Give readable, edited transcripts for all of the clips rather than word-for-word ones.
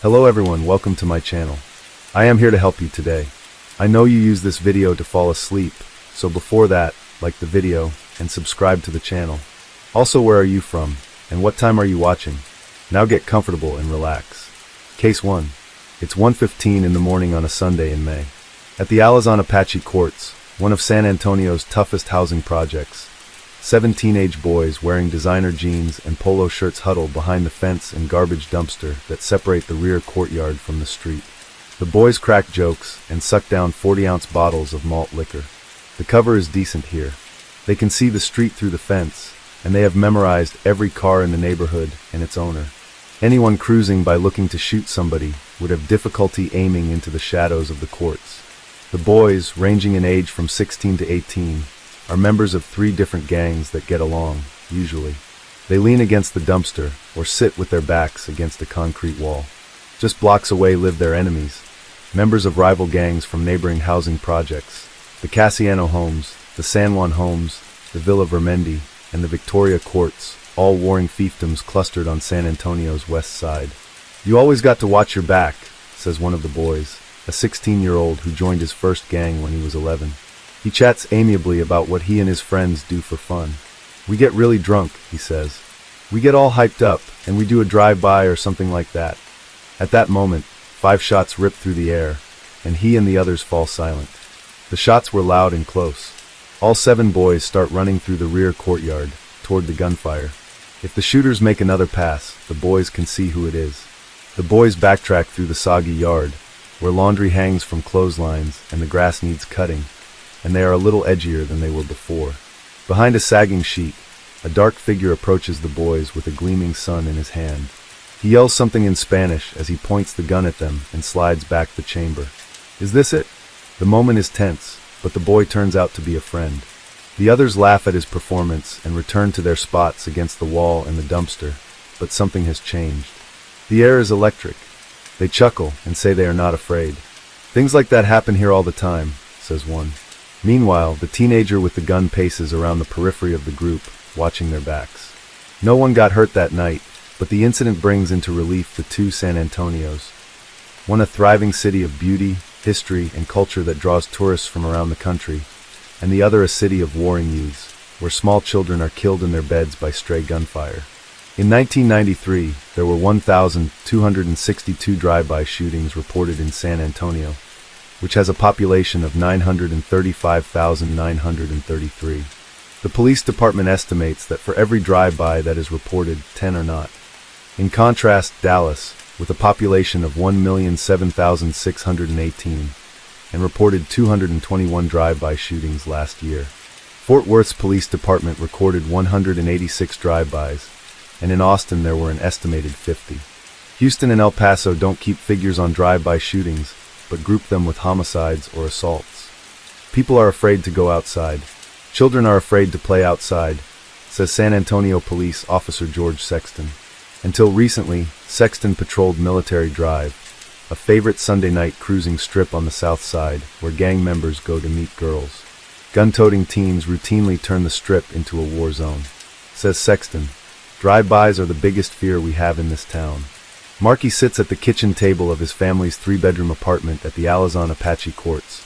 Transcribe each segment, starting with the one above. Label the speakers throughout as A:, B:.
A: Hello everyone, welcome to my channel. I am here to help you today. I know you use this video to fall asleep, so before that, like the video and subscribe to the channel. Also, where are you from and what time are you watching? Now get comfortable and relax. Case 1. It's 1:15 in the morning on a Sunday in May. At the Alazan Apache Courts, one of San Antonio's toughest housing projects, 7 teenage boys wearing designer jeans and polo shirts huddle behind the fence and garbage dumpster that separate the rear courtyard from the street. The boys crack jokes and suck down 40-ounce bottles of malt liquor. The cover is decent here. They can see the street through the fence, and they have memorized every car in the neighborhood and its owner. Anyone cruising by looking to shoot somebody would have difficulty aiming into the shadows of the courts. The boys, ranging in age from 16 to 18, are members of 3 different gangs that get along, usually. They lean against the dumpster or sit with their backs against a concrete wall. Just blocks away live their enemies, members of rival gangs from neighboring housing projects, the Casiano homes, the San Juan homes, the Villa Vermendi, and the Victoria Courts, all warring fiefdoms clustered on San Antonio's west side. "You always got to watch your back," says one of the boys, a 16-year-old who joined his first gang when he was 11. He chats amiably about what he and his friends do for fun. "We get really drunk," he says. "We get all hyped up, and we do a drive-by or something like that." At that moment, 5 shots rip through the air, and he and the others fall silent. The shots were loud and close. All 7 boys start running through the rear courtyard, toward the gunfire. If the shooters make another pass, the boys can see who it is. The boys backtrack through the soggy yard, where laundry hangs from clotheslines and the grass needs cutting, and they are a little edgier than they were before. Behind a sagging sheet, a dark figure approaches the boys with a gleaming sun in his hand. He yells something in Spanish as he points the gun at them and slides back the chamber. Is this it? The moment is tense, but the boy turns out to be a friend. The others laugh at his performance and return to their spots against the wall and the dumpster, but something has changed. The air is electric. They chuckle and say they are not afraid. "Things like that happen here all the time," says one. Meanwhile, the teenager with the gun paces around the periphery of the group, watching their backs. No one got hurt that night, but the incident brings into relief the 2 San Antonios. One a thriving city of beauty, history, and culture that draws tourists from around the country, and the other a city of warring youths, where small children are killed in their beds by stray gunfire. In 1993, there were 1,262 drive-by shootings reported in San Antonio, which has a population of 935,933. The police department estimates that for every drive-by that is reported, 10 are not. In contrast, Dallas, with a population of 1,007,618, and reported 221 drive-by shootings last year. Fort Worth's police department recorded 186 drive-bys, and in Austin there were an estimated 50. Houston and El Paso don't keep figures on drive-by shootings, but group them with homicides or assaults. People are afraid to go outside. Children are afraid to play outside, says San Antonio Police Officer George Sexton. Until recently, Sexton patrolled Military Drive, a favorite Sunday night cruising strip on the south side where gang members go to meet girls. Gun-toting teens routinely turn the strip into a war zone. Says Sexton, "Drive-bys are the biggest fear we have in this town." Marky sits at the kitchen table of his family's 3-bedroom apartment at the Alazan Apache Courts,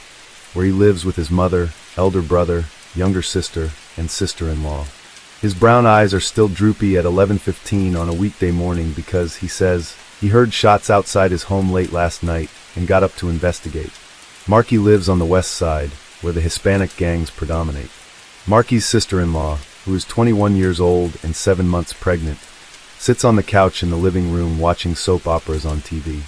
A: where he lives with his mother, elder brother, younger sister, and sister-in-law. His brown eyes are still droopy at 11:15 on a weekday morning because, he says, he heard shots outside his home late last night and got up to investigate. Marky lives on the west side, where the Hispanic gangs predominate. Marky's sister-in-law, who is 21 years old and 7 months pregnant, sits on the couch in the living room watching soap operas on TV.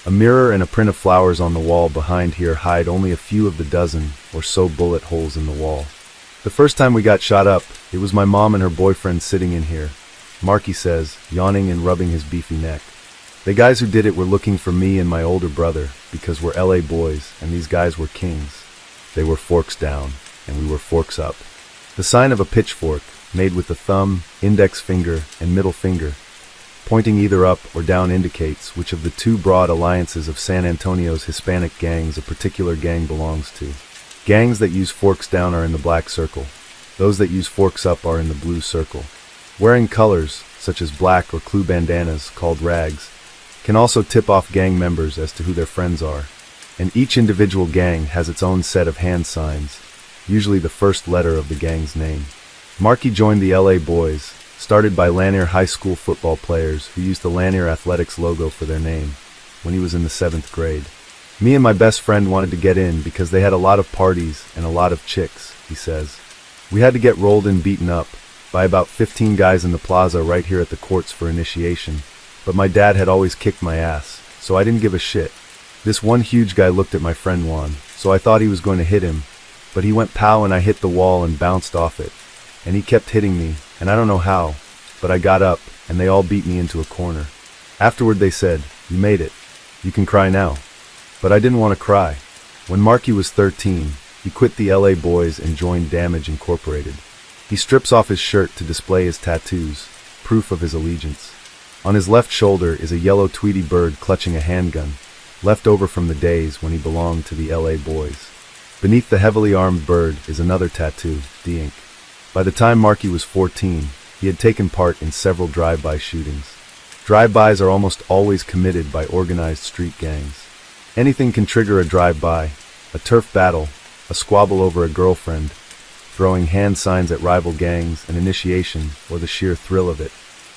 A: A mirror and a print of flowers on the wall behind here hide only a few of the dozen or so bullet holes in the wall. "The first time we got shot up, it was my mom and her boyfriend sitting in here," Marky says, yawning and rubbing his beefy neck. "The guys who did it were looking for me and my older brother because we're LA boys and these guys were kings. They were forks down and we were forks up." The sign of a pitchfork, made with the thumb, index finger, and middle finger, pointing either up or down, indicates which of the 2 broad alliances of San Antonio's Hispanic gangs a particular gang belongs to. Gangs that use forks down are in the black circle. Those that use forks up are in the blue circle. Wearing colors, such as black or clue bandanas called rags, can also tip off gang members as to who their friends are. And each individual gang has its own set of hand signs, usually the first letter of the gang's name. Marky joined the LA Boys, started by Lanier High School football players who used the Lanier Athletics logo for their name, when he was in the 7th grade. Me and my best friend wanted to get in because they had a lot of parties and a lot of chicks, he says. We had to get rolled and beaten up by about 15 guys in the plaza right here at the courts for initiation, but my dad had always kicked my ass, so I didn't give a shit. This one huge guy looked at my friend Juan, so I thought he was going to hit him, but he went pow and I hit the wall and bounced off it, and he kept hitting me, and I don't know how, but I got up, and they all beat me into a corner. Afterward they said, "You made it. You can cry now." But I didn't want to cry. When Marky was 13, he quit the LA Boys and joined Damage Incorporated. He strips off his shirt to display his tattoos, proof of his allegiance. On his left shoulder is a yellow Tweety bird clutching a handgun, left over from the days when he belonged to the LA Boys. Beneath the heavily armed bird is another tattoo, D-Ink. By the time Marky was 14, he had taken part in several drive-by shootings. Drive-bys are almost always committed by organized street gangs. Anything can trigger a drive-by, a turf battle, a squabble over a girlfriend, throwing hand signs at rival gangs, an initiation, or the sheer thrill of it.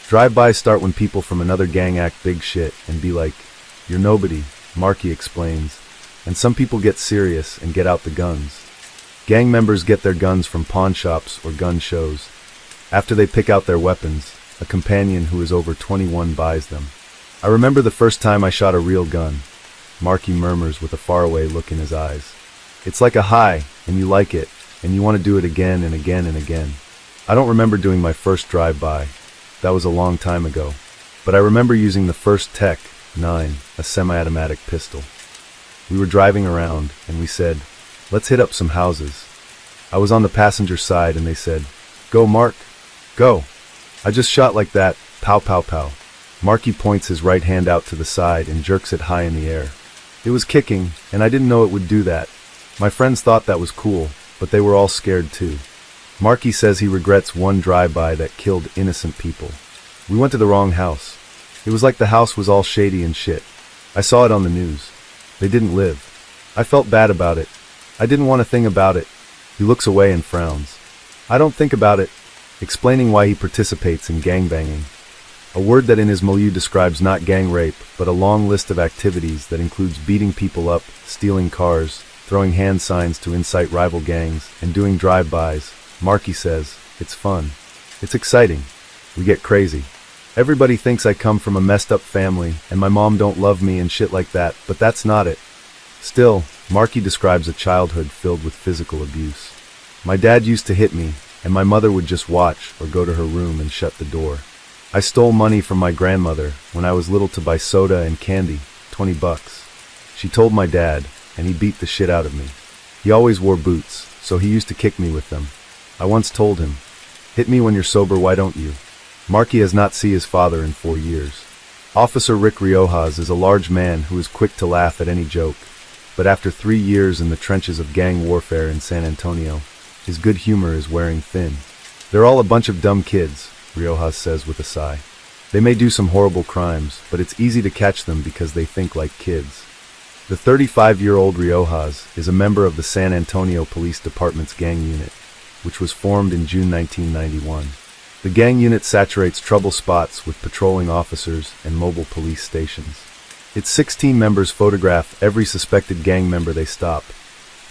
A: Drive-bys start when people from another gang act big shit and be like, "You're nobody," Marky explains, and some people get serious and get out the guns. Gang members get their guns from pawn shops or gun shows. After they pick out their weapons, a companion who is over 21 buys them. "I remember the first time I shot a real gun," Marky murmurs with a faraway look in his eyes. "It's like a high, and you like it, and you want to do it again and again and again. I don't remember doing my first drive-by. That was a long time ago. But I remember using the first Tech 9, a semi-automatic pistol. We were driving around, and we said, 'Let's hit up some houses.' I was on the passenger side, and they said, 'Go, Mark, go.' I just shot like that, pow, pow, pow." Marky points his right hand out to the side and jerks it high in the air. "It was kicking, and I didn't know it would do that. My friends thought that was cool, but they were all scared too." Marky says he regrets one drive-by that killed innocent people. "We went to the wrong house. It was like the house was all shady and shit. I saw it on the news. They didn't live. I felt bad about it. I didn't want a thing about it." He looks away and frowns. "I don't think about it," explaining why he participates in gangbanging, a word that in his milieu describes not gang rape, but a long list of activities that includes beating people up, stealing cars, throwing hand signs to incite rival gangs, and doing drive-bys. Marky says, "It's fun. It's exciting. We get crazy. Everybody thinks I come from a messed up family, and my mom don't love me and shit like that, but that's not it." Still, Marky describes a childhood filled with physical abuse. "My dad used to hit me, and my mother would just watch or go to her room and shut the door. I stole money from my grandmother when I was little to buy soda and candy, $20. She told my dad, and he beat the shit out of me. He always wore boots, so he used to kick me with them. I once told him, 'Hit me when you're sober, why don't you?'" Marky has not seen his father in 4 years. Officer Rick Riojas is a large man who is quick to laugh at any joke, but after 3 years in the trenches of gang warfare in San Antonio, his good humor is wearing thin. "They're all a bunch of dumb kids," Riojas says with a sigh. "They may do some horrible crimes, but it's easy to catch them because they think like kids." The 35-year-old Riojas is a member of the San Antonio Police Department's gang unit, which was formed in June 1991. The gang unit saturates trouble spots with patrolling officers and mobile police stations. Its 16 members photograph every suspected gang member they stop.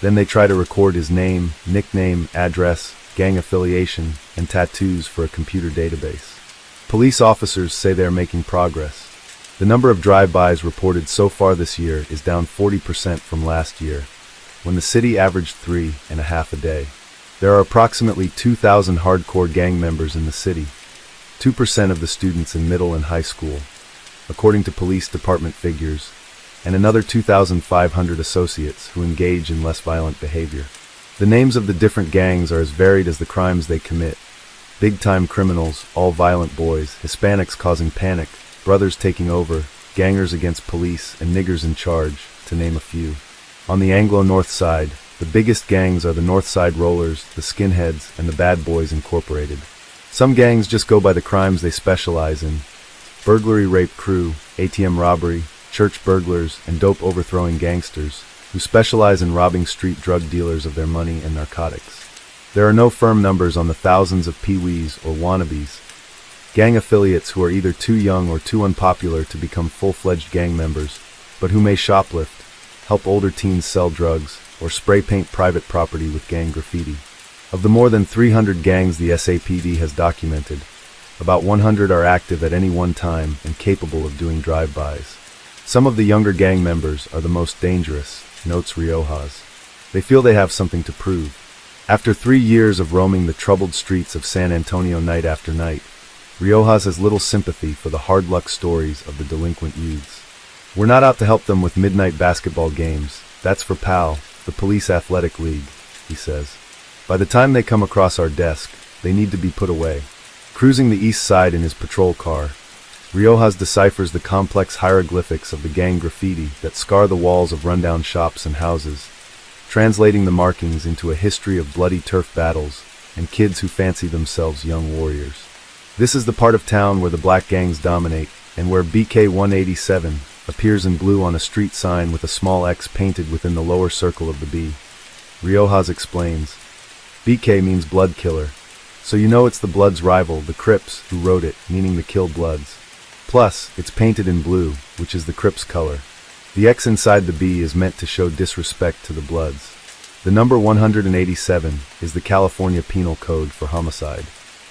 A: Then they try to record his name, nickname, address, gang affiliation, and tattoos for a computer database. Police officers say they are making progress. The number of drive-bys reported so far this year is down 40% from last year, when the city averaged 3.5 a day. There are approximately 2,000 hardcore gang members in the city, 2% of the students in middle and high school, according to police department figures, and another 2,500 associates who engage in less violent behavior. The names of the different gangs are as varied as the crimes they commit. Big-time criminals, all violent boys, Hispanics causing panic, brothers taking over, gangers against police, and niggers in charge, to name a few. On the Anglo-North Side, the biggest gangs are the North Side Rollers, the Skinheads, and the Bad Boys Incorporated. Some gangs just go by the crimes they specialize in. Burglary, rape crew, ATM robbery, church burglars, and dope overthrowing gangsters, who specialize in robbing street drug dealers of their money and narcotics. There are no firm numbers on the thousands of peewees or wannabes, gang affiliates who are either too young or too unpopular to become full-fledged gang members, but who may shoplift, help older teens sell drugs, or spray paint private property with gang graffiti. Of the more than 300 gangs the SAPD has documented, about 100 are active at any one time and capable of doing drive-bys. Some of the younger gang members are the most dangerous, notes Riojas. They feel they have something to prove. After 3 years of roaming the troubled streets of San Antonio night after night, Riojas has little sympathy for the hard luck stories of the delinquent youths. We're not out to help them with midnight basketball games. That's for PAL, the Police Athletic League, he says. By the time they come across our desk, they need to be put away. Cruising the east side in his patrol car, Riojas deciphers the complex hieroglyphics of the gang graffiti that scar the walls of rundown shops and houses, translating the markings into a history of bloody turf battles and kids who fancy themselves young warriors. This is the part of town where the black gangs dominate, and where BK 187 appears in blue on a street sign with a small X painted within the lower circle of the B. Riojas explains, BK means blood killer, so you know it's the Bloods' rival, the Crips, who wrote it, meaning the Kill Bloods. Plus, it's painted in blue, which is the Crips' color. The X inside the B is meant to show disrespect to the Bloods. The number 187 is the California Penal Code for homicide.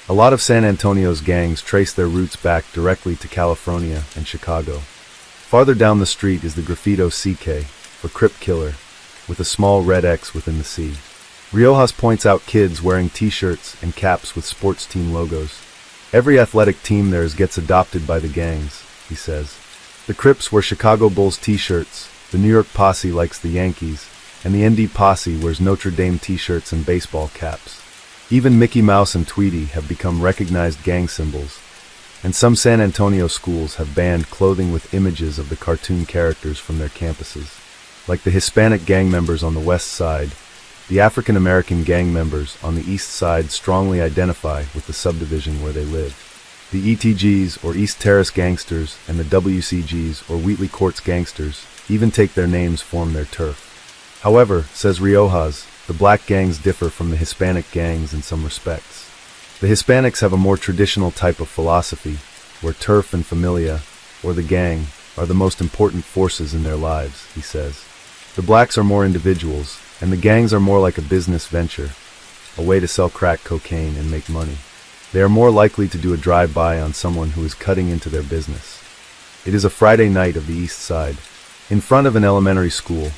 A: A lot of San Antonio's gangs trace their roots back directly to California and Chicago. Farther down the street is the graffito CK, for Crip Killer, with a small red X within the C. Riojas points out kids wearing t-shirts and caps with sports team logos. Every athletic team theirs gets adopted by the gangs, he says. The Crips wear Chicago Bulls t-shirts, the New York Posse likes the Yankees, and the ND Posse wears Notre Dame t-shirts and baseball caps. Even Mickey Mouse and Tweety have become recognized gang symbols, and some San Antonio schools have banned clothing with images of the cartoon characters from their campuses. Like the Hispanic gang members on the west side, the African American gang members on the east side strongly identify with the subdivision where they live. The ETGs, or East Terrace Gangsters, and the WCGs, or Wheatley Courts Gangsters, even take their names from their turf. However, says Riojas, the black gangs differ from the Hispanic gangs in some respects. The Hispanics have a more traditional type of philosophy, where turf and familia, or the gang, are the most important forces in their lives, he says. The blacks are more individuals, and the gangs are more like a business venture, a way to sell crack cocaine and make money. They are more likely to do a drive-by on someone who is cutting into their business. It is a Friday night of the east side. In front of an elementary school,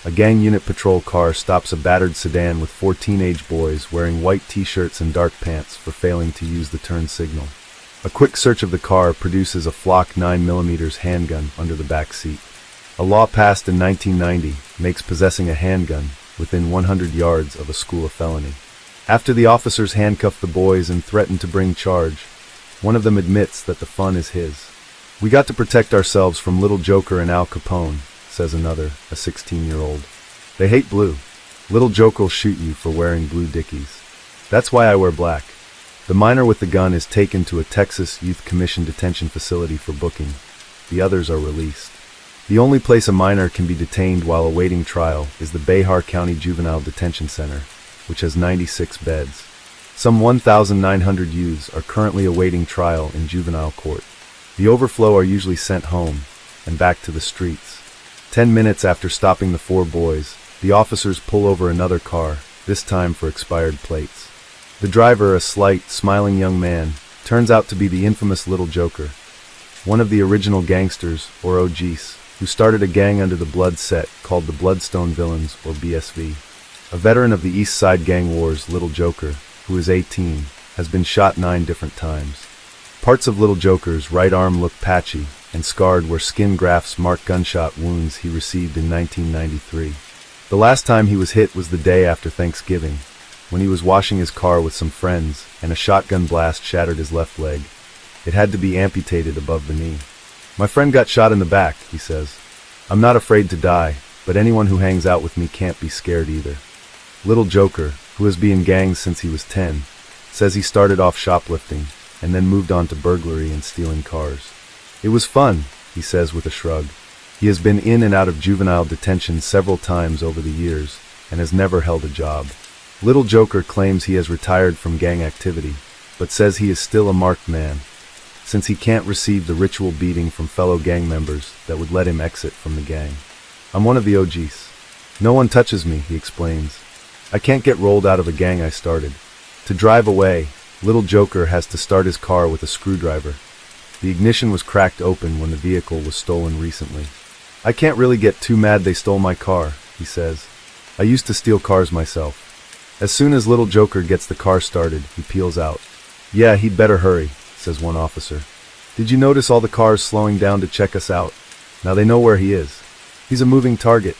A: a gang unit patrol car stops a battered sedan with 4 teenage boys wearing white t-shirts and dark pants for failing to use the turn signal. A quick search of the car produces a Flock 9mm handgun under the back seat. A law passed in 1990 makes possessing a handgun within 100 yards of a school a felony. After the officers handcuff the boys and threaten to bring charge, one of them admits that the fun is his. We got to protect ourselves from Little Joker and Al Capone, says another, a 16-year-old. They hate blue. Little Joker'll shoot you for wearing blue dickies. That's why I wear black. The minor with the gun is taken to a Texas Youth Commission detention facility for booking. The others are released. The only place a minor can be detained while awaiting trial is the Behar County Juvenile Detention Center, which has 96 beds. Some 1,900 youths are currently awaiting trial in juvenile court. The overflow are usually sent home and back to the streets. 10 minutes after stopping the 4 boys, the officers pull over another car, this time for expired plates. The driver, a slight, smiling young man, turns out to be the infamous Little Joker, one of the original gangsters, or OGs, who started a gang under the Blood set called the Bloodstone Villains, or BSV. A veteran of the East Side Gang Wars, Little Joker, who is 18, has been shot 9 different times. Parts of Little Joker's right arm look patchy and scarred where skin grafts mark gunshot wounds he received in 1993. The last time he was hit was the day after Thanksgiving, when he was washing his car with some friends and a shotgun blast shattered his left leg. It had to be amputated above the knee. My friend got shot in the back, he says. I'm not afraid to die, but anyone who hangs out with me can't be scared either. Little Joker, who has been in gangs since he was 10, says he started off shoplifting and then moved on to burglary and stealing cars. It was fun, he says with a shrug. He has been in and out of juvenile detention several times over the years and has never held a job. Little Joker claims he has retired from gang activity, but says he is still a marked man, since he can't receive the ritual beating from fellow gang members that would let him exit from the gang. I'm one of the OGs. No one touches me, he explains. I can't get rolled out of a gang I started. To drive away, Little Joker has to start his car with a screwdriver. The ignition was cracked open when the vehicle was stolen recently. I can't really get too mad they stole my car, he says. I used to steal cars myself. As soon as Little Joker gets the car started, he peels out. Yeah, he'd better hurry, says one officer. Did you notice all the cars slowing down to check us out? Now they know where he is. He's a moving target.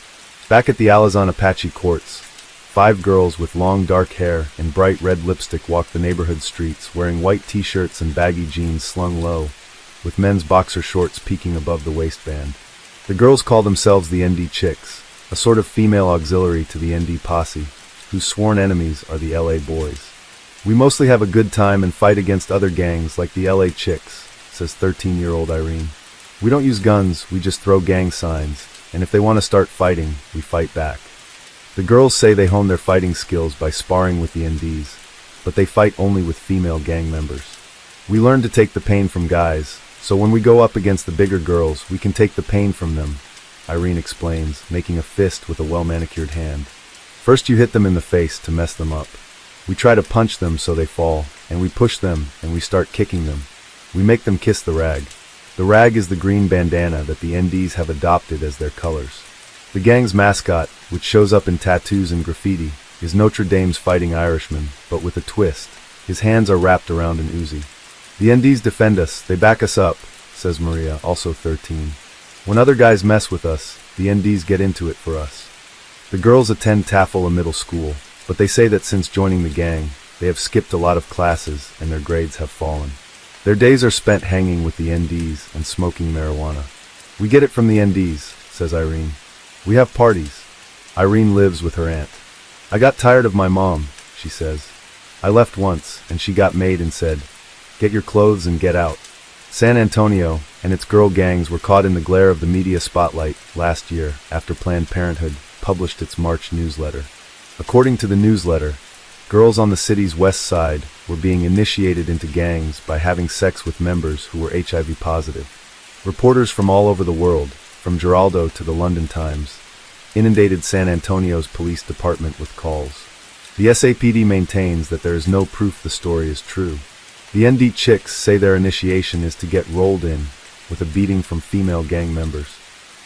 A: Back at the Alazan Apache courts, 5 girls with long dark hair and bright red lipstick walk the neighborhood streets wearing white t-shirts and baggy jeans slung low, with men's boxer shorts peeking above the waistband. The girls call themselves the ND Chicks, a sort of female auxiliary to the ND posse, whose sworn enemies are the LA boys. We mostly have a good time and fight against other gangs like the LA Chicks, says 13-year-old Irene. We don't use guns, we just throw gang signs, and if they want to start fighting, we fight back. The girls say they hone their fighting skills by sparring with the NDs, but they fight only with female gang members. We learn to take the pain from guys, so when we go up against the bigger girls, we can take the pain from them, Irene explains, making a fist with a well-manicured hand. First you hit them in the face to mess them up. We try to punch them so they fall, and we push them, and we start kicking them. We make them kiss the rag. The rag is the green bandana that the NDs have adopted as their colors. The gang's mascot, which shows up in tattoos and graffiti, is Notre Dame's Fighting Irishman, but with a twist. His hands are wrapped around an Uzi. The NDs defend us, they back us up, says Maria, also 13. When other guys mess with us, the NDs get into it for us. The girls attend Tafula Middle School, but they say that since joining the gang, they have skipped a lot of classes and their grades have fallen. Their days are spent hanging with the NDs and smoking marijuana. We get it from the NDs, says Irene. We have parties. Irene lives with her aunt. I got tired of my mom, she says. I left once, and she got made and said, get your clothes and get out. San Antonio and its girl gangs were caught in the glare of the media spotlight last year after Planned Parenthood published its March newsletter. According to the newsletter, girls on the city's west side were being initiated into gangs by having sex with members who were HIV positive. Reporters from all over the world, from Geraldo to the London Times, inundated San Antonio's police department with calls. The SAPD maintains that there is no proof the story is true. The ND Chicks say their initiation is to get rolled in with a beating from female gang members.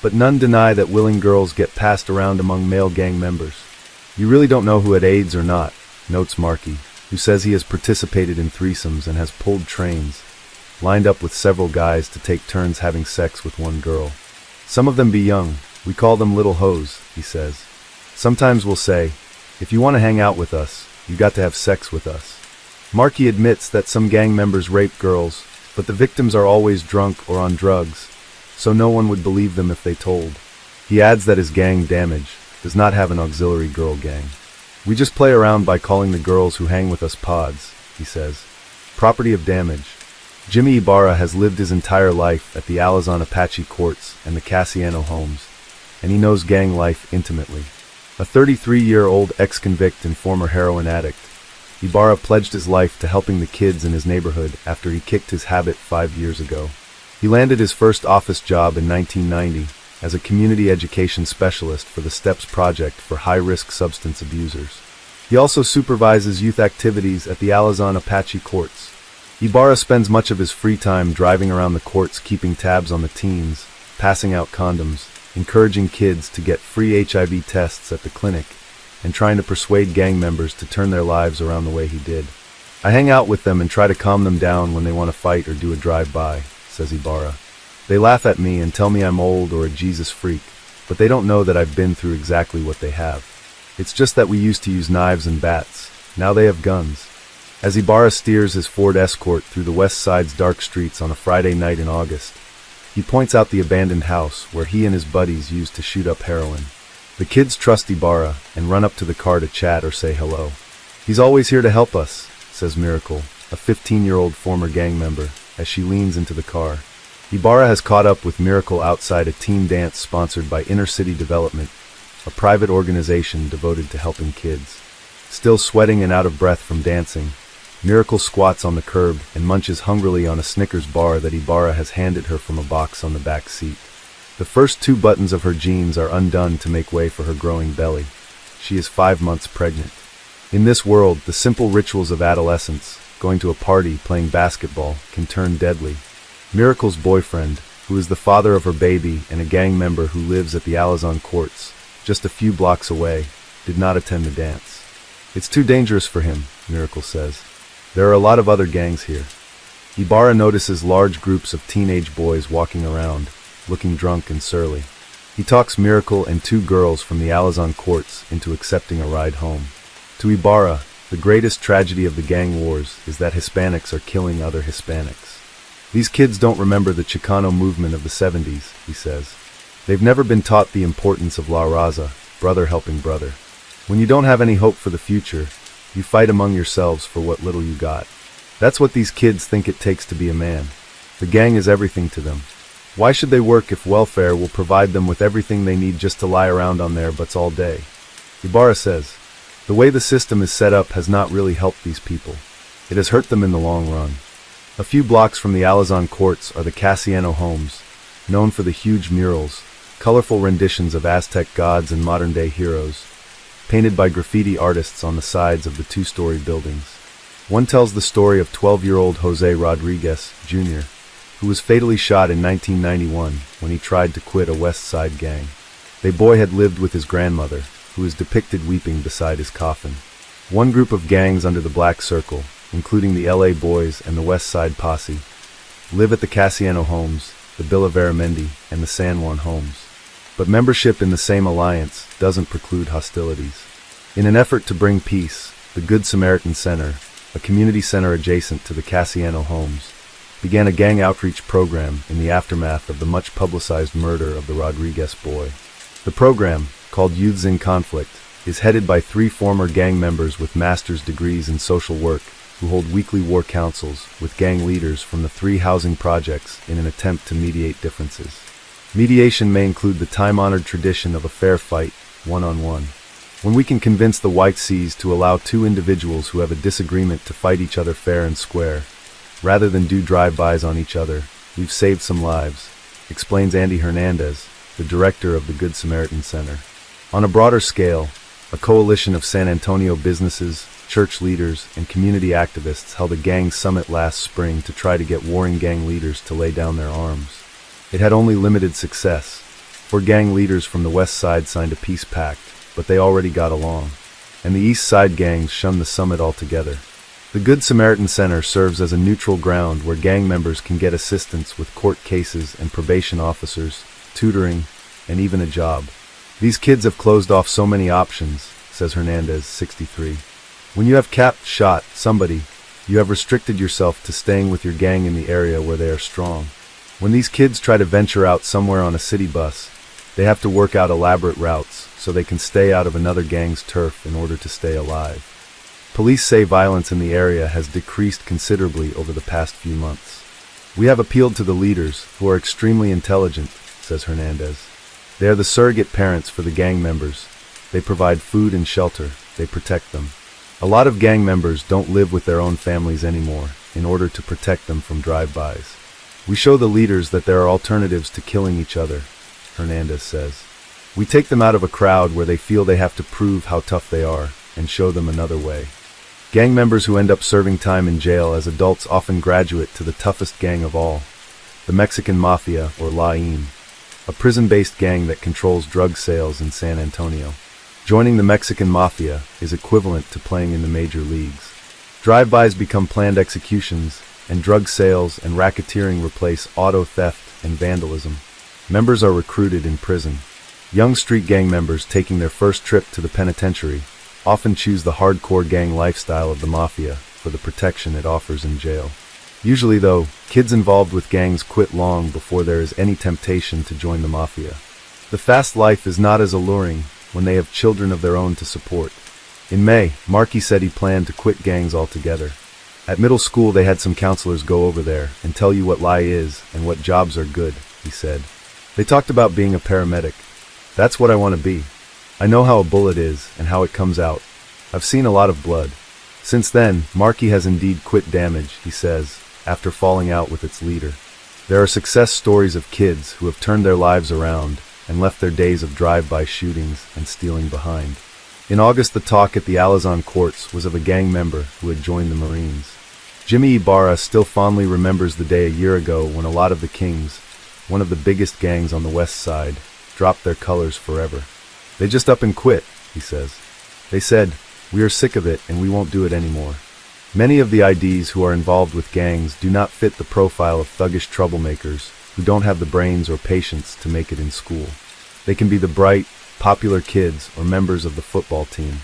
A: But none deny that willing girls get passed around among male gang members. You really don't know who had AIDS or not, notes Markey, who says he has participated in threesomes and has pulled trains, lined up with several guys to take turns having sex with one girl. Some of them be young, we call them little hoes, he says. Sometimes we'll say, if you want to hang out with us, you got to have sex with us. Markey admits that some gang members rape girls, but the victims are always drunk or on drugs, so no one would believe them if they told. He adds that his gang, Damage, does not have an auxiliary girl gang. We just play around by calling the girls who hang with us pods, he says. Property of Damage. Jimmy Ibarra has lived his entire life at the Alazan Apache courts and the Casiano homes, and he knows gang life intimately. A 33-year-old ex-convict and former heroin addict, Ibarra pledged his life to helping the kids in his neighborhood after he kicked his habit 5 years ago. He landed his first office job in 1990 as a community education specialist for the STEPS project for high-risk substance abusers. He also supervises youth activities at the Alazan Apache courts. Ibarra spends much of his free time driving around the courts keeping tabs on the teens, passing out condoms, encouraging kids to get free HIV tests at the clinic, and trying to persuade gang members to turn their lives around the way he did. I hang out with them and try to calm them down when they want to fight or do a drive-by, says Ibarra. They laugh at me and tell me I'm old or a Jesus freak, but they don't know that I've been through exactly what they have. It's just that we used to use knives and bats. Now they have guns. As Ibarra steers his Ford Escort through the West Side's dark streets on a Friday night in August, he points out the abandoned house where he and his buddies used to shoot up heroin. The kids trust Ibarra and run up to the car to chat or say hello. He's always here to help us, says Miracle, a 15-year-old former gang member, as she leans into the car. Ibarra has caught up with Miracle outside a teen dance sponsored by Inner City Development, a private organization devoted to helping kids. Still sweating and out of breath from dancing, Miracle squats on the curb and munches hungrily on a Snickers bar that Ibarra has handed her from a box on the back seat. The first 2 buttons of her jeans are undone to make way for her growing belly. She is 5 months pregnant. In this world, the simple rituals of adolescence, going to a party, playing basketball, can turn deadly. Miracle's boyfriend, who is the father of her baby and a gang member who lives at the Alazon Courts, just a few blocks away, did not attend the dance. It's too dangerous for him, Miracle says. There are a lot of other gangs here. Ibarra notices large groups of teenage boys walking around, looking drunk and surly. He talks Miracle and 2 girls from the Alazon Courts into accepting a ride home. To Ibarra, the greatest tragedy of the gang wars is that Hispanics are killing other Hispanics. These kids don't remember the Chicano movement of the 70s, he says. They've never been taught the importance of La Raza, brother helping brother. When you don't have any hope for the future, you fight among yourselves for what little you got. That's what these kids think it takes to be a man. The gang is everything to them. Why should they work if welfare will provide them with everything they need just to lie around on their butts all day? Ibarra says, the way the system is set up has not really helped these people. It has hurt them in the long run. A few blocks from the Alazon Courts are the Casiano homes, known for the huge murals, colorful renditions of Aztec gods and modern-day heroes, painted by graffiti artists on the sides of the 2-story buildings. One tells the story of 12-year-old Jose Rodriguez, Jr., who was fatally shot in 1991 when he tried to quit a West Side gang. The boy had lived with his grandmother, who is depicted weeping beside his coffin. One group of gangs under the Black Circle, including the LA Boys and the West Side Posse, live at the Casiano homes, the Villa Veramendi, and the San Juan homes. But membership in the same alliance doesn't preclude hostilities. In an effort to bring peace, the Good Samaritan Center, a community center adjacent to the Casiano homes, began a gang outreach program in the aftermath of the much-publicized murder of the Rodriguez boy. The program, called Youths in Conflict, is headed by 3 former gang members with master's degrees in social work who hold weekly war councils with gang leaders from the 3 housing projects in an attempt to mediate differences. Mediation may include the time-honored tradition of a fair fight, one-on-one. When we can convince the White Seas to allow 2 individuals who have a disagreement to fight each other fair and square, rather than do drive-bys on each other, we've saved some lives, explains Andy Hernandez, the director of the Good Samaritan Center. On a broader scale, a coalition of San Antonio businesses, church leaders, and community activists held a gang summit last spring to try to get warring gang leaders to lay down their arms. It had only limited success. 4 gang leaders from the West Side signed a peace pact, but they already got along, and the East Side gangs shunned the summit altogether. The Good Samaritan Center serves as a neutral ground where gang members can get assistance with court cases and probation officers, tutoring, and even a job. These kids have closed off so many options, says Hernandez, 63. When you have shot somebody, you have restricted yourself to staying with your gang in the area where they are strong. When these kids try to venture out somewhere on a city bus, they have to work out elaborate routes so they can stay out of another gang's turf in order to stay alive. Police say violence in the area has decreased considerably over the past few months. We have appealed to the leaders, who are extremely intelligent, says Hernandez. They are the surrogate parents for the gang members. They provide food and shelter. They protect them. A lot of gang members don't live with their own families anymore in order to protect them from drive-bys. We show the leaders that there are alternatives to killing each other, Hernandez says. We take them out of a crowd where they feel they have to prove how tough they are and show them another way. Gang members who end up serving time in jail as adults often graduate to the toughest gang of all, the Mexican Mafia, or LAIM, a prison-based gang that controls drug sales in San Antonio. Joining the Mexican Mafia is equivalent to playing in the major leagues. Drive-bys become planned executions, and drug sales and racketeering replace auto theft and vandalism. Members are recruited in prison. Young street gang members taking their first trip to the penitentiary often choose the hardcore gang lifestyle of the Mafia for the protection it offers in jail. Usually, though, kids involved with gangs quit long before there is any temptation to join the Mafia. The fast life is not as alluring when they have children of their own to support. In May, Markey said he planned to quit gangs altogether. At middle school, they had some counselors go over there and tell you what lie is and what jobs are good, he said. They talked about being a paramedic. That's what I want to be. I know how a bullet is and how it comes out. I've seen a lot of blood. Since then, Markey has indeed quit Damage, he says, after falling out with its leader. There are success stories of kids who have turned their lives around and left their days of drive-by shootings and stealing behind. In August, the talk at the Alazan courts was of a gang member who had joined the Marines. Jimmy Ibarra still fondly remembers the day a year ago when a lot of the Kings, one of the biggest gangs on the west side, dropped their colors forever. They just up and quit, he says. They said, "We are sick of it and we won't do it anymore." Many of the IDs who are involved with gangs do not fit the profile of thuggish troublemakers who don't have the brains or patience to make it in school. They can be the bright, popular kids or members of the football team.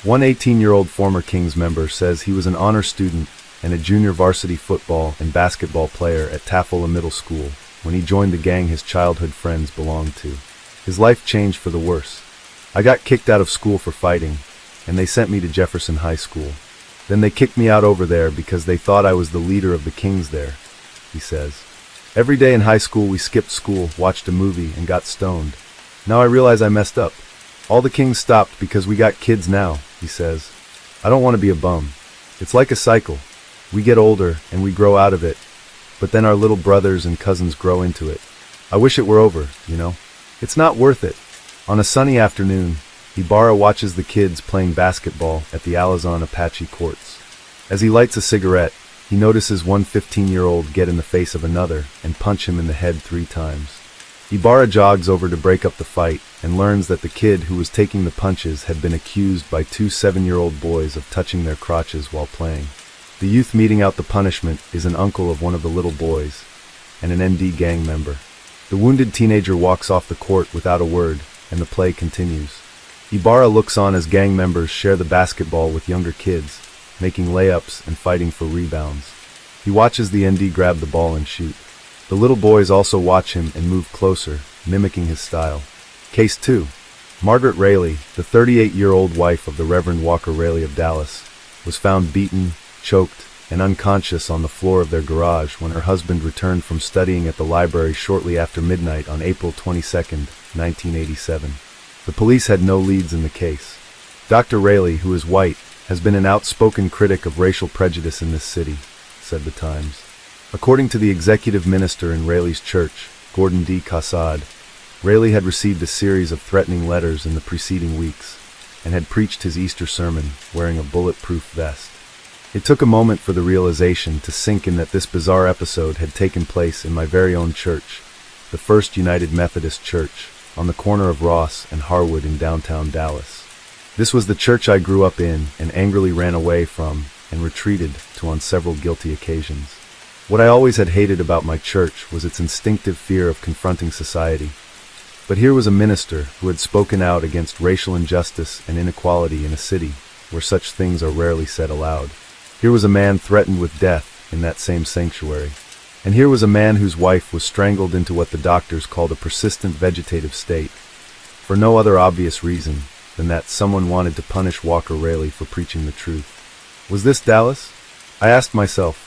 A: One 18-year-old former Kings member says he was an honor student and a junior varsity football and basketball player at Taffola Middle School when he joined the gang his childhood friends belonged to. His life changed for the worse. "I got kicked out of school for fighting, and they sent me to Jefferson High School. Then they kicked me out over there because they thought I was the leader of the Kings there," he says. "Every day in high school we skipped school, watched a movie, and got stoned. Now I realize I messed up. All the Kings stopped because we got kids now," he says. "I don't want to be a bum. It's like a cycle. We get older and we grow out of it, but then our little brothers and cousins grow into it. I wish it were over, you know? It's not worth it." On a sunny afternoon, Ibarra watches the kids playing basketball at the Alazan Apache courts. As he lights a cigarette, he notices one 15-year-old get in the face of another and punch him in the head 3 times. Ibarra jogs over to break up the fight and learns that the kid who was taking the punches had been accused by 2 7-year-old boys of touching their crotches while playing. The youth meting out the punishment is an uncle of one of the little boys and an ND gang member. The wounded teenager walks off the court without a word, and the play continues. Ibarra looks on as gang members share the basketball with younger kids, making layups and fighting for rebounds. He watches the ND grab the ball and shoot. The little boys also watch him and move closer, mimicking his style. Case 2. Margaret Raley, the 38-year-old wife of the Reverend Walker Raley of Dallas, was found beaten, choked, and unconscious on the floor of their garage when her husband returned from studying at the library shortly after midnight on April 22, 1987. The police had no leads in the case. Dr. Raley, who is white, has been an outspoken critic of racial prejudice in this city, said the Times. According to the executive minister in Raley's church, Gordon D. Cassad, Raley had received a series of threatening letters in the preceding weeks and had preached his Easter sermon wearing a bulletproof vest. It took a moment for the realization to sink in that this bizarre episode had taken place in my very own church, the First United Methodist Church, on the corner of Ross and Harwood in downtown Dallas. This was the church I grew up in and angrily ran away from and retreated to on several guilty occasions. What I always had hated about my church was its instinctive fear of confronting society. But here was a minister who had spoken out against racial injustice and inequality in a city where such things are rarely said aloud. Here was a man threatened with death in that same sanctuary. And here was a man whose wife was strangled into what the doctors called a persistent vegetative state, for no other obvious reason than that someone wanted to punish Walker Raley for preaching the truth. Was this Dallas? I asked myself.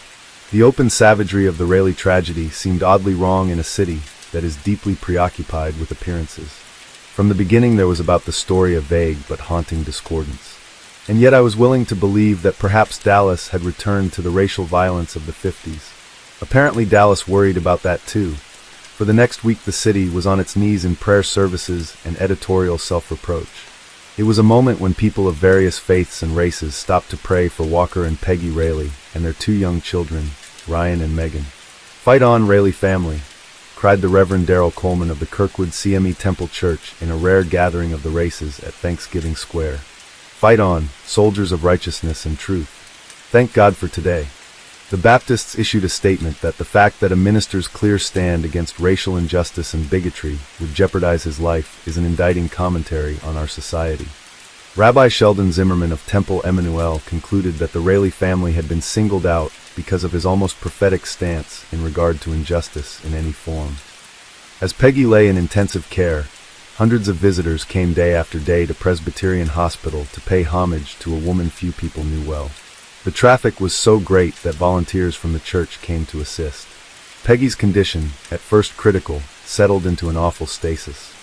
A: The open savagery of the Raley tragedy seemed oddly wrong in a city that is deeply preoccupied with appearances. From the beginning there was about the story a vague but haunting discordance. And yet I was willing to believe that perhaps Dallas had returned to the racial violence of the 50s. Apparently Dallas worried about that too. For the next week the city was on its knees in prayer services and editorial self-reproach. It was a moment when people of various faiths and races stopped to pray for Walker and Peggy Raley and their 2 young children, Ryan and Megan. "Fight on, Raley family," cried the Reverend Darrell Coleman of the Kirkwood CME Temple Church in a rare gathering of the races at Thanksgiving Square. "Fight on, soldiers of righteousness and truth. Thank God for today." The Baptists issued a statement that the fact that a minister's clear stand against racial injustice and bigotry would jeopardize his life is an indicting commentary on our society. Rabbi Sheldon Zimmerman of Temple Emmanuel concluded that the Raley family had been singled out because of his almost prophetic stance in regard to injustice in any form. As Peggy lay in intensive care, hundreds of visitors came day after day to Presbyterian Hospital to pay homage to a woman few people knew well. The traffic was so great that volunteers from the church came to assist. Peggy's condition, at first critical, settled into an awful stasis.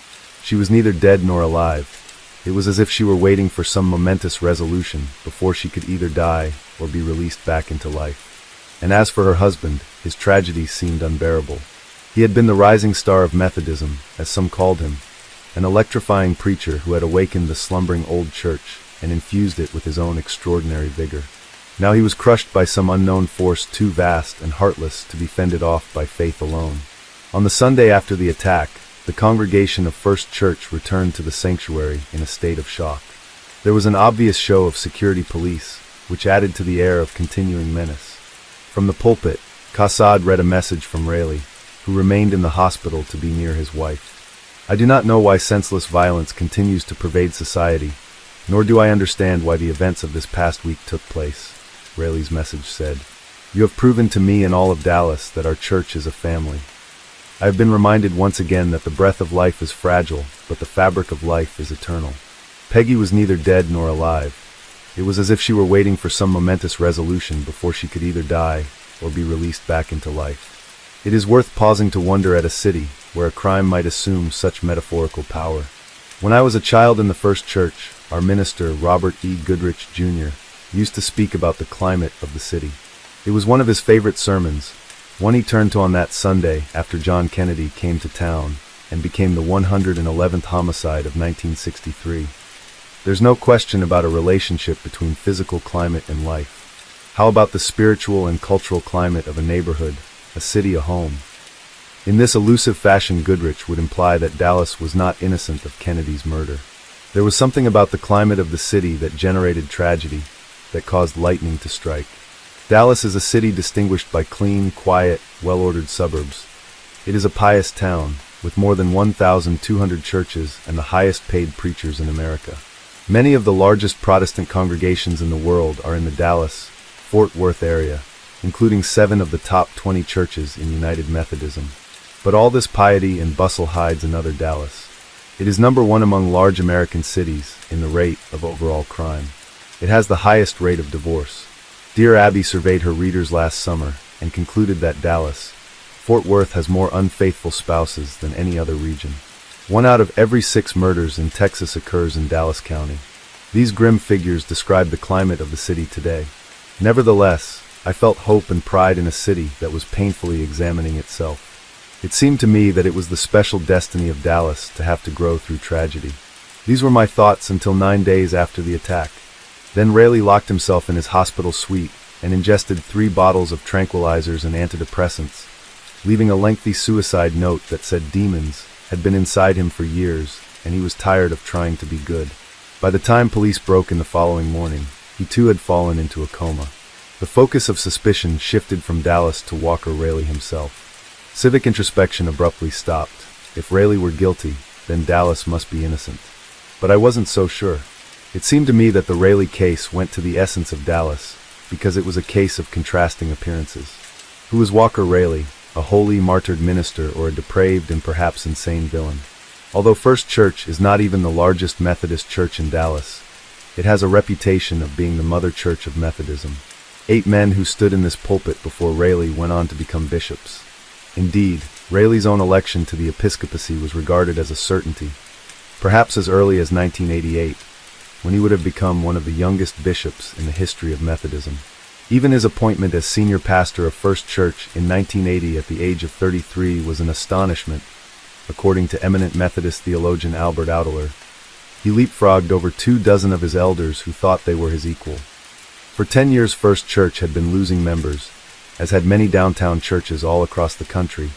A: She was neither dead nor alive. It was as if she were waiting for some momentous resolution before she could either die or be released back into life. And as for her husband, his tragedy seemed unbearable. He had been the rising star of Methodism, as some called him, an electrifying preacher who had awakened the slumbering old church and infused it with his own extraordinary vigor. Now he was crushed by some unknown force too vast and heartless to be fended off by faith alone. On the Sunday after the attack, the congregation of First Church returned to the sanctuary in a state of shock. There was an obvious show of security police, which added to the air of continuing menace. From the pulpit, Kassad read a message from Rayleigh, who remained in the hospital to be near his wife. I do not know why senseless violence continues to pervade society, nor do I understand why the events of this past week took place, Rayleigh's message said. You have proven to me and all of Dallas that our church is a family. I have been reminded once again that the breath of life is fragile, but the fabric of life is eternal. Peggy was neither dead nor alive. It was as if she were waiting for some momentous resolution before she could either die or be released back into life. It is worth pausing to wonder at a city where a crime might assume such metaphorical power. When I was a child in the First Church, our minister, Robert E. Goodrich, Jr., used to speak about the climate of the city. It was one of his favorite sermons, one he turned to on that Sunday after John Kennedy came to town and became the 111th homicide of 1963. There's no question about a relationship between physical climate and life. How about the spiritual and cultural climate of a neighborhood, a city, a home? In this elusive fashion, Goodrich would imply that Dallas was not innocent of Kennedy's murder. There was something about the climate of the city that generated tragedy, that caused lightning to strike. Dallas is a city distinguished by clean, quiet, well-ordered suburbs. It is a pious town, with more than 1,200 churches and the highest-paid preachers in America. Many of the largest Protestant congregations in the world are in the Dallas-Fort Worth area, including 7 of the top 20 churches in United Methodism. But all this piety and bustle hides another Dallas. It is number 1 among large American cities in the rate of overall crime. It has the highest rate of divorce. Dear Abby surveyed her readers last summer and concluded that Dallas-Fort Worth has more unfaithful spouses than any other region. 1 out of every 6 murders in Texas occurs in Dallas County. These grim figures describe the climate of the city today. Nevertheless, I felt hope and pride in a city that was painfully examining itself. It seemed to me that it was the special destiny of Dallas to have to grow through tragedy. These were my thoughts until 9 days after the attack. Then Rayleigh locked himself in his hospital suite and ingested 3 bottles of tranquilizers and antidepressants, leaving a lengthy suicide note that said demons had been inside him for years and he was tired of trying to be good. By the time police broke in the following morning, he too had fallen into a coma. The focus of suspicion shifted from Dallas to Walker Rayleigh himself. Civic introspection abruptly stopped. If Rayleigh were guilty, then Dallas must be innocent. But I wasn't so sure. It seemed to me that the Rayleigh case went to the essence of Dallas, because it was a case of contrasting appearances. Who was Walker Rayleigh, a holy, martyred minister or a depraved and perhaps insane villain? Although First Church is not even the largest Methodist church in Dallas, it has a reputation of being the mother church of Methodism. 8 men who stood in this pulpit before Rayleigh went on to become bishops. Indeed, Rayleigh's own election to the episcopacy was regarded as a certainty, perhaps as early as 1988, when he would have become one of the youngest bishops in the history of Methodism. Even his appointment as senior pastor of First Church in 1980 at the age of 33 was an astonishment, according to eminent Methodist theologian Albert Outler. He leapfrogged over 24 of his elders who thought they were his equal. For 10 years First Church had been losing members, as had many downtown churches all across the country,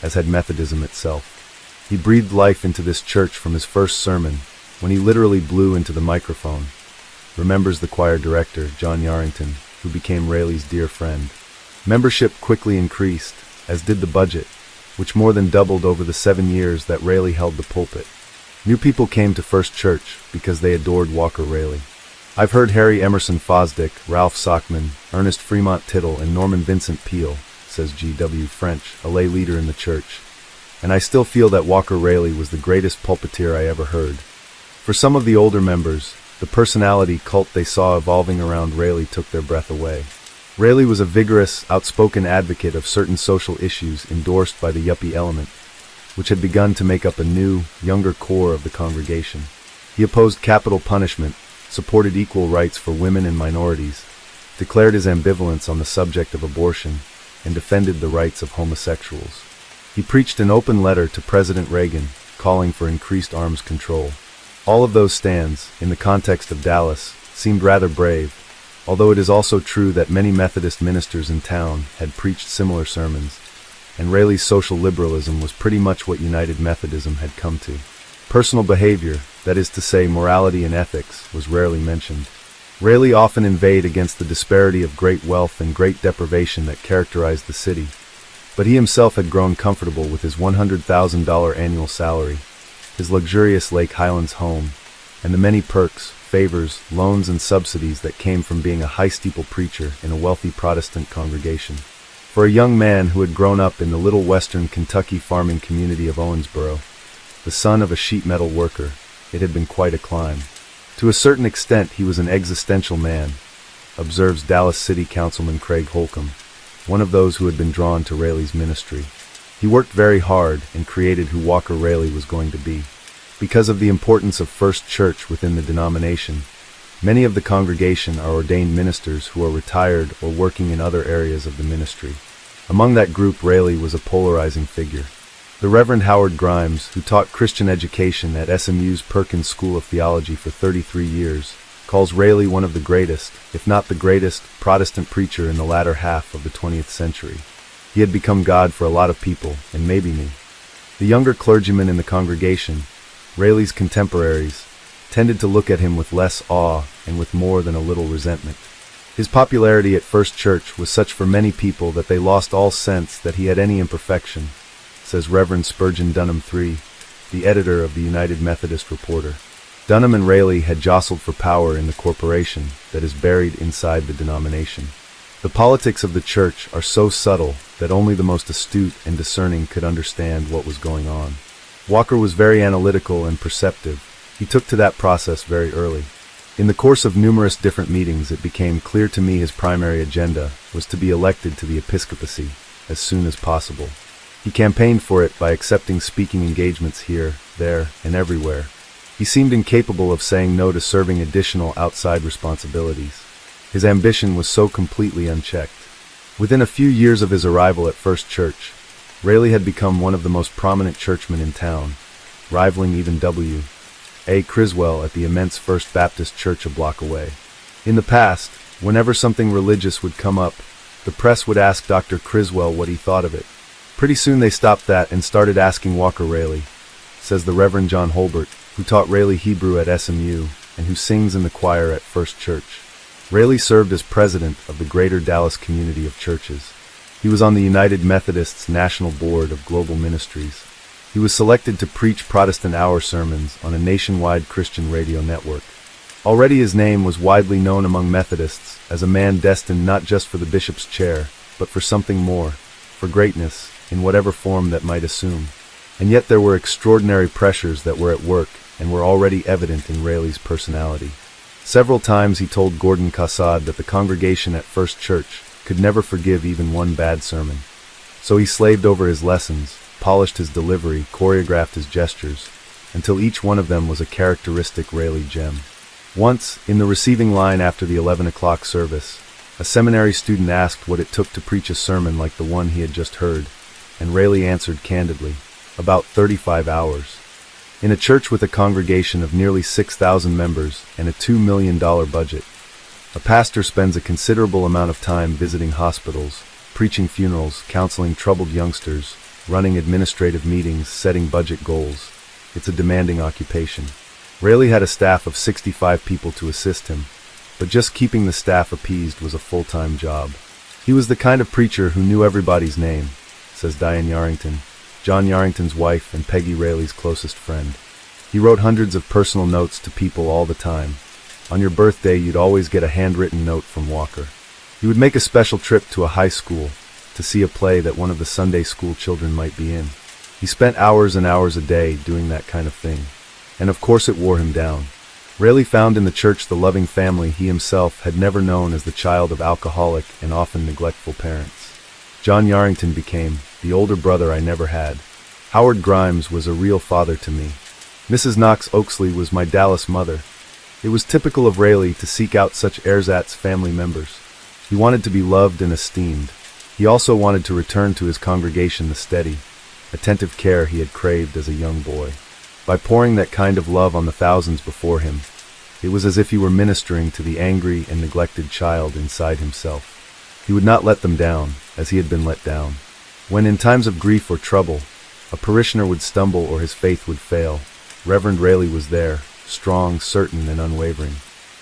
A: as had Methodism itself. He breathed life into this church from his first sermon, when he literally blew into the microphone, remembers the choir director, John Yarrington, who became Rayleigh's dear friend. Membership quickly increased, as did the budget, which more than doubled over the 7 years that Rayleigh held the pulpit. New people came to First Church because they adored Walker Rayleigh. I've heard Harry Emerson Fosdick, Ralph Sockman, Ernest Fremont Tittle, and Norman Vincent Peale, says G.W. French, a lay leader in the church, and I still feel that Walker Rayleigh was the greatest pulpiteer I ever heard. For some of the older members, the personality cult they saw evolving around Rayleigh took their breath away. Rayleigh was a vigorous, outspoken advocate of certain social issues endorsed by the yuppie element, which had begun to make up a new, younger core of the congregation. He opposed capital punishment, supported equal rights for women and minorities, declared his ambivalence on the subject of abortion, and defended the rights of homosexuals. He preached an open letter to President Reagan, calling for increased arms control. All of those stands, in the context of Dallas, seemed rather brave, although it is also true that many Methodist ministers in town had preached similar sermons, and Raleigh's social liberalism was pretty much what United Methodism had come to. Personal behavior, that is to say morality and ethics, was rarely mentioned. Rayleigh often inveighed against the disparity of great wealth and great deprivation that characterized the city, but he himself had grown comfortable with his $100,000 annual salary, his luxurious Lake Highlands home, and the many perks, favors, loans, and subsidies that came from being a high-steeple preacher in a wealthy Protestant congregation. For a young man who had grown up in the little western Kentucky farming community of Owensboro, the son of a sheet metal worker, it had been quite a climb. To a certain extent he was an existential man, observes Dallas City Councilman Craig Holcomb, one of those who had been drawn to Raleigh's ministry. He worked very hard and created who Walker Raleigh was going to be. Because of the importance of First Church within the denomination, many of the congregation are ordained ministers who are retired or working in other areas of the ministry. Among that group, Raleigh was a polarizing figure. The Reverend Howard Grimes, who taught Christian education at SMU's Perkins School of Theology for 33 years, calls Raleigh one of the greatest, if not the greatest, Protestant preacher in the latter half of the 20th century. He had become God for a lot of people, and maybe me. The younger clergymen in the congregation, Raleigh's contemporaries, tended to look at him with less awe and with more than a little resentment. His popularity at First Church was such for many people that they lost all sense that he had any imperfection, says Reverend Spurgeon Dunham III, the editor of the United Methodist Reporter. Dunham and Raleigh had jostled for power in the corporation that is buried inside the denomination. The politics of the church are so subtle that only the most astute and discerning could understand what was going on. Walker was very analytical and perceptive. He took to that process very early. In the course of numerous different meetings, it became clear to me his primary agenda was to be elected to the episcopacy as soon as possible. He campaigned for it by accepting speaking engagements here, there, and everywhere. He seemed incapable of saying no to serving additional outside responsibilities. His ambition was so completely unchecked. Within a few years of his arrival at First Church, Raleigh had become one of the most prominent churchmen in town, rivaling even W. A. Criswell at the immense First Baptist Church a block away. In the past, whenever something religious would come up, the press would ask Dr. Criswell what he thought of it. Pretty soon they stopped that and started asking Walker Raleigh, says the Reverend John Holbert, who taught Raleigh Hebrew at SMU and who sings in the choir at First Church. Raleigh served as president of the Greater Dallas Community of Churches. He was on the United Methodists National Board of Global Ministries. He was selected to preach Protestant Hour sermons on a nationwide Christian radio network. Already his name was widely known among Methodists as a man destined not just for the bishop's chair, but for something more, for greatness, in whatever form that might assume. And yet there were extraordinary pressures that were at work and were already evident in Raleigh's personality. Several times he told Gordon Cassad that the congregation at First Church could never forgive even one bad sermon. So he slaved over his lessons, polished his delivery, choreographed his gestures, until each one of them was a characteristic Raleigh gem. Once, in the receiving line after the 11 o'clock service, a seminary student asked what it took to preach a sermon like the one he had just heard, and Raleigh answered candidly, about 35 hours. In a church with a congregation of nearly 6,000 members and a $2 million budget, a pastor spends a considerable amount of time visiting hospitals, preaching funerals, counseling troubled youngsters, running administrative meetings, setting budget goals. It's a demanding occupation. Raleigh had a staff of 65 people to assist him, but just keeping the staff appeased was a full-time job. He was the kind of preacher who knew everybody's name, says Diane Yarrington, John Yarrington's wife and Peggy Raleigh's closest friend. He wrote hundreds of personal notes to people all the time. On your birthday, you'd always get a handwritten note from Walker. He would make a special trip to a high school to see a play that one of the Sunday school children might be in. He spent hours and hours a day doing that kind of thing. And of course it wore him down. Rayleigh found in the church the loving family he himself had never known as the child of alcoholic and often neglectful parents. John Yarrington became the older brother I never had. Howard Grimes was a real father to me. Mrs. Knox Oaksley was my Dallas mother. It was typical of Rayleigh to seek out such ersatz family members. He wanted to be loved and esteemed. He also wanted to return to his congregation the steady, attentive care he had craved as a young boy. By pouring that kind of love on the thousands before him, it was as if he were ministering to the angry and neglected child inside himself. He would not let them down, as he had been let down. When in times of grief or trouble, a parishioner would stumble or his faith would fail, Reverend Rayleigh was there, strong, certain, and unwavering.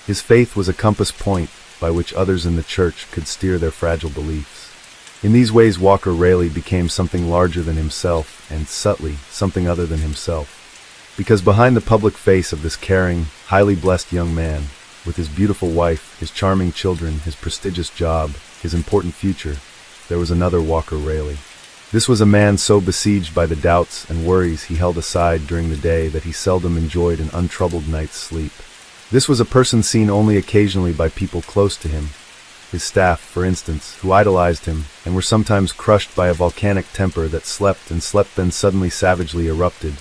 A: His faith was a compass point by which others in the church could steer their fragile beliefs. In these ways Walker Rayleigh became something larger than himself, and subtly, something other than himself. Because behind the public face of this caring, highly blessed young man, with his beautiful wife, his charming children, his prestigious job, his important future, there was another Walker Rayleigh. This was a man so besieged by the doubts and worries he held aside during the day that he seldom enjoyed an untroubled night's sleep. This was a person seen only occasionally by people close to him, his staff, for instance, who idolized him and were sometimes crushed by a volcanic temper that slept and slept then suddenly savagely erupted,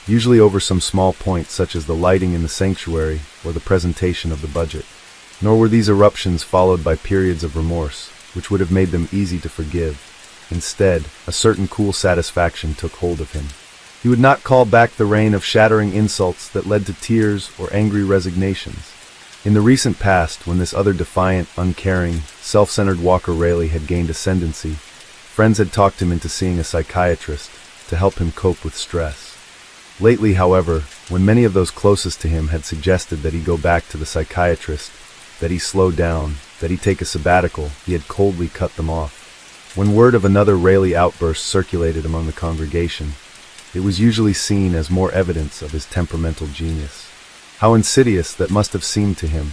A: usually over some small point such as the lighting in the sanctuary or the presentation of the budget. Nor were these eruptions followed by periods of remorse, which would have made them easy to forgive. Instead, a certain cool satisfaction took hold of him. He would not call back the rain of shattering insults that led to tears or angry resignations. In the recent past, when this other defiant, uncaring, self-centered Walker Rayleigh had gained ascendancy, friends had talked him into seeing a psychiatrist to help him cope with stress. Lately, however, when many of those closest to him had suggested that he go back to the psychiatrist, that he slow down, that he take a sabbatical, he had coldly cut them off. When word of another Rayleigh outburst circulated among the congregation, it was usually seen as more evidence of his temperamental genius. How insidious that must have seemed to him.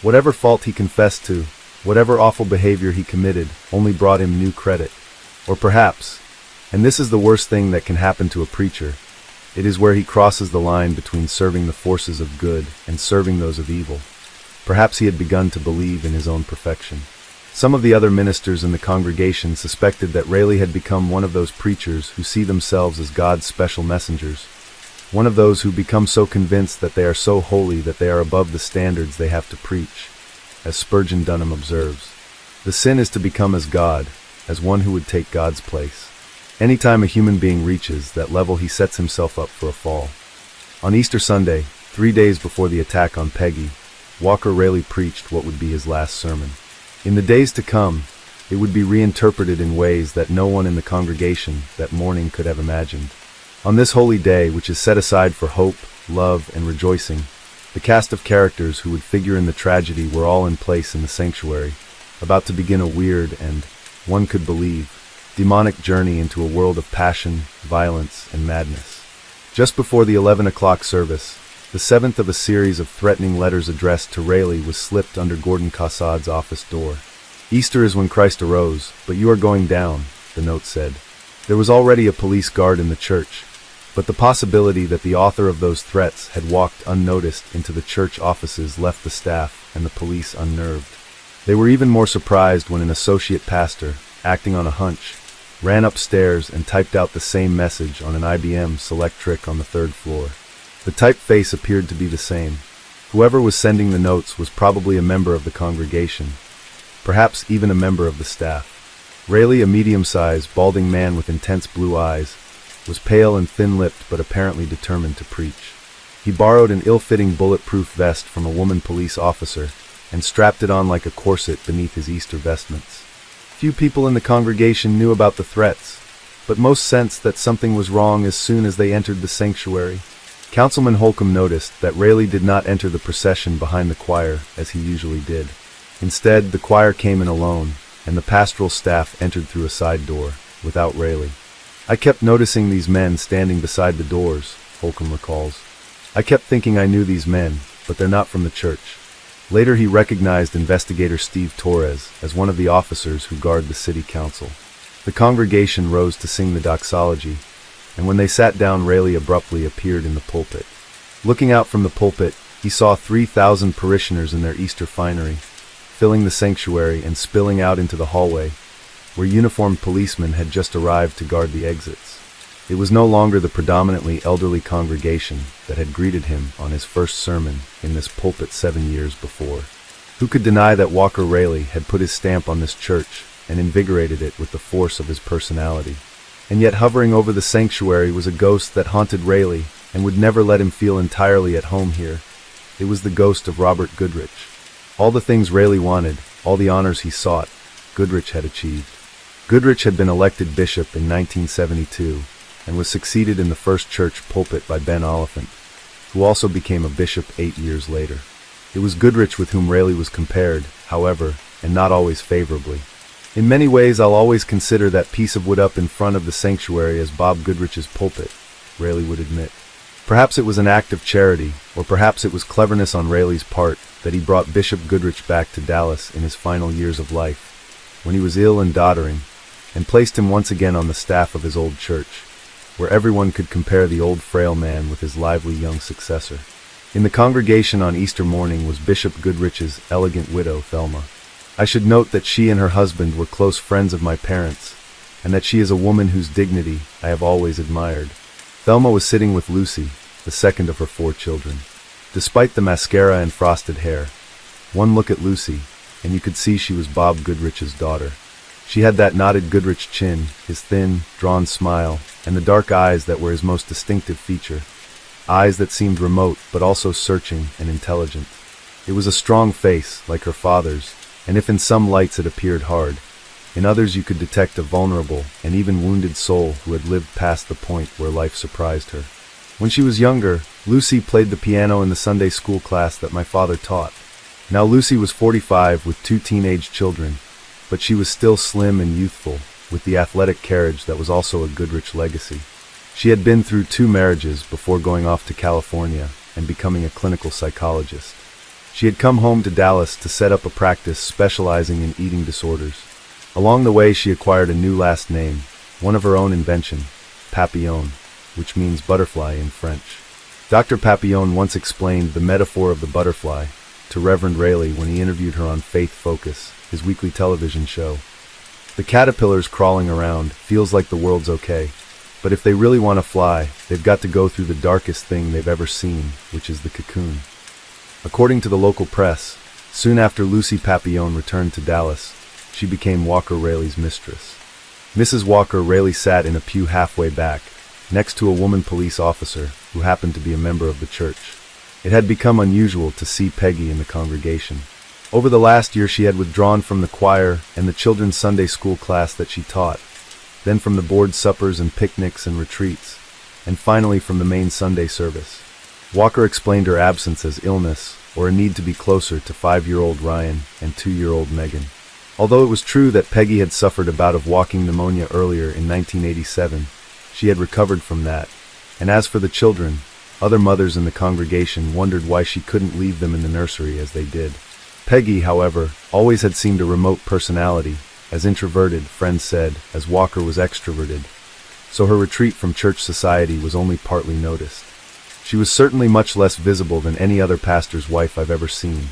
A: Whatever fault he confessed to, whatever awful behavior he committed, only brought him new credit. Or perhaps, and this is the worst thing that can happen to a preacher, it is where he crosses the line between serving the forces of good and serving those of evil. Perhaps he had begun to believe in his own perfection. Some of the other ministers in the congregation suspected that Rayleigh had become one of those preachers who see themselves as God's special messengers, one of those who become so convinced that they are so holy that they are above the standards they have to preach. As Spurgeon Dunham observes, the sin is to become as God, as one who would take God's place. Anytime a human being reaches that level, he sets himself up for a fall. On Easter Sunday, 3 days before the attack on Peggy, Walker Rayleigh preached what would be his last sermon. In the days to come, it would be reinterpreted in ways that no one in the congregation that morning could have imagined. On this holy day, which is set aside for hope, love, and rejoicing, the cast of characters who would figure in the tragedy were all in place in the sanctuary, about to begin a weird and, one could believe, demonic journey into a world of passion, violence, and madness. Just before the 11 o'clock service, the seventh of a series of threatening letters addressed to Rayleigh was slipped under Gordon Cassade's office door. "Easter is when Christ arose, but you are going down," the note said. There was already a police guard in the church, but the possibility that the author of those threats had walked unnoticed into the church offices left the staff and the police unnerved. They were even more surprised when an associate pastor, acting on a hunch, ran upstairs and typed out the same message on an IBM Selectric on the 3rd floor. The typeface appeared to be the same. Whoever was sending the notes was probably a member of the congregation, perhaps even a member of the staff. Rayleigh, a medium-sized, balding man with intense blue eyes, was pale and thin-lipped but apparently determined to preach. He borrowed an ill-fitting bulletproof vest from a woman police officer and strapped it on like a corset beneath his Easter vestments. Few people in the congregation knew about the threats, but most sensed that something was wrong as soon as they entered the sanctuary. Councilman Holcomb noticed that Rayleigh did not enter the procession behind the choir as he usually did. Instead, the choir came in alone, and the pastoral staff entered through a side door, without Rayleigh. "I kept noticing these men standing beside the doors," Holcomb recalls. "I kept thinking I knew these men, but they're not from the church." Later he recognized investigator Steve Torres as one of the officers who guard the city council. The congregation rose to sing the doxology, and when they sat down, Rayleigh abruptly appeared in the pulpit. Looking out from the pulpit, He saw 3,000 parishioners in their Easter finery, filling the sanctuary and spilling out into the hallway, where uniformed policemen had just arrived to guard the exits. It was no longer the predominantly elderly congregation that had greeted him on his first sermon in this pulpit 7 years before. Who could deny that Walker Raleigh had put his stamp on this church and invigorated it with the force of his personality? And yet hovering over the sanctuary was a ghost that haunted Raleigh and would never let him feel entirely at home here. It was the ghost of Robert Goodrich. All the things Raleigh wanted, all the honors he sought, Goodrich had achieved. Goodrich had been elected bishop in 1972 and was succeeded in the first church pulpit by Ben Oliphant, who also became a bishop 8 years later. It was Goodrich with whom Raleigh was compared, however, and not always favorably. In many ways, I'll always consider that piece of wood up in front of the sanctuary as Bob Goodrich's pulpit, Raleigh would admit. Perhaps it was an act of charity, or perhaps it was cleverness on Raleigh's part that he brought Bishop Goodrich back to Dallas in his final years of life, when he was ill and doddering, and placed him once again on the staff of his old church, where everyone could compare the old frail man with his lively young successor. In the congregation on Easter morning was Bishop Goodrich's elegant widow, Thelma. I should note that she and her husband were close friends of my parents, and that she is a woman whose dignity I have always admired. Thelma was sitting with Lucy, the second of her 4 children. Despite the mascara and frosted hair, one look at Lucy, and you could see she was Bob Goodrich's daughter. She had that knotted Goodrich chin, his thin, drawn smile, and the dark eyes that were his most distinctive feature. Eyes that seemed remote, but also searching and intelligent. It was a strong face, like her father's, and if in some lights it appeared hard, in others you could detect a vulnerable and even wounded soul who had lived past the point where life surprised her. When she was younger, Lucy played the piano in the Sunday school class that my father taught. Now Lucy was 45 with 2 teenage children, but she was still slim and youthful, with the athletic carriage that was also a Goodrich legacy. She had been through 2 marriages before going off to California and becoming a clinical psychologist. She had come home to Dallas to set up a practice specializing in eating disorders. Along the way, she acquired a new last name, one of her own invention, Papillon, which means butterfly in French. Dr. Papillon once explained the metaphor of the butterfly to Reverend Raleigh when he interviewed her on Faith Focus, his weekly television show. The caterpillars crawling around feels like the world's okay, but if they really want to fly, they've got to go through the darkest thing they've ever seen, which is the cocoon. According to the local press, soon after Lucy Papillon returned to Dallas, she became Walker Raleigh's mistress. Mrs. Walker Raleigh sat in a pew halfway back, next to a woman police officer who happened to be a member of the church. It had become unusual to see Peggy in the congregation. Over the last year she had withdrawn from the choir and the children's Sunday school class that she taught, then from the board suppers and picnics and retreats, and finally from the main Sunday service. Walker explained her absence as illness or a need to be closer to 5-year-old Ryan and 2-year-old Megan. Although it was true that Peggy had suffered a bout of walking pneumonia earlier in 1987, she had recovered from that, and as for the children, other mothers in the congregation wondered why she couldn't leave them in the nursery as they did. Peggy, however, always had seemed a remote personality, as introverted, friends said, as Walker was extroverted, so her retreat from church society was only partly noticed. She was certainly much less visible than any other pastor's wife I've ever seen,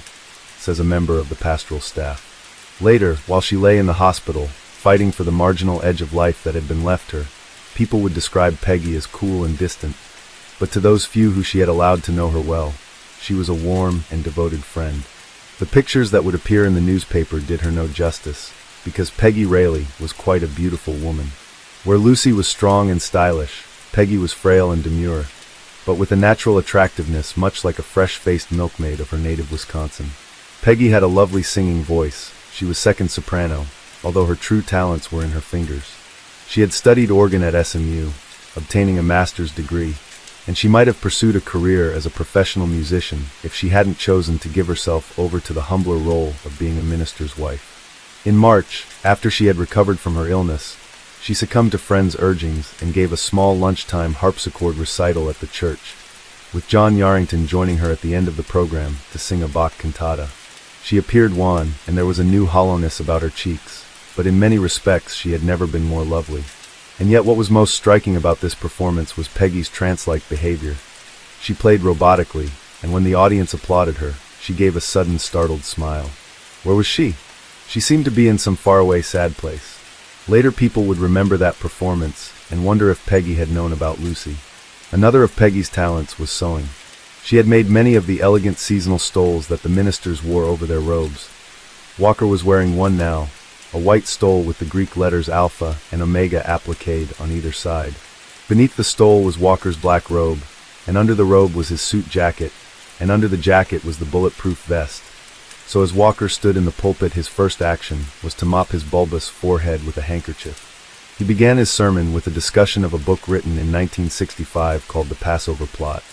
A: says a member of the pastoral staff. Later, while she lay in the hospital, fighting for the marginal edge of life that had been left her, people would describe Peggy as cool and distant, but to those few who she had allowed to know her well, she was a warm and devoted friend. The pictures that would appear in the newspaper did her no justice, because Peggy Raleigh was quite a beautiful woman. Where Lucy was strong and stylish, Peggy was frail and demure, but with a natural attractiveness much like a fresh-faced milkmaid of her native Wisconsin. Peggy had a lovely singing voice. She was second soprano, although her true talents were in her fingers. She had studied organ at SMU, obtaining a master's degree, and she might have pursued a career as a professional musician if she hadn't chosen to give herself over to the humbler role of being a minister's wife. In March, after she had recovered from her illness, she succumbed to friends' urgings and gave a small lunchtime harpsichord recital at the church, with John Yarrington joining her at the end of the program to sing a Bach cantata. She appeared wan, and there was a new hollowness about her cheeks, but in many respects she had never been more lovely. And yet what was most striking about this performance was Peggy's trance-like behavior. She played robotically, and when the audience applauded her, she gave a sudden startled smile. Where was she? She seemed to be in some faraway sad place. Later people would remember that performance and wonder if Peggy had known about Lucy. Another of Peggy's talents was sewing. She had made many of the elegant seasonal stoles that the ministers wore over their robes. Walker was wearing one now, a white stole with the Greek letters Alpha and Omega appliqued on either side. Beneath the stole was Walker's black robe, and under the robe was his suit jacket, and under the jacket was the bulletproof vest. So as Walker stood in the pulpit, his first action was to mop his bulbous forehead with a handkerchief. He began his sermon with a discussion of a book written in 1965 called The Passover Plot.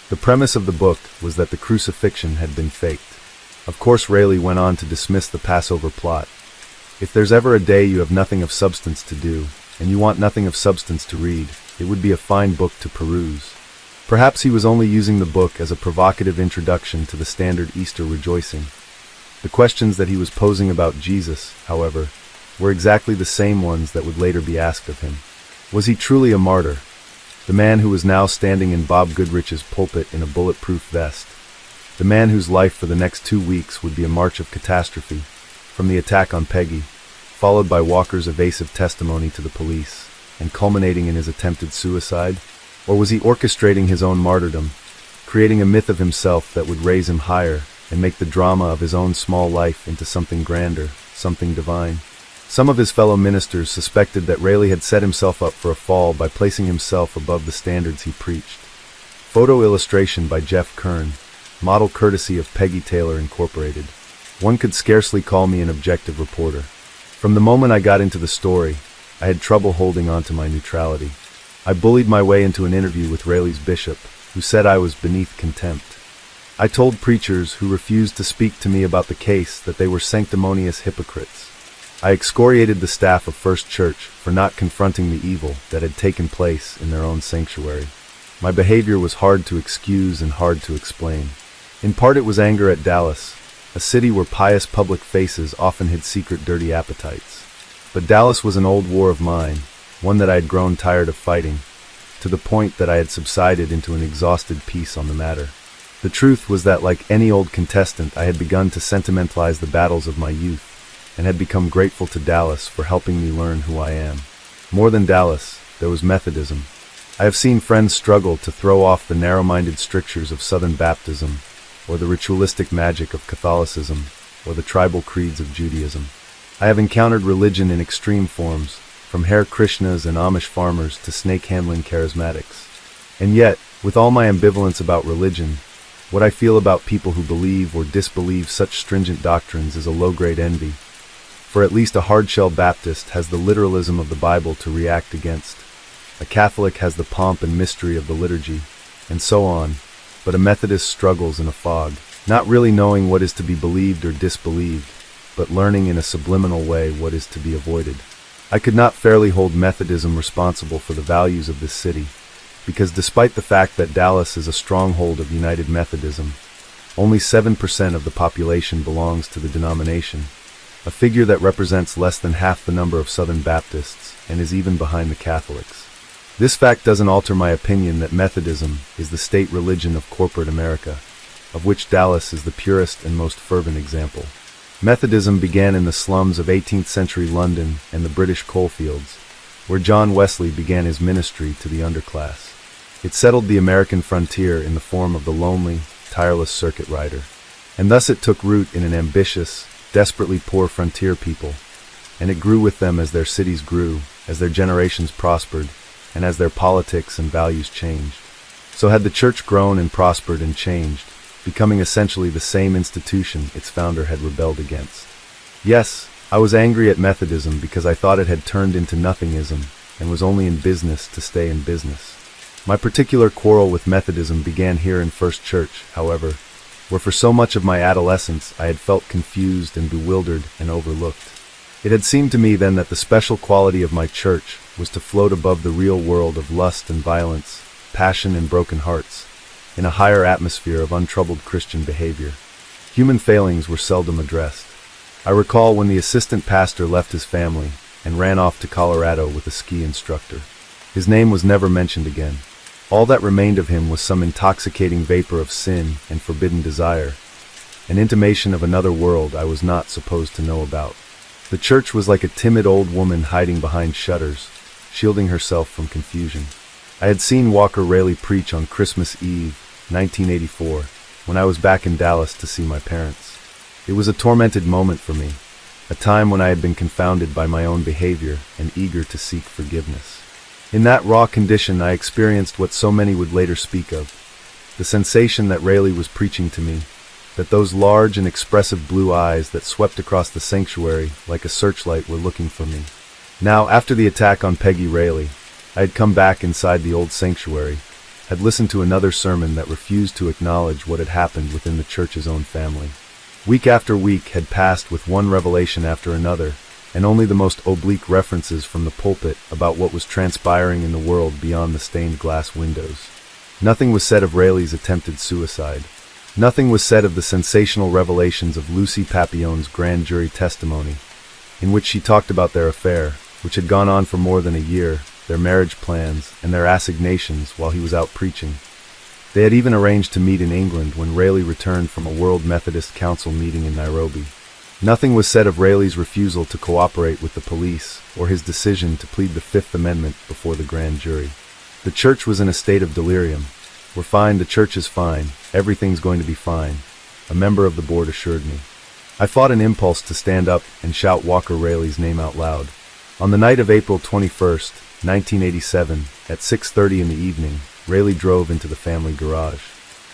A: The premise of the book was that the crucifixion had been faked. Of course, Rayleigh went on to dismiss the Passover Plot. If there's ever a day you have nothing of substance to do, and you want nothing of substance to read, it would be a fine book to peruse. Perhaps he was only using the book as a provocative introduction to the standard Easter rejoicing. The questions that he was posing about Jesus, however, were exactly the same ones that would later be asked of him. Was he truly a martyr? The man who was now standing in Bob Goodrich's pulpit in a bulletproof vest. The man whose life for the next 2 weeks would be a march of catastrophe, from the attack on Peggy, followed by Walker's evasive testimony to the police, and culminating in his attempted suicide? Or was he orchestrating his own martyrdom, creating a myth of himself that would raise him higher and make the drama of his own small life into something grander, something divine? Some of his fellow ministers suspected that Rayleigh had set himself up for a fall by placing himself above the standards he preached. Photo illustration by Jeff Kern, model courtesy of Peggy Taylor Incorporated. One could scarcely call me an objective reporter. From the moment I got into the story, I had trouble holding on to my neutrality. I bullied my way into an interview with Rayleigh's bishop, who said I was beneath contempt. I told preachers who refused to speak to me about the case that they were sanctimonious hypocrites. I excoriated the staff of First Church for not confronting the evil that had taken place in their own sanctuary. My behavior was hard to excuse and hard to explain. In part it was anger at Dallas, a city where pious public faces often hid secret dirty appetites. But Dallas was an old war of mine, one that I had grown tired of fighting, to the point that I had subsided into an exhausted peace on the matter. The truth was that, like any old contestant, I had begun to sentimentalize the battles of my youth, and had become grateful to Dallas for helping me learn who I am. More than Dallas, there was Methodism. I have seen friends struggle to throw off the narrow-minded strictures of Southern Baptism, or the ritualistic magic of Catholicism, or the tribal creeds of Judaism. I have encountered religion in extreme forms, from Hare Krishnas and Amish farmers to snake-handling charismatics. And yet, with all my ambivalence about religion, what I feel about people who believe or disbelieve such stringent doctrines is a low-grade envy. For at least a hard-shell Baptist has the literalism of the Bible to react against. A Catholic has the pomp and mystery of the liturgy, and so on, but a Methodist struggles in a fog, not really knowing what is to be believed or disbelieved, but learning in a subliminal way what is to be avoided. I could not fairly hold Methodism responsible for the values of this city, because despite the fact that Dallas is a stronghold of United Methodism, only 7% of the population belongs to the denomination, a figure that represents less than half the number of Southern Baptists and is even behind the Catholics. This fact doesn't alter my opinion that Methodism is the state religion of corporate America, of which Dallas is the purest and most fervent example. Methodism began in the slums of 18th century London and the British coalfields, where John Wesley began his ministry to the underclass. It settled the American frontier in the form of the lonely, tireless circuit rider, and thus it took root in an ambitious, desperately poor frontier people, and it grew with them as their cities grew, as their generations prospered, and as their politics and values changed. So had the church grown and prospered and changed, becoming essentially the same institution its founder had rebelled against. Yes, I was angry at Methodism because I thought it had turned into nothingism and was only in business to stay in business. My particular quarrel with Methodism began here in First Church, however, where for so much of my adolescence I had felt confused and bewildered and overlooked. It had seemed to me then that the special quality of my church was to float above the real world of lust and violence, passion and broken hearts, in a higher atmosphere of untroubled Christian behavior. Human failings were seldom addressed. I recall when the assistant pastor left his family and ran off to Colorado with a ski instructor. His name was never mentioned again. All that remained of him was some intoxicating vapor of sin and forbidden desire, an intimation of another world I was not supposed to know about. The church was like a timid old woman hiding behind shutters, shielding herself from confusion. I had seen Walker Raleigh preach on Christmas Eve, 1984, when I was back in Dallas to see my parents. It was a tormented moment for me, a time when I had been confounded by my own behavior and eager to seek forgiveness. In that raw condition, I experienced what so many would later speak of, the sensation that Raleigh was preaching to me, that those large and expressive blue eyes that swept across the sanctuary like a searchlight were looking for me. Now, after the attack on Peggy Raleigh, I had come back inside the old sanctuary, had listened to another sermon that refused to acknowledge what had happened within the church's own family. Week after week had passed with one revelation after another, and only the most oblique references from the pulpit about what was transpiring in the world beyond the stained glass windows. Nothing was said of Raleigh's attempted suicide. Nothing was said of the sensational revelations of Lucy Papillon's grand jury testimony, in which she talked about their affair, which had gone on for more than a year, their marriage plans, and their assignations while he was out preaching. They had even arranged to meet in England when Raleigh returned from a World Methodist Council meeting in Nairobi. Nothing was said of Raleigh's refusal to cooperate with the police or his decision to plead the Fifth Amendment before the grand jury. The church was in a state of delirium. "We're fine, the church is fine, everything's going to be fine," a member of the board assured me. I fought an impulse to stand up and shout Walker Raleigh's name out loud. On the night of April 21st, 1987, at 6:30 in the evening, Raleigh drove into the family garage.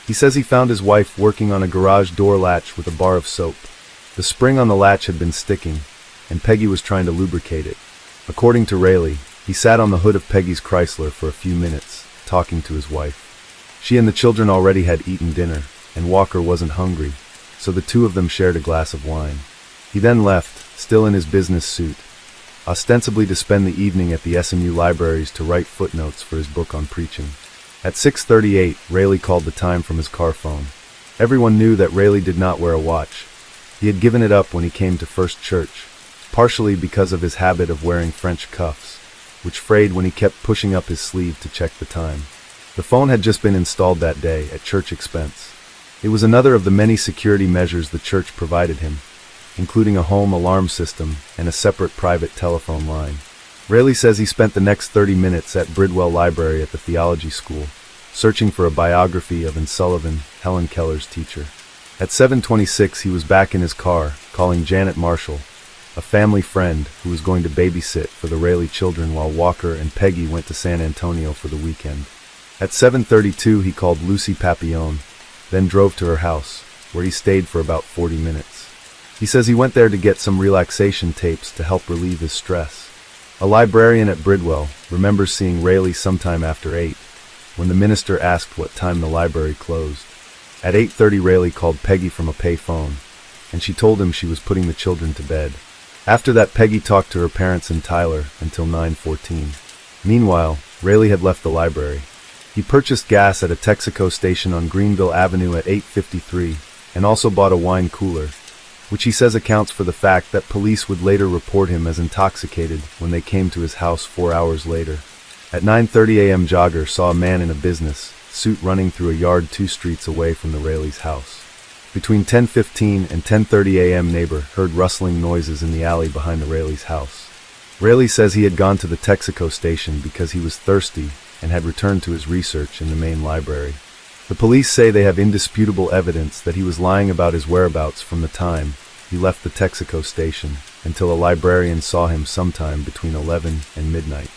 A: He says he found his wife working on a garage door latch with a bar of soap. The spring on the latch had been sticking, and Peggy was trying to lubricate it. According to Raleigh, he sat on the hood of Peggy's Chrysler for a few minutes, talking to his wife. She and the children already had eaten dinner, and Walker wasn't hungry, so the two of them shared a glass of wine. He then left, still in his business suit, ostensibly to spend the evening at the SMU libraries to write footnotes for his book on preaching. At 6:38, Raleigh called the time from his car phone. Everyone knew that Raleigh did not wear a watch. He had given it up when he came to First Church, partially because of his habit of wearing French cuffs, which frayed when he kept pushing up his sleeve to check the time. The phone had just been installed that day, at church expense. It was another of the many security measures the church provided him, including a home alarm system and a separate private telephone line. Raleigh says he spent the next 30 minutes at Bridwell Library at the theology school, searching for a biography of Sullivan, Helen Keller's teacher. At 7:26, he was back in his car, calling Janet Marshall, a family friend who was going to babysit for the Raleigh children while Walker and Peggy went to San Antonio for the weekend. At 7:32, he called Lucy Papillon, then drove to her house, where he stayed for about 40 minutes. He says he went there to get some relaxation tapes to help relieve his stress. A librarian at Bridwell remembers seeing Raleigh sometime after 8, when the minister asked what time the library closed. At 8:30, Raleigh called Peggy from a pay phone, and she told him she was putting the children to bed. After that, Peggy talked to her parents and Tyler until 9:14. Meanwhile, Raleigh had left the library. He purchased gas at a Texaco station on Greenville Avenue at 8:53 and also bought a wine cooler, which he says accounts for the fact that police would later report him as intoxicated when they came to his house 4 hours later. At 9:30 a.m., Jogger saw a man in a business suit running through a yard 2 streets away from the Raleigh's house. Between 10:15 and 10:30 a.m., neighbor heard rustling noises in the alley behind the Raleigh's house. Raleigh says he had gone to the Texaco station because he was thirsty and had returned to his research in the main library. The police say they have indisputable evidence that he was lying about his whereabouts from the time he left the Texaco station until a librarian saw him sometime between 11 and midnight.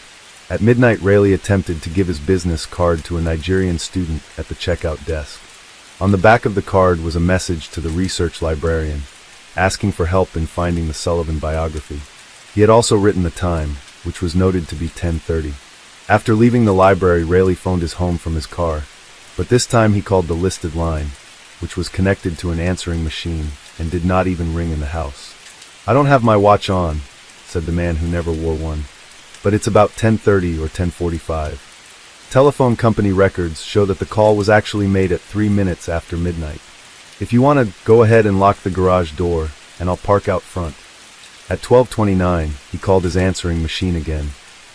A: At midnight, Raleigh attempted to give his business card to a Nigerian student at the checkout desk. On the back of the card was a message to the research librarian, asking for help in finding the Sullivan biography. He had also written the time, which was noted to be 10:30. After leaving the library, Raleigh phoned his home from his car, but this time he called the listed line, which was connected to an answering machine and did not even ring in the house. "I don't have my watch on," said the man who never wore one, "but it's about 10:30 or 10:45. Telephone company records show that the call was actually made at 3 minutes after midnight. If you want to, go ahead and lock the garage door, and I'll park out front." At 12:29, he called his answering machine again,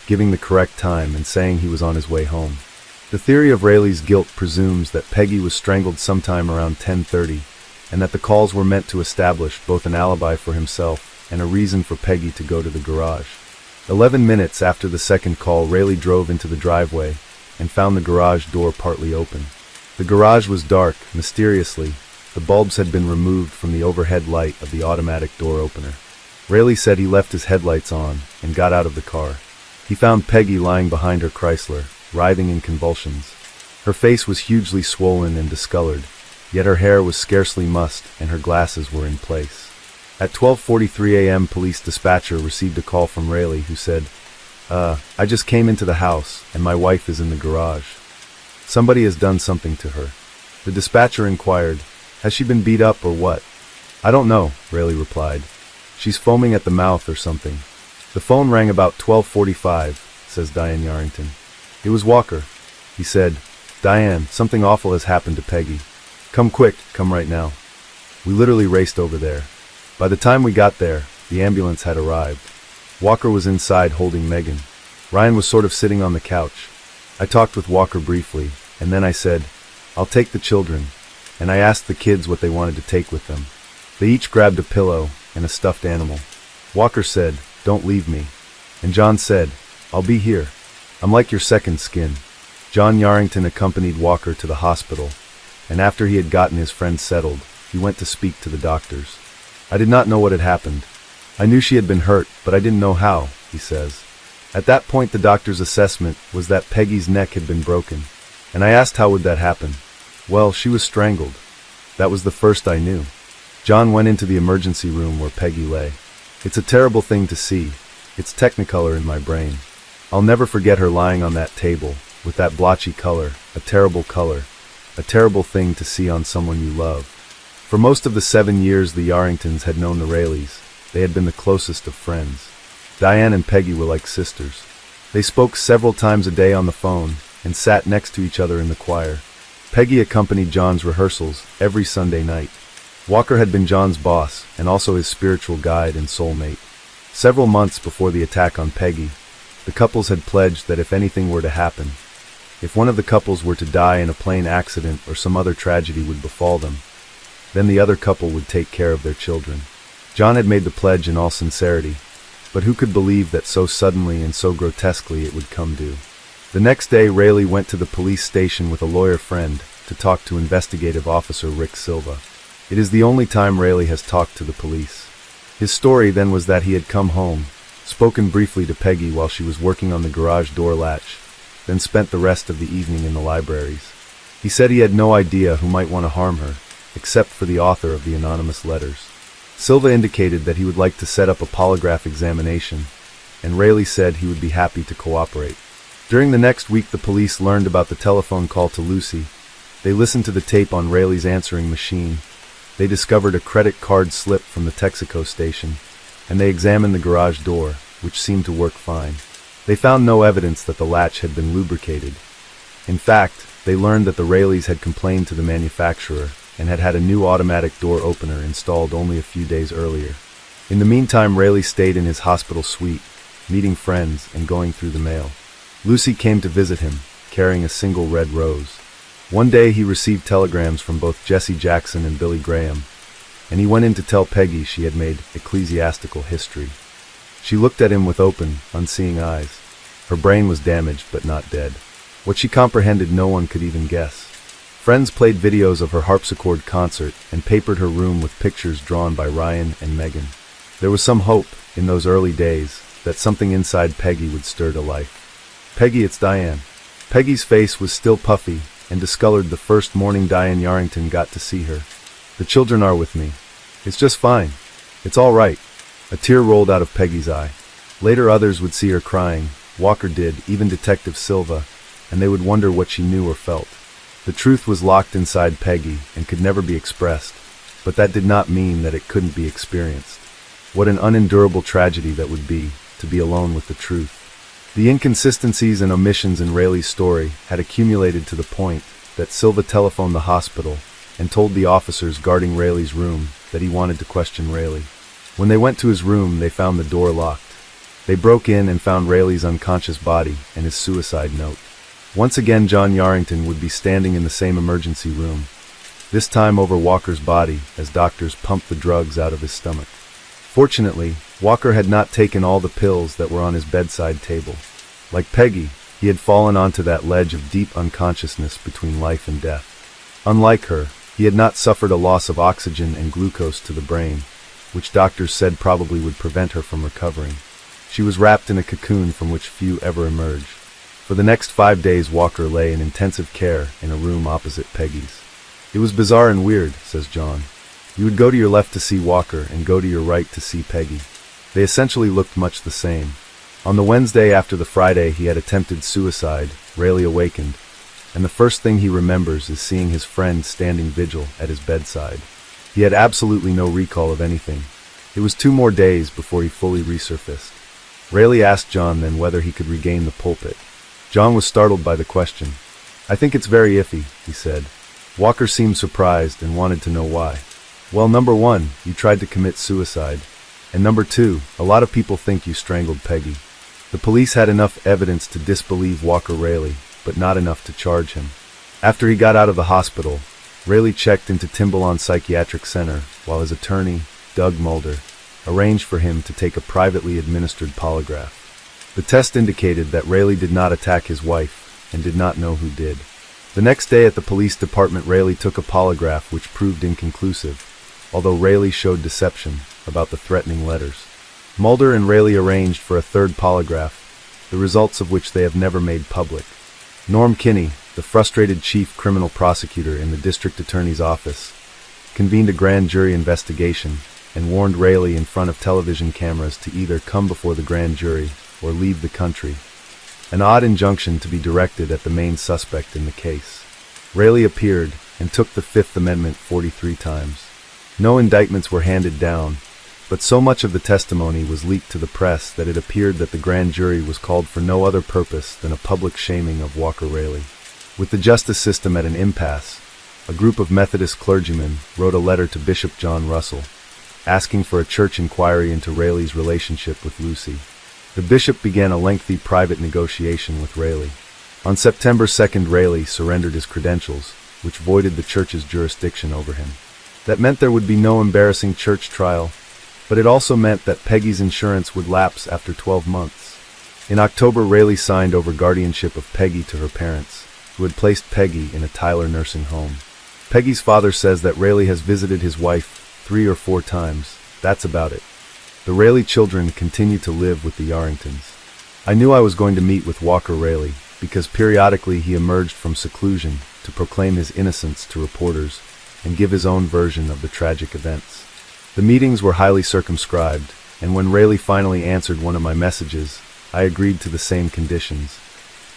A: giving the correct time and saying he was on his way home. The theory of Rayleigh's guilt presumes that Peggy was strangled sometime around 10:30, and that the calls were meant to establish both an alibi for himself and a reason for Peggy to go to the garage. 11 minutes after the second call, Rayleigh drove into the driveway and found the garage door partly open. The garage was dark. Mysteriously, the bulbs had been removed from the overhead light of the automatic door opener. Rayleigh said he left his headlights on and got out of the car. He found Peggy lying behind her Chrysler, writhing in convulsions. Her face was hugely swollen and discolored, yet her hair was scarcely mussed and her glasses were in place. At 12:43 a.m., police dispatcher received a call from Rayleigh who said, I just came into the house and my wife is in the garage. Somebody has done something to her. The dispatcher inquired, has she been beat up or what? I don't know, Rayleigh replied. She's foaming at the mouth or something. The phone rang about 12:45, says Diane Yarrington. It was Walker. He said, Diane, something awful has happened to Peggy. Come quick, come right now. We literally raced over there. By the time we got there, the ambulance had arrived. Walker was inside holding Megan. Ryan was sort of sitting on the couch. I talked with Walker briefly, and then I said, I'll take the children, and I asked the kids what they wanted to take with them. They each grabbed a pillow and a stuffed animal. Walker said, don't leave me. And John said, I'll be here. I'm like your second skin. John Yarrington accompanied Walker to the hospital, and after he had gotten his friend settled, he went to speak to the doctors. I did not know what had happened. I knew she had been hurt, but I didn't know how, he says. At that point, the doctor's assessment was that Peggy's neck had been broken, and I asked how would that happen. Well, she was strangled. That was the first I knew. John went into the emergency room where Peggy lay. It's a terrible thing to see. It's technicolor in my brain. I'll never forget her lying on that table, with that blotchy color, a terrible thing to see on someone you love. For most of the 7 years the Yarringtons had known the Rayleighs, they had been the closest of friends. Diane and Peggy were like sisters. They spoke several times a day on the phone, and sat next to each other in the choir. Peggy accompanied John's rehearsals every Sunday night. Walker had been John's boss, and also his spiritual guide and soulmate. Several months before the attack on Peggy, the couples had pledged that if anything were to happen, if one of the couples were to die in a plane accident or some other tragedy would befall them, then the other couple would take care of their children. John had made the pledge in all sincerity, but who could believe that so suddenly and so grotesquely it would come due? The next day, Rayleigh went to the police station with a lawyer friend to talk to investigative officer Rick Silva. It is the only time Rayleigh has talked to the police. His story then was that he had come home, spoken briefly to Peggy while she was working on the garage door latch, then spent the rest of the evening in the libraries. He said he had no idea who might want to harm her, except for the author of the anonymous letters. Silva indicated that he would like to set up a polygraph examination, and Rayleigh said he would be happy to cooperate. During the next week, the police learned about the telephone call to Lucy. They listened to the tape on Rayleigh's answering machine. They discovered a credit card slip from the Texaco station, and they examined the garage door, which seemed to work fine. They found no evidence that the latch had been lubricated. In fact, they learned that the Rayleighs had complained to the manufacturer and had had a new automatic door opener installed only a few days earlier. In the meantime, Rayleigh stayed in his hospital suite, meeting friends and going through the mail. Lucy came to visit him, carrying a single red rose. One day he received telegrams from both Jesse Jackson and Billy Graham, and he went in to tell Peggy she had made ecclesiastical history. She looked at him with open, unseeing eyes. Her brain was damaged but not dead. What she comprehended no one could even guess. Friends played videos of her harpsichord concert and papered her room with pictures drawn by Ryan and Megan. There was some hope, in those early days, that something inside Peggy would stir to life. Peggy, it's Diane. Peggy's face was still puffy and discolored the first morning Diane Yarrington got to see her. The children are with me. It's just fine. It's all right. A tear rolled out of Peggy's eye. Later others would see her crying. Walker did, even Detective Silva, and they would wonder what she knew or felt. The truth was locked inside Peggy and could never be expressed, but that did not mean that it couldn't be experienced. What an unendurable tragedy that would be, to be alone with the truth. The inconsistencies and omissions in Rayleigh's story had accumulated to the point that Silva telephoned the hospital and told the officers guarding Rayleigh's room that he wanted to question Rayleigh. When they went to his room, they found the door locked. They broke in and found Rayleigh's unconscious body and his suicide note. Once again, John Yarrington would be standing in the same emergency room, this time over Walker's body as doctors pumped the drugs out of his stomach. Fortunately, Walker had not taken all the pills that were on his bedside table. Like Peggy, he had fallen onto that ledge of deep unconsciousness between life and death. Unlike her, he had not suffered a loss of oxygen and glucose to the brain, which doctors said probably would prevent her from recovering. She was wrapped in a cocoon from which few ever emerge. For the next 5 days, Walker lay in intensive care in a room opposite Peggy's. It was bizarre and weird, says John. You would go to your left to see Walker and go to your right to see Peggy. They essentially looked much the same. On the Wednesday after the Friday he had attempted suicide, Rayleigh awakened, and the first thing he remembers is seeing his friend standing vigil at his bedside. He had absolutely no recall of anything. It was 2 more days before he fully resurfaced. Rayleigh asked John then whether he could regain the pulpit. John was startled by the question. I think it's very iffy, he said. Walker seemed surprised and wanted to know why. Well, number 1, you tried to commit suicide. And number 2, a lot of people think you strangled Peggy. The police had enough evidence to disbelieve Walker Rayleigh, but not enough to charge him. After he got out of the hospital, Rayleigh checked into Timbalon Psychiatric Center while his attorney, Doug Mulder, arranged for him to take a privately administered polygraph. The test indicated that Rayleigh did not attack his wife and did not know who did. The next day at the police department, Rayleigh took a polygraph which proved inconclusive, although Rayleigh showed deception about the threatening letters. Mulder and Rayleigh arranged for a third polygraph, the results of which they have never made public. Norm Kinney, the frustrated chief criminal prosecutor in the district attorney's office, convened a grand jury investigation and warned Rayleigh in front of television cameras to either come before the grand jury or leave the country, an odd injunction to be directed at the main suspect in the case. Rayleigh appeared and took the Fifth Amendment 43 times. No indictments were handed down, but so much of the testimony was leaked to the press that it appeared that the grand jury was called for no other purpose than a public shaming of Walker Rayleigh. With the justice system at an impasse, a group of Methodist clergymen wrote a letter to Bishop John Russell, asking for a church inquiry into Rayleigh's relationship with Lucy. The bishop began a lengthy private negotiation with Rayleigh. On September 2nd, Rayleigh surrendered his credentials, which voided the church's jurisdiction over him. That meant there would be no embarrassing church trial, but it also meant that Peggy's insurance would lapse after 12 months. In October, Rayleigh signed over guardianship of Peggy to her parents, who had placed Peggy in a Tyler nursing home. Peggy's father says that Rayleigh has visited his wife 3 or 4 times. That's about it. The Rayleigh children continue to live with the Yarringtons. I knew I was going to meet with Walker Rayleigh because periodically he emerged from seclusion to proclaim his innocence to reporters and give his own version of the tragic events. The meetings were highly circumscribed, and when Rayleigh finally answered one of my messages, I agreed to the same conditions.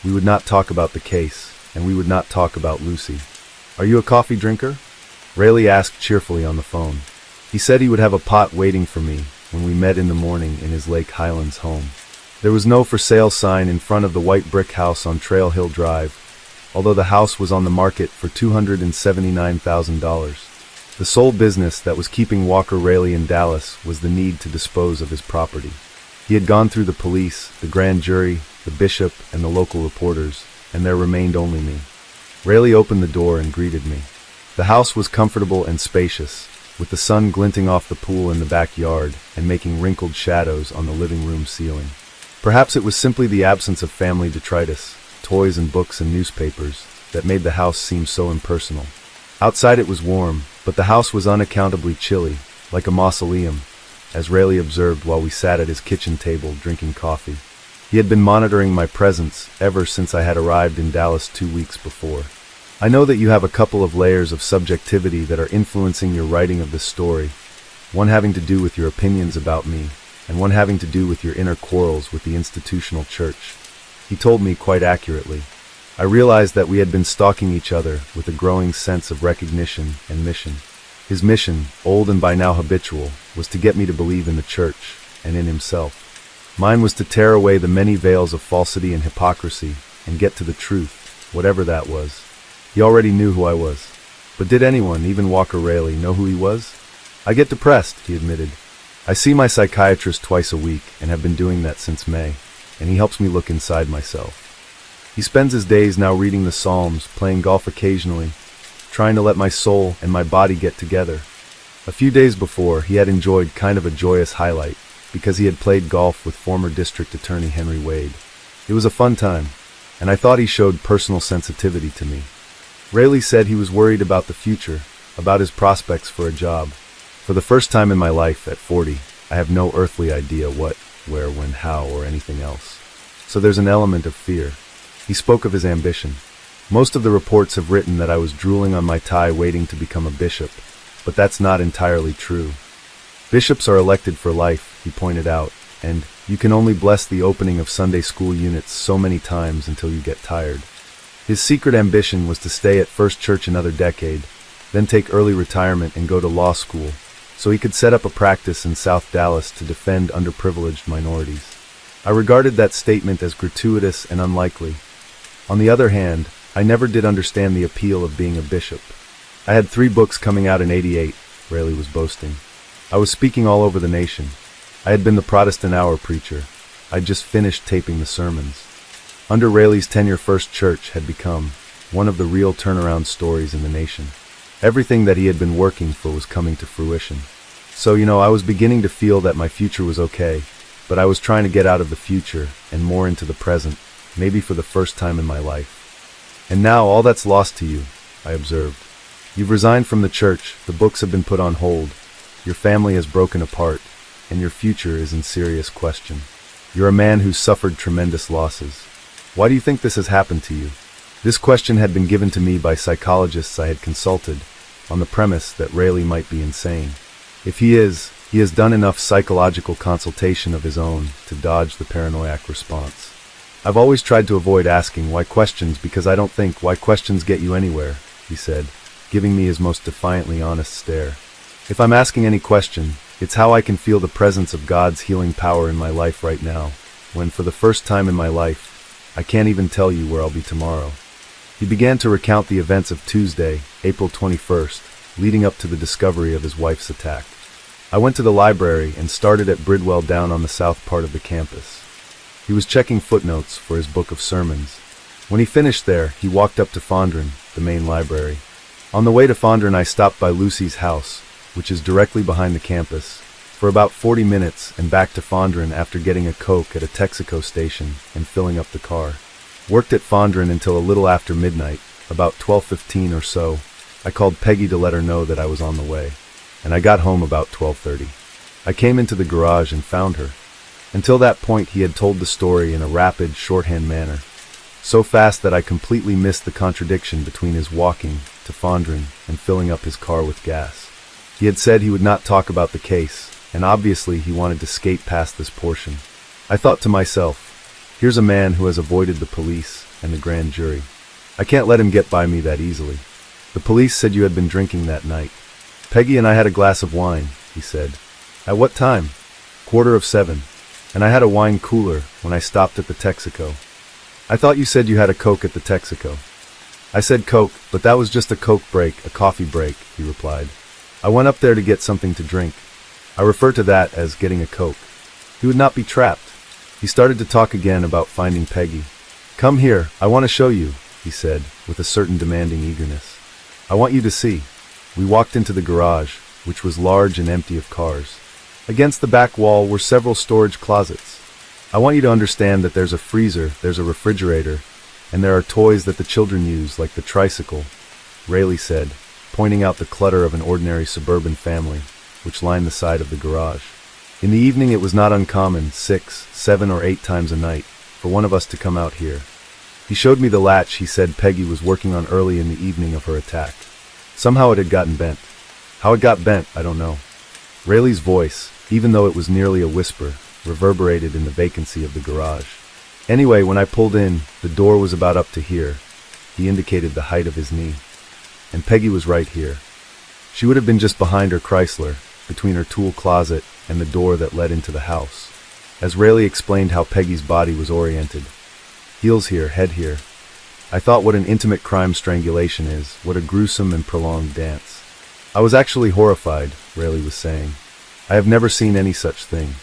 A: We would not talk about the case, and we would not talk about Lucy. Are you a coffee drinker? Rayleigh asked cheerfully on the phone. He said he would have a pot waiting for me when we met in the morning in his Lake Highlands home. There was no for sale sign in front of the white brick house on Trail Hill Drive, although the house was on the market for $279,000. The sole business that was keeping Walker Rayleigh in Dallas was the need to dispose of his property. He had gone through the police, the grand jury, the bishop, and the local reporters, and there remained only me. Rayleigh opened the door and greeted me. The house was comfortable and spacious, with the sun glinting off the pool in the backyard and making wrinkled shadows on the living room ceiling. Perhaps it was simply the absence of family detritus, toys and books and newspapers, that made the house seem so impersonal. Outside it was warm, but the house was unaccountably chilly, like a mausoleum, as Rayleigh observed while we sat at his kitchen table drinking coffee. He had been monitoring my presence ever since I had arrived in Dallas 2 weeks before. I know that you have a couple of layers of subjectivity that are influencing your writing of this story, one having to do with your opinions about me, and one having to do with your inner quarrels with the institutional church. He told me quite accurately. I realized that we had been stalking each other with a growing sense of recognition and mission. His mission, old and by now habitual, was to get me to believe in the church and in himself. Mine was to tear away the many veils of falsity and hypocrisy and get to the truth, whatever that was. He already knew who I was. But did anyone, even Walker Rayleigh, know who he was? I get depressed, he admitted. I see my psychiatrist twice a week and have been doing that since May, and he helps me look inside myself. He spends his days now reading the Psalms, playing golf occasionally, trying to let my soul and my body get together. A few days before, he had enjoyed kind of a joyous highlight, because he had played golf with former District Attorney Henry Wade. It was a fun time, and I thought he showed personal sensitivity to me. Rayleigh said he was worried about the future, about his prospects for a job. For the first time in my life, at 40, I have no earthly idea what, where, when, how, or anything else. So there's an element of fear. He spoke of his ambition. Most of the reports have written that I was drooling on my tie waiting to become a bishop, but that's not entirely true. Bishops are elected for life, he pointed out, and you can only bless the opening of Sunday school units so many times until you get tired. His secret ambition was to stay at First Church another decade, then take early retirement and go to law school, so he could set up a practice in South Dallas to defend underprivileged minorities. I regarded that statement as gratuitous and unlikely. On the other hand, I never did understand the appeal of being a bishop. I had 3 books coming out in '88, Rayleigh was boasting. I was speaking all over the nation. I had been the Protestant Hour preacher. I'd just finished taping the sermons. Under Rayleigh's tenure, First Church had become one of the real turnaround stories in the nation. Everything that he had been working for was coming to fruition. So, I was beginning to feel that my future was okay, but I was trying to get out of the future and more into the present, maybe for the first time in my life. And now all that's lost to you, I observed. You've resigned from the church, the books have been put on hold, your family has broken apart, and your future is in serious question. You're a man who's suffered tremendous losses. Why do you think this has happened to you? This question had been given to me by psychologists I had consulted, on the premise that Rayleigh might be insane. If he is, he has done enough psychological consultation of his own to dodge the paranoiac response. I've always tried to avoid asking why questions because I don't think why questions get you anywhere, he said, giving me his most defiantly honest stare. If I'm asking any question, it's how I can feel the presence of God's healing power in my life right now, when for the first time in my life, I can't even tell you where I'll be tomorrow. He began to recount the events of Tuesday, April 21st, leading up to the discovery of his wife's attack. I went to the library and started at Bridwell down on the south part of the campus. He was checking footnotes for his book of sermons. When he finished there, he walked up to Fondren, the main library. On the way to Fondren, I stopped by Lucy's house, which is directly behind the campus, for about 40 minutes and back to Fondren after getting a Coke at a Texaco station and filling up the car. Worked at Fondren until a little after midnight, about 12:15 or so. I called Peggy to let her know that I was on the way, and I got home about 12:30. I came into the garage and found her. Until that point, he had told the story in a rapid, shorthand manner, so fast that I completely missed the contradiction between his walking to Fondren and filling up his car with gas. He had said he would not talk about the case, and obviously he wanted to skate past this portion. I thought to myself, here's a man who has avoided the police and the grand jury. I can't let him get by me that easily. The police said you had been drinking that night. Peggy and I had a glass of wine, he said. At what time? 7:15. And I had a wine cooler when I stopped at the Texaco. I thought you said you had a Coke at the Texaco. I said Coke, but that was just a Coke break, a coffee break, he replied. I went up there to get something to drink. I refer to that as getting a Coke. He would not be trapped. He started to talk again about finding Peggy. Come here, I want to show you, he said, with a certain demanding eagerness. I want you to see. We walked into the garage, which was large and empty of cars. Against the back wall were several storage closets. I want you to understand that there's a freezer, there's a refrigerator, and there are toys that the children use, like the tricycle, Rayleigh said, pointing out the clutter of an ordinary suburban family, which lined the side of the garage. In the evening it was not uncommon, 6, 7, or 8 times a night, for one of us to come out here. He showed me the latch he said Peggy was working on early in the evening of her attack. Somehow it had gotten bent. How it got bent, I don't know. Rayleigh's voice, even though it was nearly a whisper, reverberated in the vacancy of the garage. Anyway, when I pulled in, the door was about up to here. He indicated the height of his knee. And Peggy was right here. She would have been just behind her Chrysler, between her tool closet and the door that led into the house. As Rayleigh explained how Peggy's body was oriented. Heels here, head here. I thought what an intimate crime strangulation is, what a gruesome and prolonged dance. I was actually horrified, Rayleigh was saying. I have never seen any such thing,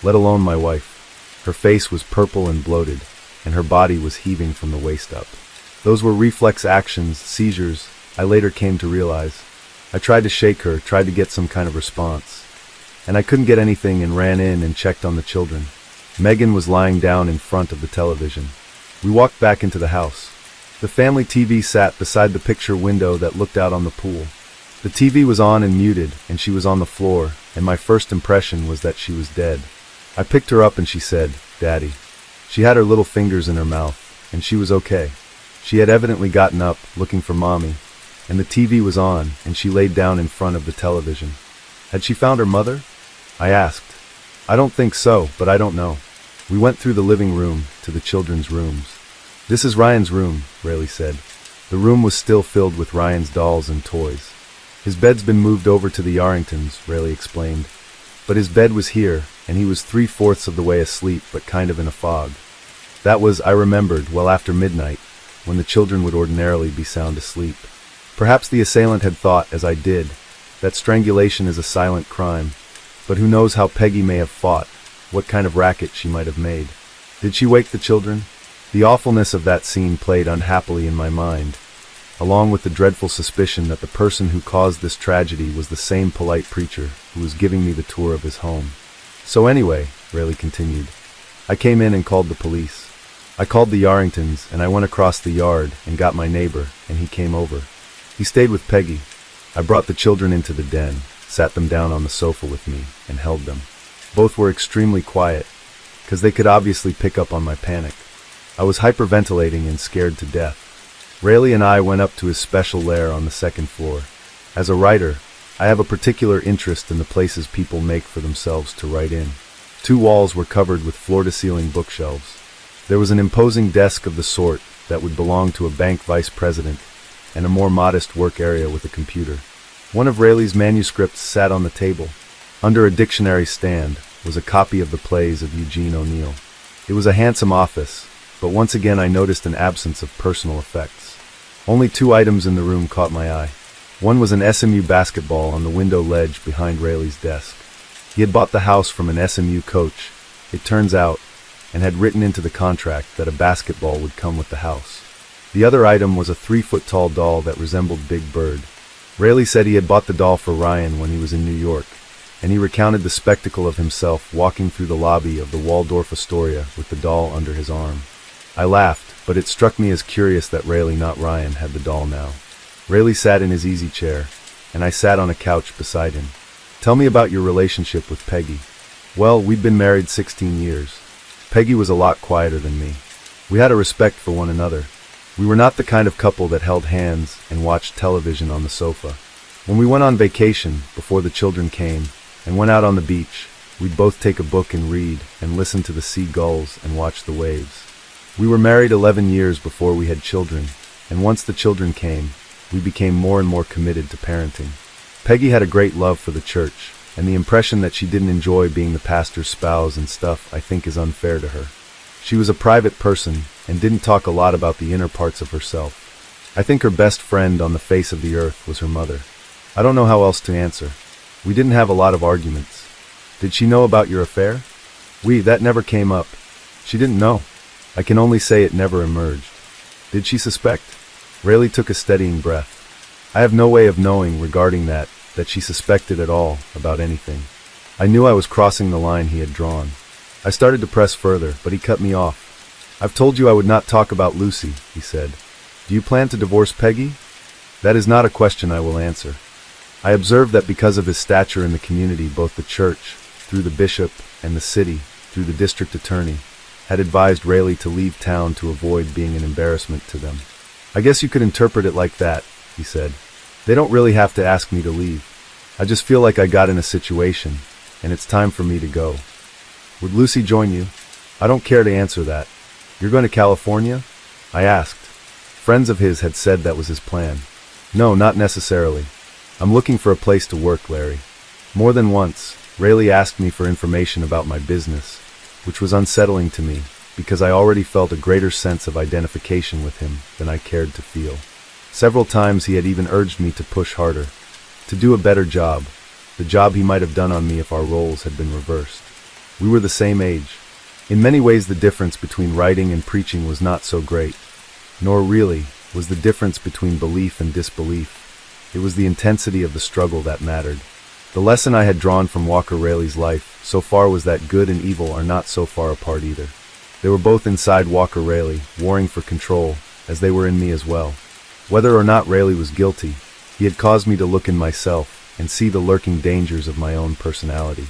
A: let alone my wife. Her face was purple and bloated, and her body was heaving from the waist up. Those were reflex actions, seizures, I later came to realize. I tried to shake her, tried to get some kind of response. And I couldn't get anything and ran in and checked on the children. Megan was lying down in front of the television. We walked back into the house. The family TV sat beside the picture window that looked out on the pool. The TV was on and muted, and she was on the floor, and my first impression was that she was dead. I picked her up and she said, "Daddy." She had her little fingers in her mouth, and she was okay. She had evidently gotten up, looking for Mommy, and the TV was on, and she laid down in front of the television. Had she found her mother? I asked. I don't think so, but I don't know. We went through the living room to the children's rooms. This is Ryan's room, Rayleigh said. The room was still filled with Ryan's dolls and toys. His bed's been moved over to the Yarringtons, Rayleigh explained. But his bed was here, and he was 3/4 of the way asleep, but kind of in a fog. That was, I remembered, well after midnight, when the children would ordinarily be sound asleep. Perhaps the assailant had thought, as I did, that strangulation is a silent crime, but who knows how Peggy may have fought, what kind of racket she might have made. Did she wake the children? The awfulness of that scene played unhappily in my mind, along with the dreadful suspicion that the person who caused this tragedy was the same polite preacher who was giving me the tour of his home. So anyway, Rayleigh continued, I came in and called the police. I called the Yarringtons, and I went across the yard and got my neighbor, and he came over. He stayed with Peggy. I brought the children into the den, sat them down on the sofa with me, and held them. Both were extremely quiet, because they could obviously pick up on my panic. I was hyperventilating and scared to death. Rayleigh and I went up to his special lair on the second floor. As a writer, I have a particular interest in the places people make for themselves to write in. 2 walls were covered with floor-to-ceiling bookshelves. There was an imposing desk of the sort that would belong to a bank vice president, and a more modest work area with a computer. One of Rayleigh's manuscripts sat on the table. Under a dictionary stand was a copy of the plays of Eugene O'Neill. It was a handsome office, but once again I noticed an absence of personal effects. Only 2 items in the room caught my eye. One was an SMU basketball on the window ledge behind Rayleigh's desk. He had bought the house from an SMU coach, it turns out, and had written into the contract that a basketball would come with the house. The other item was a 3-foot-tall doll that resembled Big Bird. Rayleigh said he had bought the doll for Ryan when he was in New York, and he recounted the spectacle of himself walking through the lobby of the Waldorf Astoria with the doll under his arm. I laughed, but it struck me as curious that Rayleigh, not Ryan, had the doll now. Rayleigh sat in his easy chair, and I sat on a couch beside him. Tell me about your relationship with Peggy. Well, we'd been married 16 years. Peggy was a lot quieter than me. We had a respect for one another. We were not the kind of couple that held hands and watched television on the sofa. When we went on vacation, before the children came, and went out on the beach, we'd both take a book and read, and listen to the seagulls and watch the waves. We were married 11 years before we had children, and once the children came, we became more and more committed to parenting. Peggy had a great love for the church, and the impression that she didn't enjoy being the pastor's spouse and stuff I think is unfair to her. She was a private person and didn't talk a lot about the inner parts of herself. I think her best friend on the face of the earth was her mother. I don't know how else to answer. We didn't have a lot of arguments. Did she know about your affair? That never came up. She didn't know. I can only say it never emerged. Did she suspect? Rayleigh took a steadying breath. I have no way of knowing regarding that she suspected at all about anything. I knew I was crossing the line he had drawn. I started to press further, but he cut me off. I've told you I would not talk about Lucy, he said. Do you plan to divorce Peggy? That is not a question I will answer. I observed that because of his stature in the community, both the church, through the bishop, and the city, through the district attorney, had advised Rayleigh to leave town to avoid being an embarrassment to them. I guess you could interpret it like that, he said. They don't really have to ask me to leave. I just feel like I got in a situation, and it's time for me to go. Would Lucy join you? I don't care to answer that. You're going to California? I asked. Friends of his had said that was his plan. No, not necessarily. I'm looking for a place to work, Larry. More than once, Rayleigh asked me for information about my business, which was unsettling to me because I already felt a greater sense of identification with him than I cared to feel. Several times he had even urged me to push harder, to do a better job, the job he might have done on me if our roles had been reversed. We were the same age. In many ways the difference between writing and preaching was not so great, nor really was the difference between belief and disbelief. It was the intensity of the struggle that mattered. The lesson I had drawn from Walker Raleig's life so far was that good and evil are not so far apart either. They were both inside Walker Raleigh, warring for control, as they were in me as well. Whether or not Raleigh was guilty, he had caused me to look in myself and see the lurking dangers of my own personality.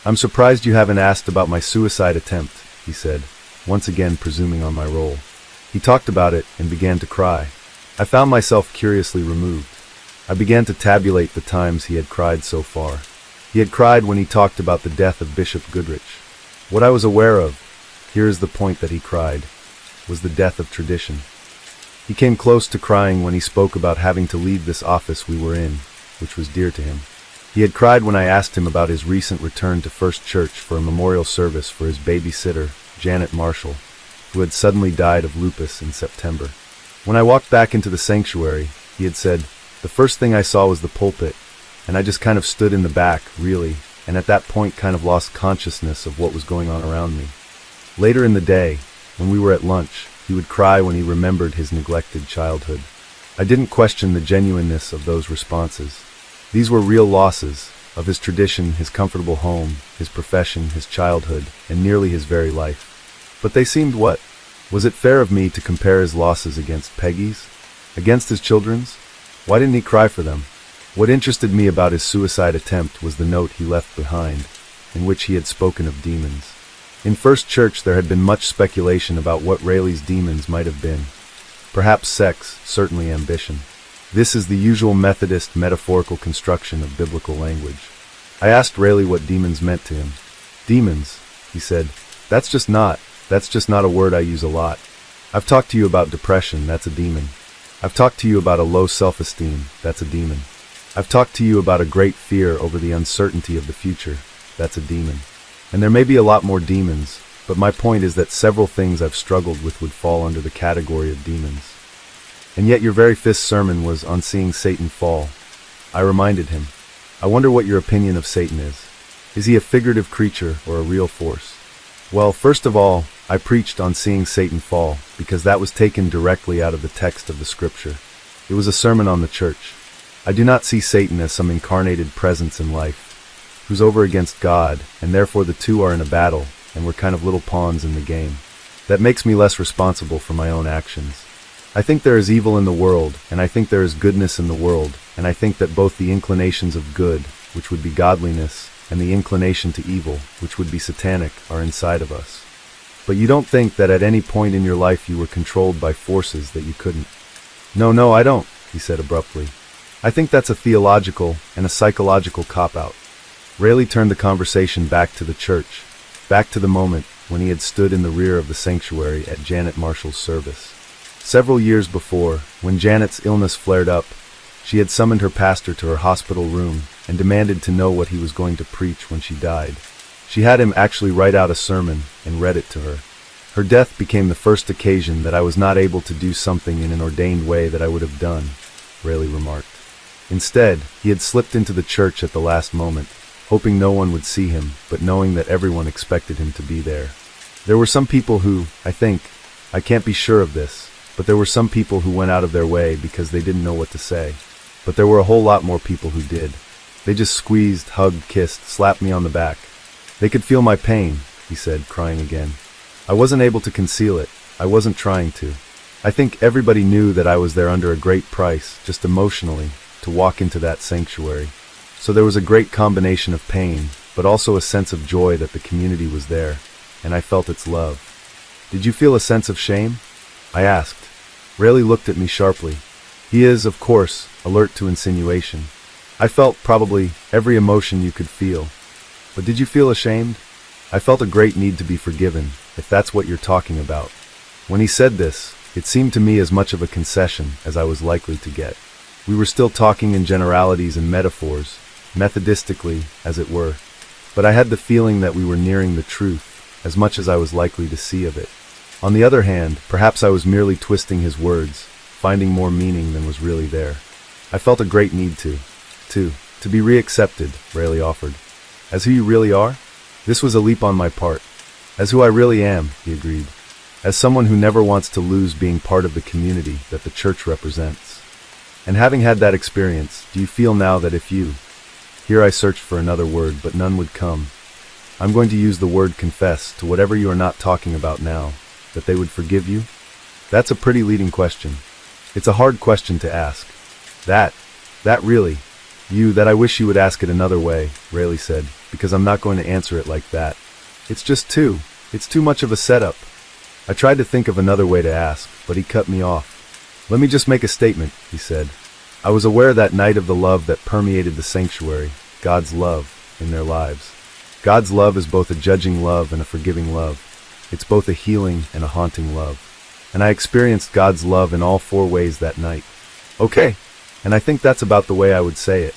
A: "I'm surprised you haven't asked about my suicide attempt," he said, once again presuming on my role. He talked about it and began to cry. I found myself curiously removed. I began to tabulate the times he had cried so far. He had cried when he talked about the death of Bishop Goodrich. What I was aware of, here is the point that he cried, was the death of tradition. He came close to crying when he spoke about having to leave this office we were in, which was dear to him. He had cried when I asked him about his recent return to First Church for a memorial service for his babysitter, Janet Marshall, who had suddenly died of lupus in September. When I walked back into the sanctuary, he had said, "The first thing I saw was the pulpit, and I just kind of stood in the back, really, and at that point kind of lost consciousness of what was going on around me." Later in the day, when we were at lunch, he would cry when he remembered his neglected childhood. I didn't question the genuineness of those responses. These were real losses, of his tradition, his comfortable home, his profession, his childhood, and nearly his very life. But they seemed what? Was it fair of me to compare his losses against Peggy's? Against his children's? Why didn't he cry for them? What interested me about his suicide attempt was the note he left behind, in which he had spoken of demons. In First Church there had been much speculation about what Raleigh's demons might have been. Perhaps sex, certainly ambition. This is the usual Methodist metaphorical construction of biblical language. I asked Raleigh what demons meant to him. "Demons," he said, that's just not a word I use a lot. I've talked to you about depression, that's a demon. I've talked to you about a low self-esteem, that's a demon. I've talked to you about a great fear over the uncertainty of the future, that's a demon. And there may be a lot more demons, but my point is that several things I've struggled with would fall under the category of demons. And yet your very fifth sermon was on seeing Satan fall. I reminded him, I wonder what your opinion of Satan is. Is he a figurative creature or a real force? Well, first of all, I preached on seeing Satan fall because that was taken directly out of the text of the scripture. It was a sermon on the church. I do not see Satan as some incarnated presence in life, who's over against God, and therefore the two are in a battle, and we're kind of little pawns in the game. That makes me less responsible for my own actions. I think there is evil in the world, and I think there is goodness in the world, and I think that both the inclinations of good, which would be godliness, and the inclination to evil, which would be satanic, are inside of us. But you don't think that at any point in your life you were controlled by forces that you couldn't? No, I don't, he said abruptly. I think that's a theological and a psychological cop-out. Raleigh turned the conversation back to the church, back to the moment when he had stood in the rear of the sanctuary at Janet Marshall's service. Several years before, when Janet's illness flared up, she had summoned her pastor to her hospital room and demanded to know what he was going to preach when she died. She had him actually write out a sermon and read it to her. Her death became the first occasion that I was not able to do something in an ordained way that I would have done, Raleigh remarked. Instead, he had slipped into the church at the last moment, hoping no one would see him, but knowing that everyone expected him to be there. There were some people who, I can't be sure of this, but there were some people who went out of their way because they didn't know what to say. But there were a whole lot more people who did. They just squeezed, hugged, kissed, slapped me on the back. They could feel my pain, he said, crying again. I wasn't able to conceal it. I wasn't trying to. I think everybody knew that I was there under a great price, just emotionally, to walk into that sanctuary. So there was a great combination of pain, but also a sense of joy that the community was there, and I felt its love. Did you feel a sense of shame? I asked. Raleigh looked at me sharply. He is, of course, alert to insinuation. I felt probably every emotion you could feel. But did you feel ashamed? I felt a great need to be forgiven, if that's what you're talking about. When he said this, it seemed to me as much of a concession as I was likely to get. We were still talking in generalities and metaphors, methodistically, as it were, but I had the feeling that we were nearing the truth, as much as I was likely to see of it. On the other hand, perhaps I was merely twisting his words, finding more meaning than was really there. I felt a great need to be reaccepted, Raleigh offered. As who you really are? This was a leap on my part. As who I really am, he agreed. As someone who never wants to lose being part of the community that the church represents. And having had that experience, do you feel now that if you... Here I searched for another word, but none would come. I'm going to use the word confess to whatever you are not talking about now, that they would forgive you? That's a pretty leading question. It's a hard question to ask. That really, that I wish you would ask it another way, Rayleigh said, because I'm not going to answer it like that. It's too much of a setup. I tried to think of another way to ask, but he cut me off. Let me just make a statement, he said. I was aware that night of the love that permeated the sanctuary, God's love, in their lives. God's love is both a judging love and a forgiving love. It's both a healing and a haunting love. And I experienced God's love in all 4 ways that night. Okay, and I think that's about the way I would say it.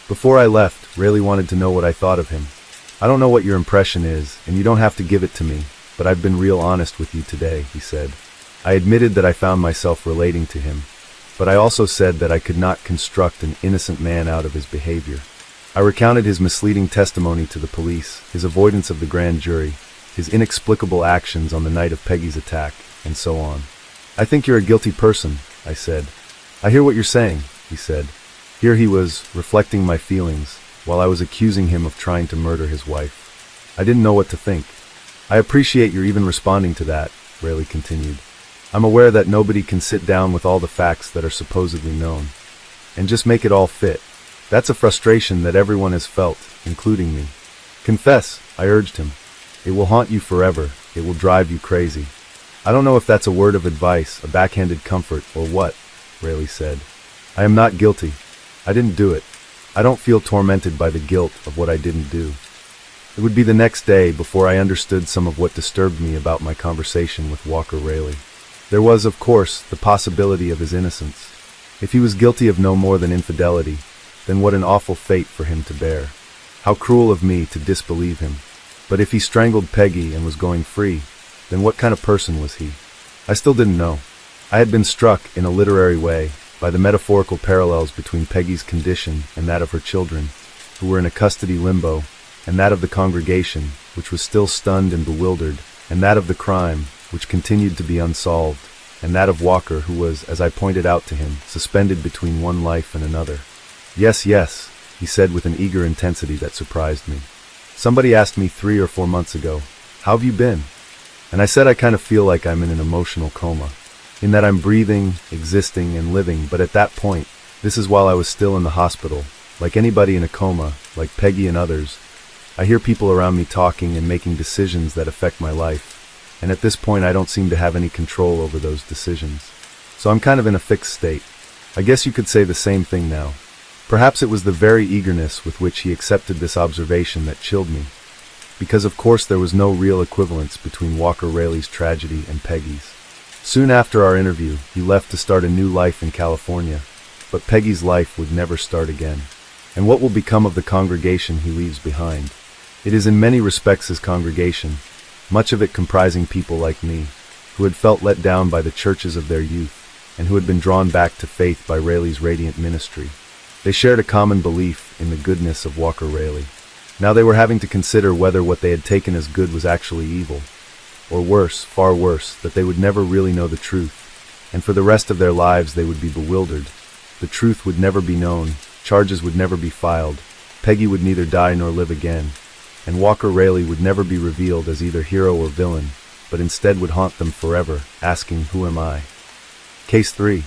A: Before I left, Rayleigh wanted to know what I thought of him. I don't know what your impression is, and you don't have to give it to me, but I've been real honest with you today, he said. I admitted that I found myself relating to him, but I also said that I could not construct an innocent man out of his behavior. I recounted his misleading testimony to the police, his avoidance of the grand jury, his inexplicable actions on the night of Peggy's attack, and so on. I think you're a guilty person, I said. I hear what you're saying, he said. Here he was, reflecting my feelings, while I was accusing him of trying to murder his wife. I didn't know what to think. I appreciate your even responding to that, Rayleigh continued. I'm aware that nobody can sit down with all the facts that are supposedly known, and just make it all fit. That's a frustration that everyone has felt, including me. Confess, I urged him. It will haunt you forever. It will drive you crazy. I don't know if that's a word of advice, a backhanded comfort, or what, Rayleigh said. I am not guilty. I didn't do it. I don't feel tormented by the guilt of what I didn't do. It would be the next day before I understood some of what disturbed me about my conversation with Walker Rayleigh. There was, of course, the possibility of his innocence. If he was guilty of no more than infidelity, then what an awful fate for him to bear. How cruel of me to disbelieve him. But if he strangled Peggy and was going free, then what kind of person was he? I still didn't know. I had been struck, in a literary way, by the metaphorical parallels between Peggy's condition and that of her children, who were in a custody limbo, and that of the congregation, which was still stunned and bewildered, and that of the crime, which continued to be unsolved, and that of Walker, who was, as I pointed out to him, suspended between one life and another. Yes, yes, he said with an eager intensity that surprised me. Somebody asked me 3 or 4 months ago, how have you been? And I said I kind of feel like I'm in an emotional coma, in that I'm breathing, existing, and living, but at that point, this is while I was still in the hospital, like anybody in a coma, like Peggy and others. I hear people around me talking and making decisions that affect my life. And at this point I don't seem to have any control over those decisions. So I'm kind of in a fixed state. I guess you could say the same thing now. Perhaps it was the very eagerness with which he accepted this observation that chilled me. Because of course there was no real equivalence between Walker Rayleigh's tragedy and Peggy's. Soon after our interview, he left to start a new life in California. But Peggy's life would never start again. And what will become of the congregation he leaves behind? It is in many respects his congregation, much of it comprising people like me, who had felt let down by the churches of their youth, and who had been drawn back to faith by Rayleigh's radiant ministry. They shared a common belief in the goodness of Walker Rayleigh. Now they were having to consider whether what they had taken as good was actually evil, or worse, far worse, that they would never really know the truth, and for the rest of their lives they would be bewildered. The truth would never be known, charges would never be filed, Peggy would neither die nor live again, and Walker Rayleigh would never be revealed as either hero or villain, but instead would haunt them forever, asking, who am I? Case 3.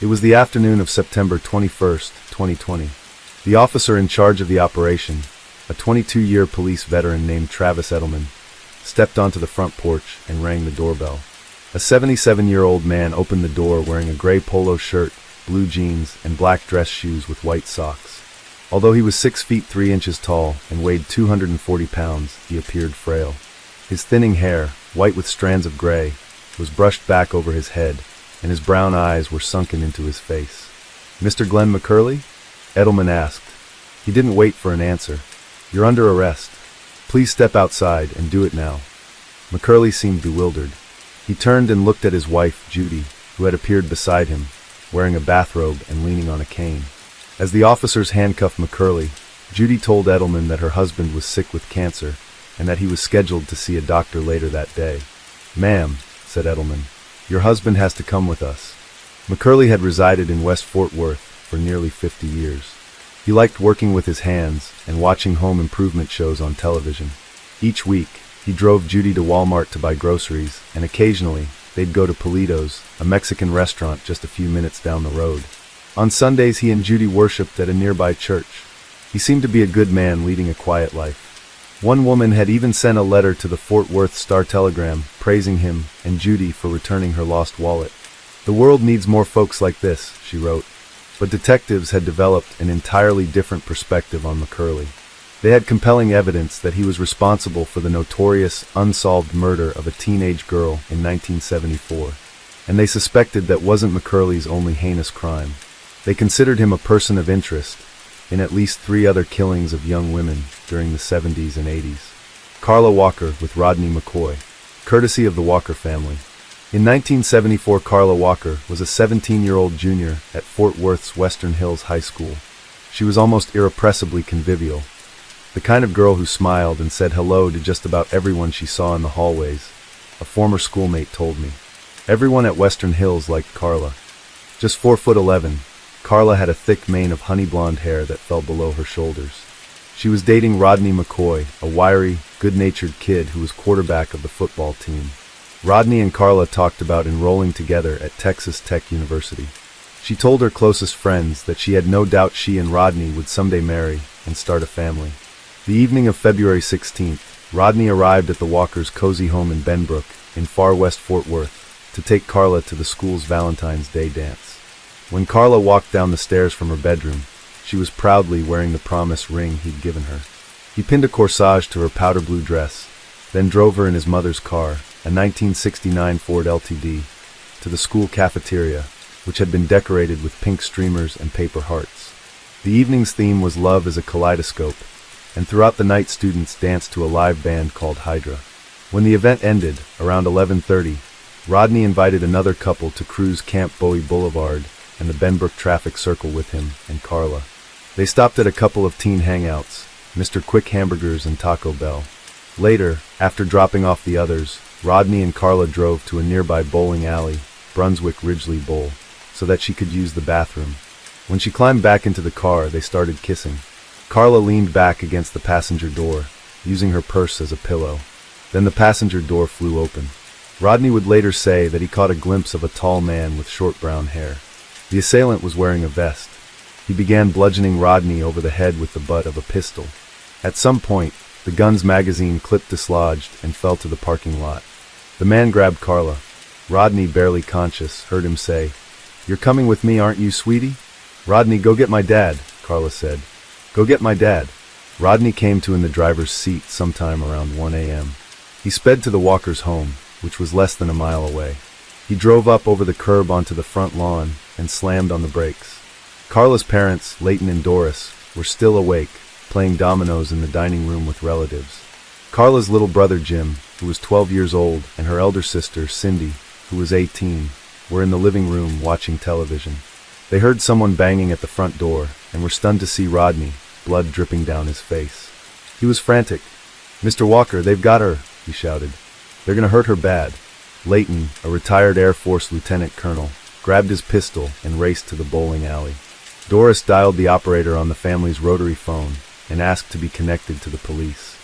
A: It was the afternoon of September 21st, 2020. The officer in charge of the operation, a 22-year police veteran named Travis Edelman, stepped onto the front porch and rang the doorbell. A 77-year-old man opened the door wearing a gray polo shirt, blue jeans, and black dress shoes with white socks. Although he was 6 feet 3 inches tall and weighed 240 pounds, he appeared frail. His thinning hair, white with strands of gray, was brushed back over his head, and his brown eyes were sunken into his face. Mr. Glenn McCurley? Edelman asked. He didn't wait for an answer. You're under arrest. Please step outside and do it now. McCurley seemed bewildered. He turned and looked at his wife, Judy, who had appeared beside him, wearing a bathrobe and leaning on a cane. As the officers handcuffed McCurley, Judy told Edelman that her husband was sick with cancer, and that he was scheduled to see a doctor later that day. "Ma'am," said Edelman, "your husband has to come with us." McCurley had resided in West Fort Worth for nearly 50 years. He liked working with his hands and watching home improvement shows on television. Each week, he drove Judy to Walmart to buy groceries, and occasionally, they'd go to Polito's, a Mexican restaurant just a few minutes down the road. On Sundays, he and Judy worshipped at a nearby church. He seemed to be a good man leading a quiet life. One woman had even sent a letter to the Fort Worth Star-Telegram praising him and Judy for returning her lost wallet. "The world needs more folks like this," she wrote. But detectives had developed an entirely different perspective on McCurley. They had compelling evidence that he was responsible for the notorious, unsolved murder of a teenage girl in 1974. And they suspected that wasn't McCurley's only heinous crime. They considered him a person of interest in at least 3 other killings of young women during the 70s and 80s. Carla Walker with Rodney McCoy, courtesy of the Walker family. In 1974, Carla Walker was a 17-year-old junior at Fort Worth's Western Hills High School. She was almost irrepressibly convivial, the kind of girl who smiled and said hello to just about everyone she saw in the hallways, a former schoolmate told me. Everyone at Western Hills liked Carla. Just 4'11", Carla had a thick mane of honey blonde hair that fell below her shoulders. She was dating Rodney McCoy, a wiry, good-natured kid who was quarterback of the football team. Rodney and Carla talked about enrolling together at Texas Tech University. She told her closest friends that she had no doubt she and Rodney would someday marry and start a family. The evening of February 16th, Rodney arrived at the Walkers' cozy home in Benbrook, in far west Fort Worth, to take Carla to the school's Valentine's Day dance. When Carla walked down the stairs from her bedroom, she was proudly wearing the promise ring he'd given her. He pinned a corsage to her powder blue dress, then drove her in his mother's car, a 1969 Ford LTD, to the school cafeteria, which had been decorated with pink streamers and paper hearts. The evening's theme was love as a kaleidoscope, and throughout the night students danced to a live band called Hydra. When the event ended, around 11:30, Rodney invited another couple to cruise Camp Bowie Boulevard and the Benbrook traffic circle with him and Carla. They stopped at a couple of teen hangouts, Mr. Quick Hamburgers and Taco Bell. Later, after dropping off the others, Rodney and Carla drove to a nearby bowling alley, Brunswick Ridgely Bowl, so that she could use the bathroom. When she climbed back into the car, they started kissing. Carla leaned back against the passenger door, using her purse as a pillow. Then the passenger door flew open. Rodney would later say that he caught a glimpse of a tall man with short brown hair. The assailant was wearing a vest. He began bludgeoning Rodney over the head with the butt of a pistol. At some point, the gun's magazine clip dislodged and fell to the parking lot. The man grabbed Carla. Rodney, barely conscious, heard him say, "You're coming with me, aren't you, sweetie?" "Rodney, go get my dad," Carla said. "Go get my dad." Rodney came to in the driver's seat sometime around 1 a.m. He sped to the Walkers' home, which was less than a mile away. He drove up over the curb onto the front lawn and slammed on the brakes. Carla's parents, Leighton and Doris, were still awake, playing dominoes in the dining room with relatives. Carla's little brother Jim, who was 12 years old, and her elder sister, Cindy, who was 18, were in the living room watching television. They heard someone banging at the front door and were stunned to see Rodney, blood dripping down his face. He was frantic. "Mr. Walker, they've got her," he shouted. "They're gonna hurt her bad." Leighton, a retired Air Force lieutenant colonel, grabbed his pistol and raced to the bowling alley. Doris dialed the operator on the family's rotary phone and asked to be connected to the police.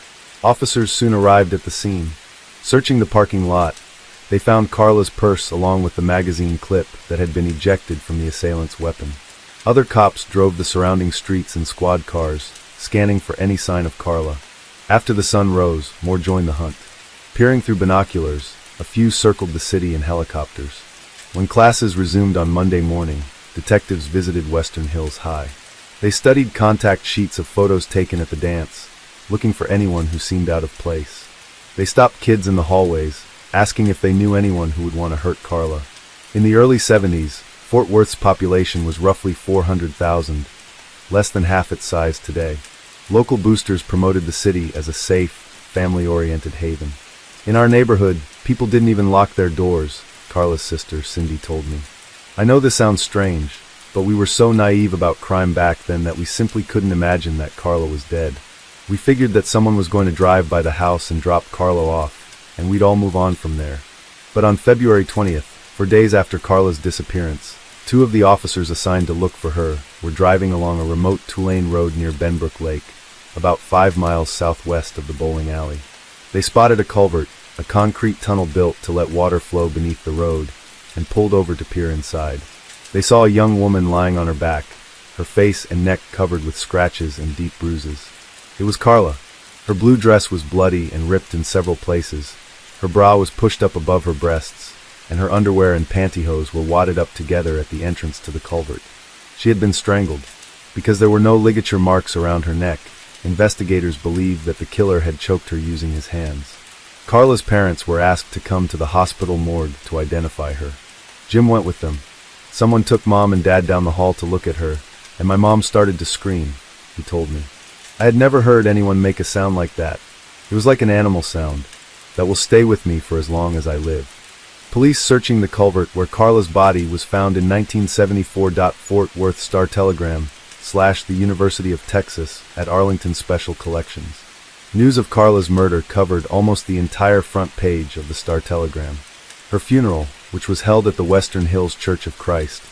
A: Officers soon arrived at the scene. Searching the parking lot, they found Carla's purse along with the magazine clip that had been ejected from the assailant's weapon. Other cops drove the surrounding streets in squad cars, scanning for any sign of Carla. After the sun rose, more joined the hunt. Peering through binoculars, a few circled the city in helicopters. When classes resumed on Monday morning, detectives visited Western Hills High. They studied contact sheets of photos taken at the dance, looking for anyone who seemed out of place. They stopped kids in the hallways, asking if they knew anyone who would want to hurt Carla. In the early 70s, Fort Worth's population was roughly 400,000, less than half its size today. Local boosters promoted the city as a safe, family-oriented haven. "In our neighborhood, people didn't even lock their doors," Carla's sister, Cindy, told me. "I know this sounds strange, but we were so naive about crime back then that we simply couldn't imagine that Carla was dead." We figured that someone was going to drive by the house and drop Carla off, and we'd all move on from there. But on February 20th, 4 days after Carla's disappearance, 2 of the officers assigned to look for her were driving along a remote two-lane road near Benbrook Lake, about 5 miles southwest of the bowling alley. They spotted a culvert, a concrete tunnel built to let water flow beneath the road, and pulled over to peer inside. They saw a young woman lying on her back, her face and neck covered with scratches and deep bruises. It was Carla. Her blue dress was bloody and ripped in several places. Her bra was pushed up above her breasts, and her underwear and pantyhose were wadded up together at the entrance to the culvert. She had been strangled. Because there were no ligature marks around her neck, investigators believed that the killer had choked her using his hands. Carla's parents were asked to come to the hospital morgue to identify her. Jim went with them. Someone took Mom and Dad down the hall to look at her, and my mom started to scream, he told me. I had never heard anyone make a sound like that. It was like an animal sound that will stay with me for as long as I live. Police searching the culvert where Carla's body was found in 1974. Fort Worth Star-Telegram / the University of Texas at Arlington Special Collections. News of Carla's murder covered almost the entire front page of the Star-Telegram. Her funeral, which was held at the Western Hills Church of Christ,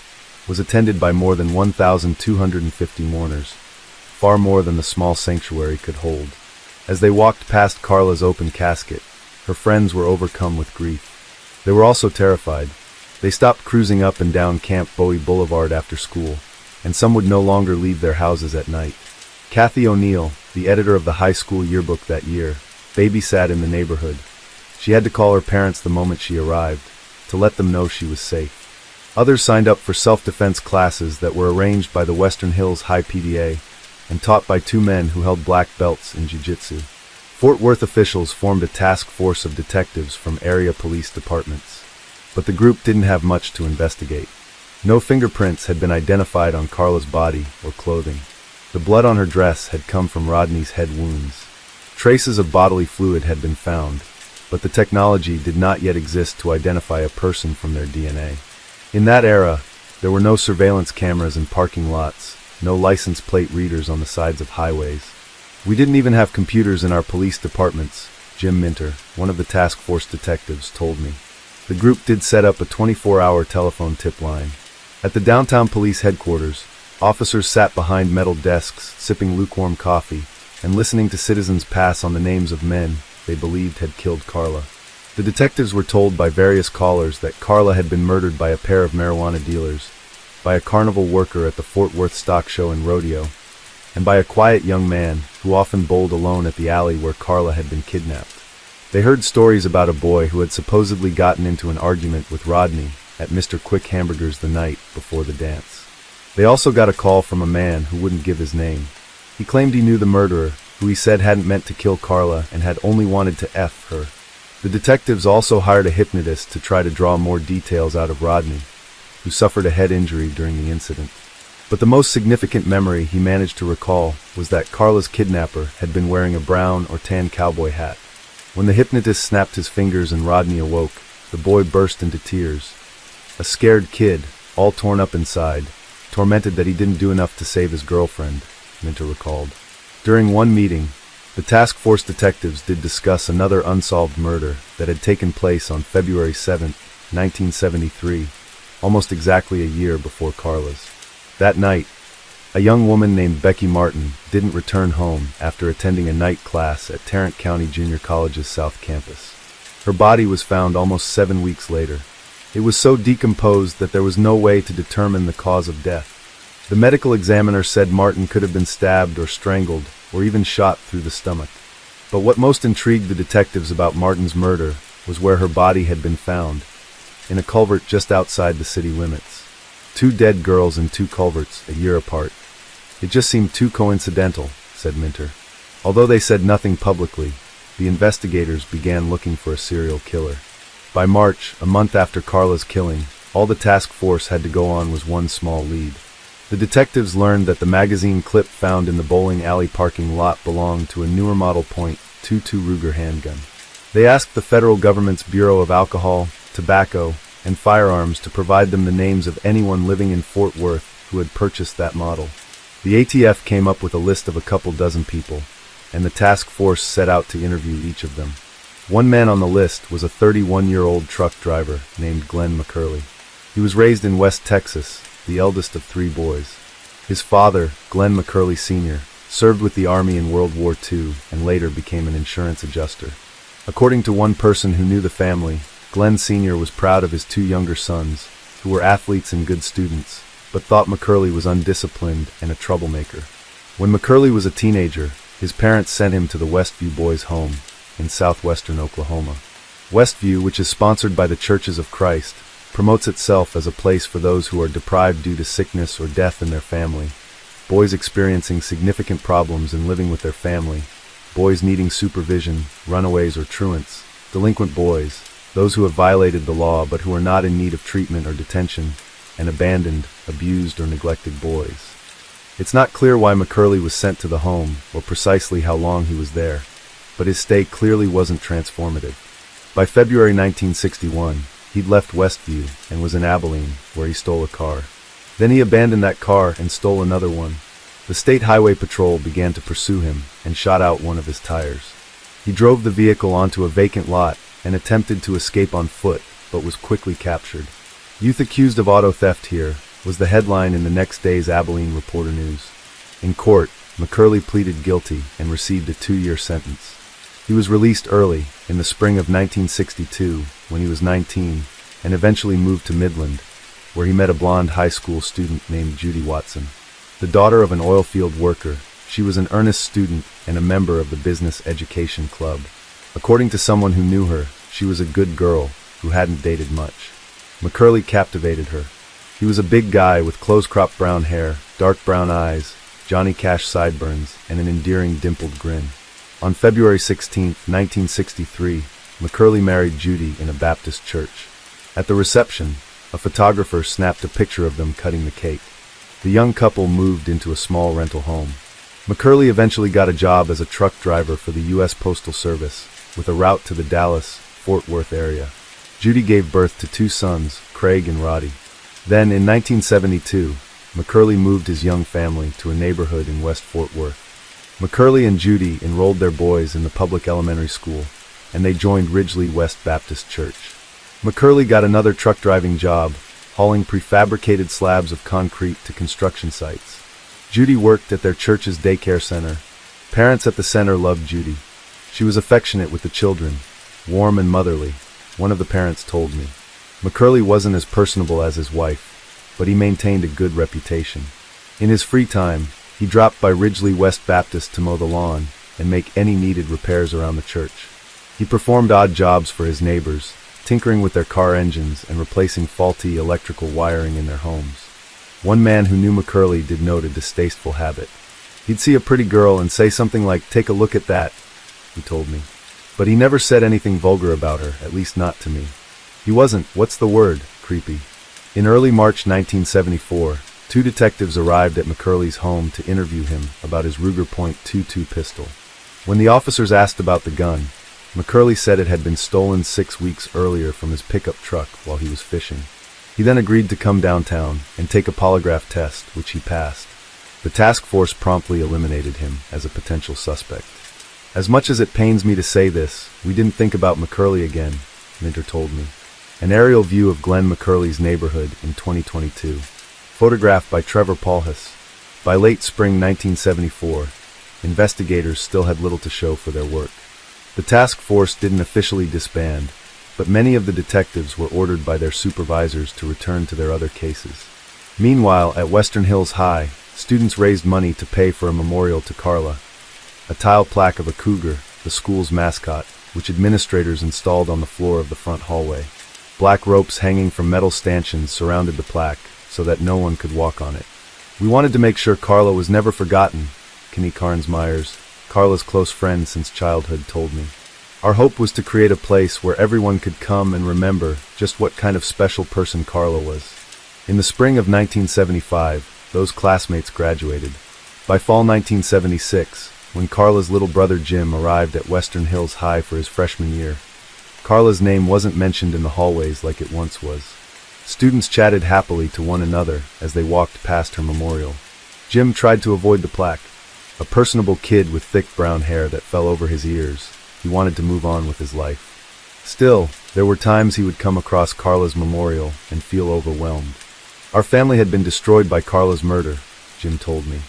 A: was attended by more than 1,250 mourners, far more than the small sanctuary could hold. As they walked past Carla's open casket, her friends were overcome with grief. They were also terrified. They stopped cruising up and down Camp Bowie Boulevard after school, and some would no longer leave their houses at night. Kathy O'Neill, the editor of the high school yearbook that year, babysat in the neighborhood. She had to call her parents the moment she arrived, to let them know she was safe. Others signed up for self-defense classes that were arranged by the Western Hills High PDA and taught by 2 men who held black belts in jiu-jitsu. Fort Worth officials formed a task force of detectives from area police departments. But the group didn't have much to investigate. No fingerprints had been identified on Carla's body or clothing. The blood on her dress had come from Rodney's head wounds. Traces of bodily fluid had been found, but the technology did not yet exist to identify a person from their DNA. In that era, there were no surveillance cameras in parking lots, no license plate readers on the sides of highways. We didn't even have computers in our police departments, Jim Minter, one of the task force detectives, told me. The group did set up a 24-hour telephone tip line. At the downtown police headquarters, officers sat behind metal desks, sipping lukewarm coffee, and listening to citizens pass on the names of men they believed had killed Carla. The detectives were told by various callers that Carla had been murdered by a pair of marijuana dealers, by a carnival worker at the Fort Worth Stock Show and Rodeo, and by a quiet young man who often bowled alone at the alley where Carla had been kidnapped. They heard stories about a boy who had supposedly gotten into an argument with Rodney at Mr. Quick Hamburger's the night before the dance. They also got a call from a man who wouldn't give his name. He claimed he knew the murderer, who he said hadn't meant to kill Carla and had only wanted to F her. The detectives also hired a hypnotist to try to draw more details out of Rodney, who suffered a head injury during the incident. But the most significant memory he managed to recall was that Carla's kidnapper had been wearing a brown or tan cowboy hat. When the hypnotist snapped his fingers and Rodney awoke, the boy burst into tears. A scared kid, all torn up inside, tormented that he didn't do enough to save his girlfriend, Minter recalled. During one meeting, the task force detectives did discuss another unsolved murder that had taken place on February 7, 1973, almost exactly a year before Carla's. That night, a young woman named Becky Martin didn't return home after attending a night class at Tarrant County Junior College's South Campus. Her body was found almost 7 weeks later. It was so decomposed that there was no way to determine the cause of death. The medical examiner said Martin could have been stabbed or strangled, or even shot through the stomach. But what most intrigued the detectives about Martin's murder was where her body had been found, in a culvert just outside the city limits. 2 dead girls in 2 culverts, a year apart. It just seemed too coincidental, said Minter. Although they said nothing publicly, the investigators began looking for a serial killer. By March, a month after Carla's killing, all the task force had to go on was one small lead. The detectives learned that the magazine clip found in the bowling alley parking lot belonged to a newer model .22 Ruger handgun. They asked the federal government's Bureau of Alcohol, Tobacco, and Firearms to provide them the names of anyone living in Fort Worth who had purchased that model. The ATF came up with a list of a couple dozen people, and the task force set out to interview each of them. One man on the list was a 31-year-old truck driver named Glenn McCurley. He was raised in West Texas, the eldest of 3 boys. His father, Glenn McCurley Sr., served with the Army in World War II and later became an insurance adjuster. According to one person who knew the family, Glenn Sr. was proud of his 2 younger sons, who were athletes and good students, but thought McCurley was undisciplined and a troublemaker. When McCurley was a teenager, his parents sent him to the Westview Boys' Home in southwestern Oklahoma. Westview, which is sponsored by the Churches of Christ, promotes itself as a place for those who are deprived due to sickness or death in their family, boys experiencing significant problems in living with their family, boys needing supervision, runaways or truants, delinquent boys, those who have violated the law but who are not in need of treatment or detention, and abandoned, abused or neglected boys. It's not clear why McCurley was sent to the home or precisely how long he was there, but his stay clearly wasn't transformative. By February 1961, he'd left Westview and was in Abilene, where he stole a car. Then he abandoned that car and stole another one. The State Highway Patrol began to pursue him and shot out one of his tires. He drove the vehicle onto a vacant lot and attempted to escape on foot, but was quickly captured. "Youth accused of auto theft here," was the headline in the next day's Abilene Reporter News. In court, McCurley pleaded guilty and received a 2-year sentence. He was released early, in the spring of 1962, when he was 19, and eventually moved to Midland, where he met a blonde high school student named Judy Watson. The daughter of an oil field worker, she was an earnest student and a member of the Business Education Club. According to someone who knew her, she was a good girl who hadn't dated much. McCurley captivated her. He was a big guy with close-cropped brown hair, dark brown eyes, Johnny Cash sideburns, and an endearing dimpled grin. On February 16, 1963, McCurley married Judy in a Baptist church. At the reception, a photographer snapped a picture of them cutting the cake. The young couple moved into a small rental home. McCurley eventually got a job as a truck driver for the U.S. Postal Service, with a route to the Dallas-Fort Worth area. Judy gave birth to 2 sons, Craig and Roddy. Then, in 1972, McCurley moved his young family to a neighborhood in West Fort Worth. McCurley and Judy enrolled their boys in the public elementary school, and they joined Ridgely West Baptist Church. McCurley got another truck driving job, hauling prefabricated slabs of concrete to construction sites. Judy worked at their church's daycare center. Parents at the center loved Judy. She was affectionate with the children, warm and motherly, one of the parents told me. McCurley wasn't as personable as his wife, but he maintained a good reputation. In his free time, he dropped by Ridgely West Baptist to mow the lawn and make any needed repairs around the church. He performed odd jobs for his neighbors, tinkering with their car engines and replacing faulty electrical wiring in their homes. One man who knew McCurley did note a distasteful habit. He'd see a pretty girl and say something like, "Take a look at that," he told me. But he never said anything vulgar about her, at least not to me. He wasn't, what's the word, creepy. In early March 1974, 2 detectives arrived at McCurley's home to interview him about his Ruger .22 pistol. When the officers asked about the gun, McCurley said it had been stolen 6 weeks earlier from his pickup truck while he was fishing. He then agreed to come downtown and take a polygraph test, which he passed. The task force promptly eliminated him as a potential suspect. "As much as it pains me to say this, we didn't think about McCurley again," Minter told me. An aerial view of Glenn McCurley's neighborhood in 2022. Photographed by Trevor Paulhus. By late spring 1974, investigators still had little to show for their work. The task force didn't officially disband, but many of the detectives were ordered by their supervisors to return to their other cases. Meanwhile, at Western Hills High, students raised money to pay for a memorial to Carla, a tile plaque of a cougar, the school's mascot, which administrators installed on the floor of the front hallway. Black ropes hanging from metal stanchions surrounded the plaque so that no one could walk on it. "We wanted to make sure Carla was never forgotten," Kenny Carnes-Myers, Carla's close friend since childhood, told me. "Our hope was to create a place where everyone could come and remember just what kind of special person Carla was." In the spring of 1975, those classmates graduated. By fall 1976, when Carla's little brother Jim arrived at Western Hills High for his freshman year, Carla's name wasn't mentioned in the hallways like it once was. Students chatted happily to one another as they walked past her memorial. Jim tried to avoid the plaque. A personable kid with thick brown hair that fell over his ears. He wanted to move on with his life. Still, there were times he would come across Carla's memorial and feel overwhelmed. Our family had been destroyed by Carla's murder, Jim told me.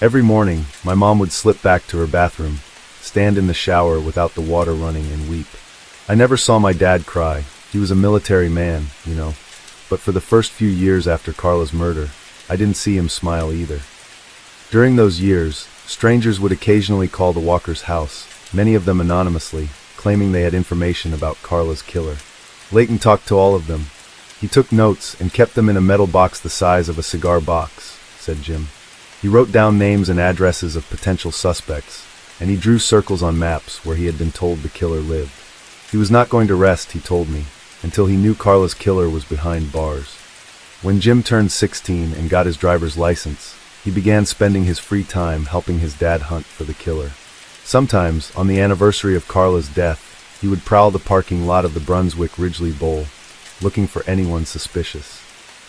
A: Every morning, my mom would slip back to her bathroom, stand in the shower without the water running and weep. I never saw my dad cry. He was a military man, you know. But for the first few years after Carla's murder, I didn't see him smile either. During those years, strangers would occasionally call the Walkers' house, many of them anonymously, claiming they had information about Carla's killer. Layton talked to all of them. He took notes and kept them in a metal box the size of a cigar box, said Jim. He wrote down names and addresses of potential suspects, and he drew circles on maps where he had been told the killer lived. He was not going to rest, he told me, until he knew Carla's killer was behind bars. When Jim turned 16 and got his driver's license, he began spending his free time helping his dad hunt for the killer. Sometimes, on the anniversary of Carla's death, he would prowl the parking lot of the Brunswick Ridgely Bowl, looking for anyone suspicious.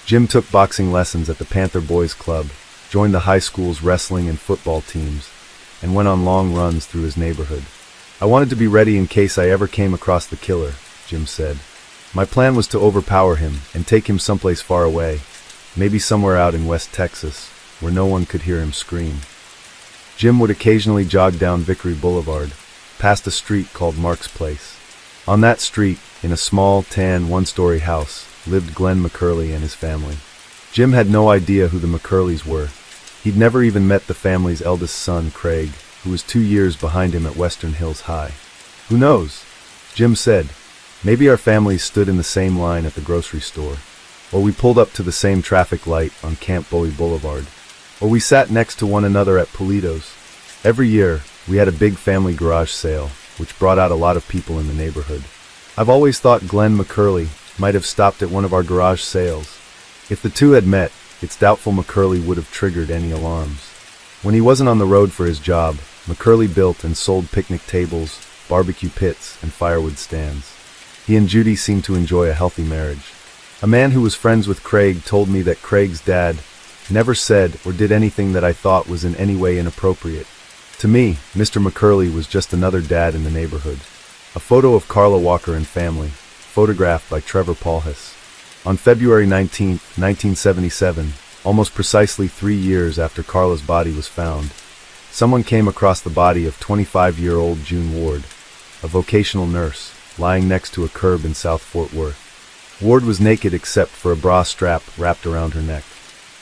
A: Jim took boxing lessons at the Panther Boys Club, joined the high school's wrestling and football teams, and went on long runs through his neighborhood. I wanted to be ready in case I ever came across the killer, Jim said. My plan was to overpower him and take him someplace far away, maybe somewhere out in West Texas, where no one could hear him scream. Jim would occasionally jog down Vickery Boulevard, past a street called Mark's Place. On that street, in a small, tan, one-story house, lived Glenn McCurley and his family. Jim had no idea who the McCurleys were. He'd never even met the family's eldest son, Craig, who was 2 years behind him at Western Hills High. Who knows? Jim said. Maybe our families stood in the same line at the grocery store, or we pulled up to the same traffic light on Camp Bowie Boulevard, or we sat next to one another at Polito's. Every year, we had a big family garage sale, which brought out a lot of people in the neighborhood. I've always thought Glenn McCurley might have stopped at one of our garage sales. If the two had met, it's doubtful McCurley would have triggered any alarms. When he wasn't on the road for his job, McCurley built and sold picnic tables, barbecue pits, and firewood stands. He and Judy seemed to enjoy a healthy marriage. A man who was friends with Craig told me that Craig's dad never said or did anything that I thought was in any way inappropriate. To me, Mr. McCurley was just another dad in the neighborhood. A photo of Carla Walker and family, photographed by Trevor Paulhus. On February 19, 1977, almost precisely 3 years after Carla's body was found, someone came across the body of 25-year-old June Ward, a vocational nurse, lying next to a curb in South Fort Worth. Ward was naked except for a bra strap wrapped around her neck.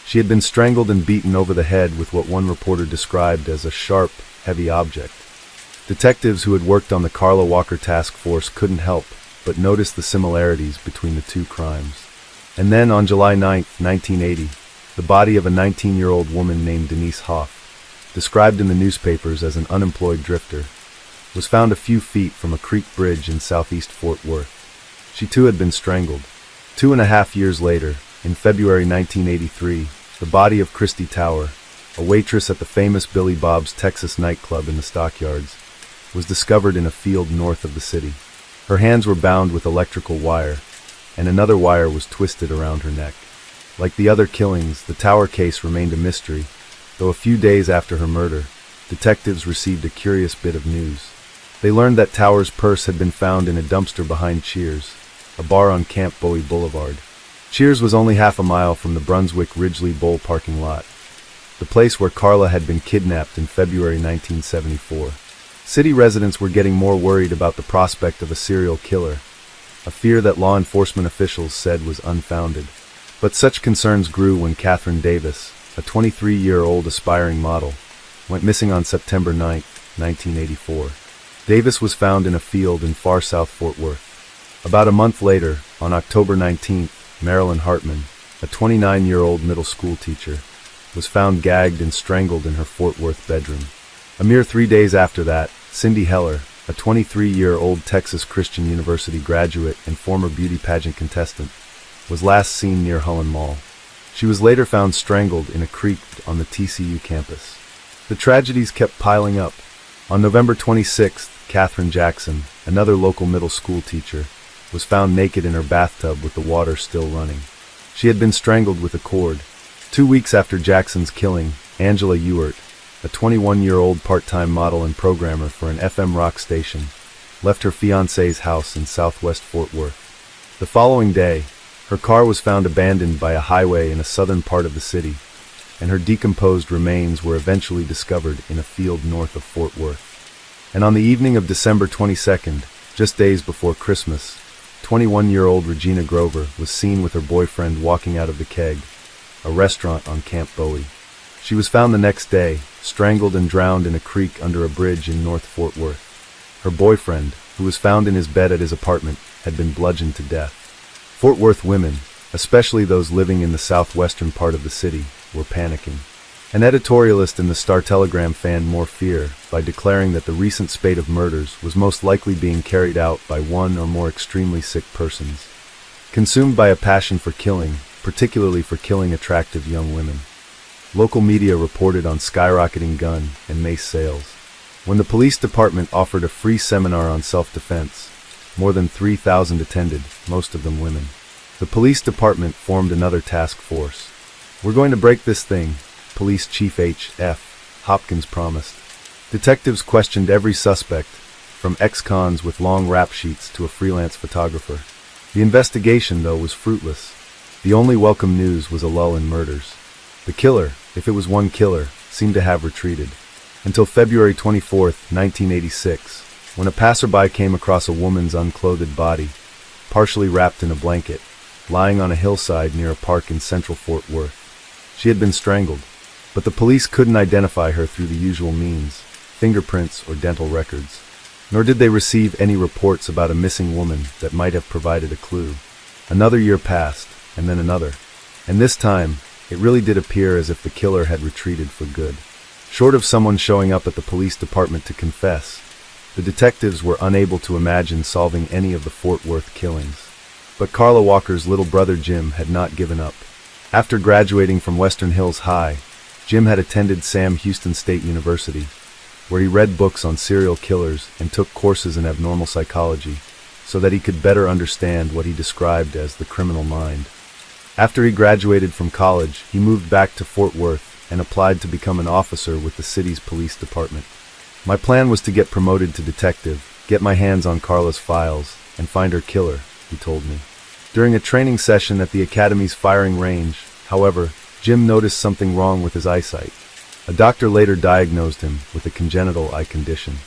A: She had been strangled and beaten over the head with what one reporter described as a sharp, heavy object. Detectives who had worked on the Carla Walker task force couldn't help but notice the similarities between the two crimes. And then, on July 9, 1980, the body of a 19-year-old woman named Denise Hoff, described in the newspapers as an unemployed drifter, was found a few feet from a creek bridge in southeast Fort Worth. She too had been strangled. 2.5 years later, in February 1983, the body of Christy Tower, a waitress at the famous Billy Bob's Texas nightclub in the Stockyards, was discovered in a field north of the city. Her hands were bound with electrical wire, and another wire was twisted around her neck. Like the other killings, the Tower case remained a mystery, though a few days after her murder, detectives received a curious bit of news. They learned that Tower's purse had been found in a dumpster behind Cheers, a bar on Camp Bowie Boulevard. Cheers was only half a mile from the Brunswick Ridgely Bowl parking lot, the place where Carla had been kidnapped in February 1974. City residents were getting more worried about the prospect of a serial killer, a fear that law enforcement officials said was unfounded. But such concerns grew when Catherine Davis, a 23-year-old aspiring model, went missing on September 9, 1984. Davis was found in a field in far south Fort Worth. About a month later, on October 19, Marilyn Hartman, a 29-year-old middle school teacher, was found gagged and strangled in her Fort Worth bedroom. A mere 3 days after that, Cindy Heller, a 23-year-old Texas Christian University graduate and former beauty pageant contestant, was last seen near Hullen Mall. She was later found strangled in a creek on the TCU campus. The tragedies kept piling up. On November 26th, Katherine Jackson, another local middle school teacher, was found naked in her bathtub with the water still running. She had been strangled with a cord. 2 weeks after Jackson's killing, Angela Ewart, a 21-year-old part-time model and programmer for an FM rock station, left her fiancé's house in southwest Fort Worth. The following day, her car was found abandoned by a highway in a southern part of the city, and her decomposed remains were eventually discovered in a field north of Fort Worth. And on the evening of December 22nd, just days before Christmas, 21-year-old Regina Grover was seen with her boyfriend walking out of the Keg, a restaurant on Camp Bowie. She was found the next day, strangled and drowned in a creek under a bridge in North Fort Worth. Her boyfriend, who was found in his bed at his apartment, had been bludgeoned to death. Fort Worth women, especially those living in the southwestern part of the city, were panicking. An editorialist in the Star-Telegram fanned more fear by declaring that the recent spate of murders was most likely being carried out by one or more extremely sick persons, consumed by a passion for killing, particularly for killing attractive young women. Local media reported on skyrocketing gun and mace sales. When the police department offered a free seminar on self-defense, more than 3,000 attended, most of them women. The police department formed another task force. "We're going to break this thing," Police Chief H.F. Hopkins promised. Detectives questioned every suspect, from ex-cons with long rap sheets to a freelance photographer. The investigation, though, was fruitless. The only welcome news was a lull in murders. The killer, if it was one killer, seemed to have retreated. Until February 24, 1986, when a passerby came across a woman's unclothed body, partially wrapped in a blanket, lying on a hillside near a park in central Fort Worth. She had been strangled, but the police couldn't identify her through the usual means, fingerprints or dental records. Nor did they receive any reports about a missing woman that might have provided a clue. Another year passed, and then another. And this time, it really did appear as if the killer had retreated for good. Short of someone showing up at the police department to confess, the detectives were unable to imagine solving any of the Fort Worth killings. But Carla Walker's little brother Jim had not given up. After graduating from Western Hills High, Jim had attended Sam Houston State University, where he read books on serial killers and took courses in abnormal psychology, so that he could better understand what he described as the criminal mind. After he graduated from college, he moved back to Fort Worth and applied to become an officer with the city's police department. "My plan was to get promoted to detective, get my hands on Carla's files, and find her killer," he told me. During a training session at the academy's firing range, however, Jim noticed something wrong with his eyesight. A doctor later diagnosed him with a congenital eye condition.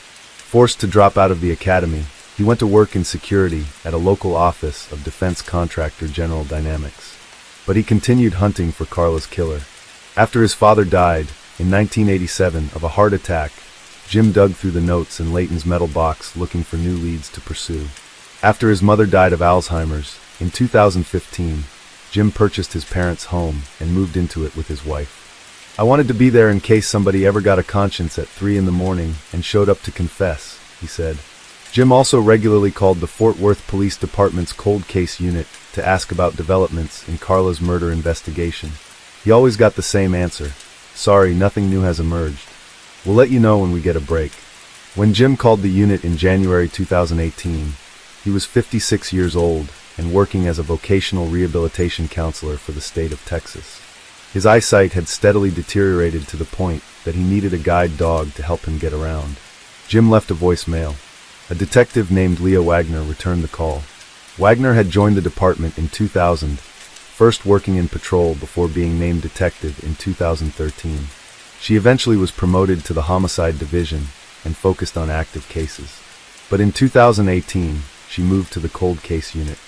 A: Forced to drop out of the academy, he went to work in security at a local office of defense contractor General Dynamics. But he continued hunting for Carla's killer. After his father died, in 1987, of a heart attack, Jim dug through the notes in Layton's metal box looking for new leads to pursue. After his mother died of Alzheimer's, in 2015, Jim purchased his parents' home and moved into it with his wife. "I wanted to be there in case somebody ever got a conscience at 3 a.m. and showed up to confess," he said. Jim also regularly called the Fort Worth Police Department's cold case unit to ask about developments in Carla's murder investigation. He always got the same answer: "Sorry, nothing new has emerged. We'll let you know when we get a break." When Jim called the unit in January 2018, he was 56 years old and working as a vocational rehabilitation counselor for the state of Texas. His eyesight had steadily deteriorated to the point that he needed a guide dog to help him get around. Jim left a voicemail. A detective named Leah Wagner returned the call. Wagner had joined the department in 2000, first working in patrol before being named detective in 2013. She eventually was promoted to the homicide division and focused on active cases. But in 2018, she moved to the cold case unit.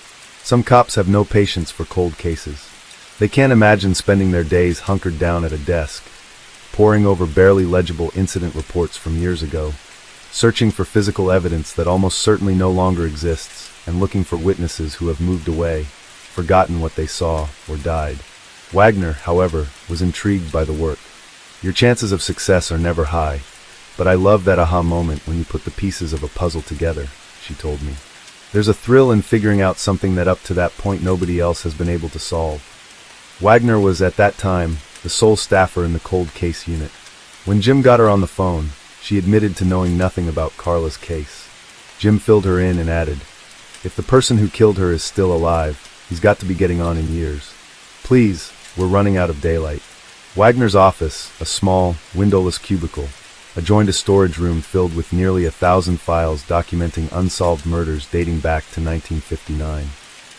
A: Some cops have no patience for cold cases. They can't imagine spending their days hunkered down at a desk, poring over barely legible incident reports from years ago, searching for physical evidence that almost certainly no longer exists, and looking for witnesses who have moved away, forgotten what they saw, or died. Wagner, however, was intrigued by the work. "Your chances of success are never high, but I love that aha moment when you put the pieces of a puzzle together," she told me. "There's a thrill in figuring out something that up to that point nobody else has been able to solve." Wagner was, at that time, the sole staffer in the cold case unit. When Jim got her on the phone, she admitted to knowing nothing about Carla's case. Jim filled her in and added, "If the person who killed her is still alive, he's got to be getting on in years. Please, we're running out of daylight." Wagner's office, a small, windowless cubicle, adjoined a storage room filled with nearly 1,000 files documenting unsolved murders dating back to 1959.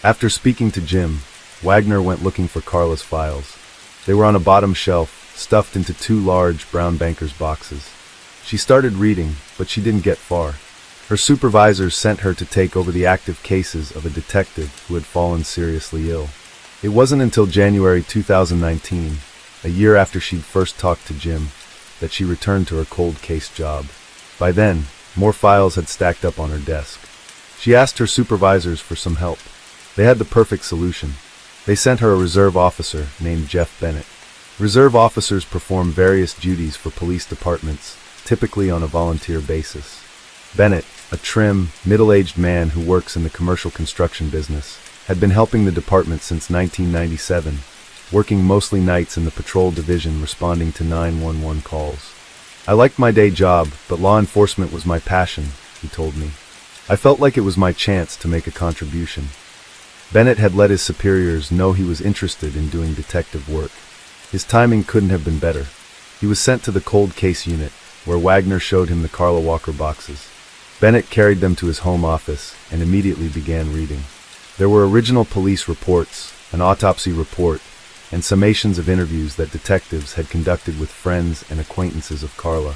A: After speaking to Jim, Wagner went looking for Carla's files. They were on a bottom shelf, stuffed into 2 large brown banker's boxes. She started reading, but she didn't get far. Her supervisors sent her to take over the active cases of a detective who had fallen seriously ill. It wasn't until January 2019, a year after she'd first talked to Jim, that she returned to her cold case job. By then, more files had stacked up on her desk. She asked her supervisors for some help. They had the perfect solution. They sent her a reserve officer named Jeff Bennett. Reserve officers perform various duties for police departments, typically on a volunteer basis. Bennett, a trim, middle-aged man who works in the commercial construction business, had been helping the department since 1997, working mostly nights in the patrol division responding to 911 calls. "I liked my day job, but law enforcement was my passion," he told me. "I felt like it was my chance to make a contribution." Bennett had let his superiors know he was interested in doing detective work. His timing couldn't have been better. He was sent to the cold case unit, where Wagner showed him the Carla Walker boxes. Bennett carried them to his home office and immediately began reading. There were original police reports, an autopsy report, and summations of interviews that detectives had conducted with friends and acquaintances of Carla.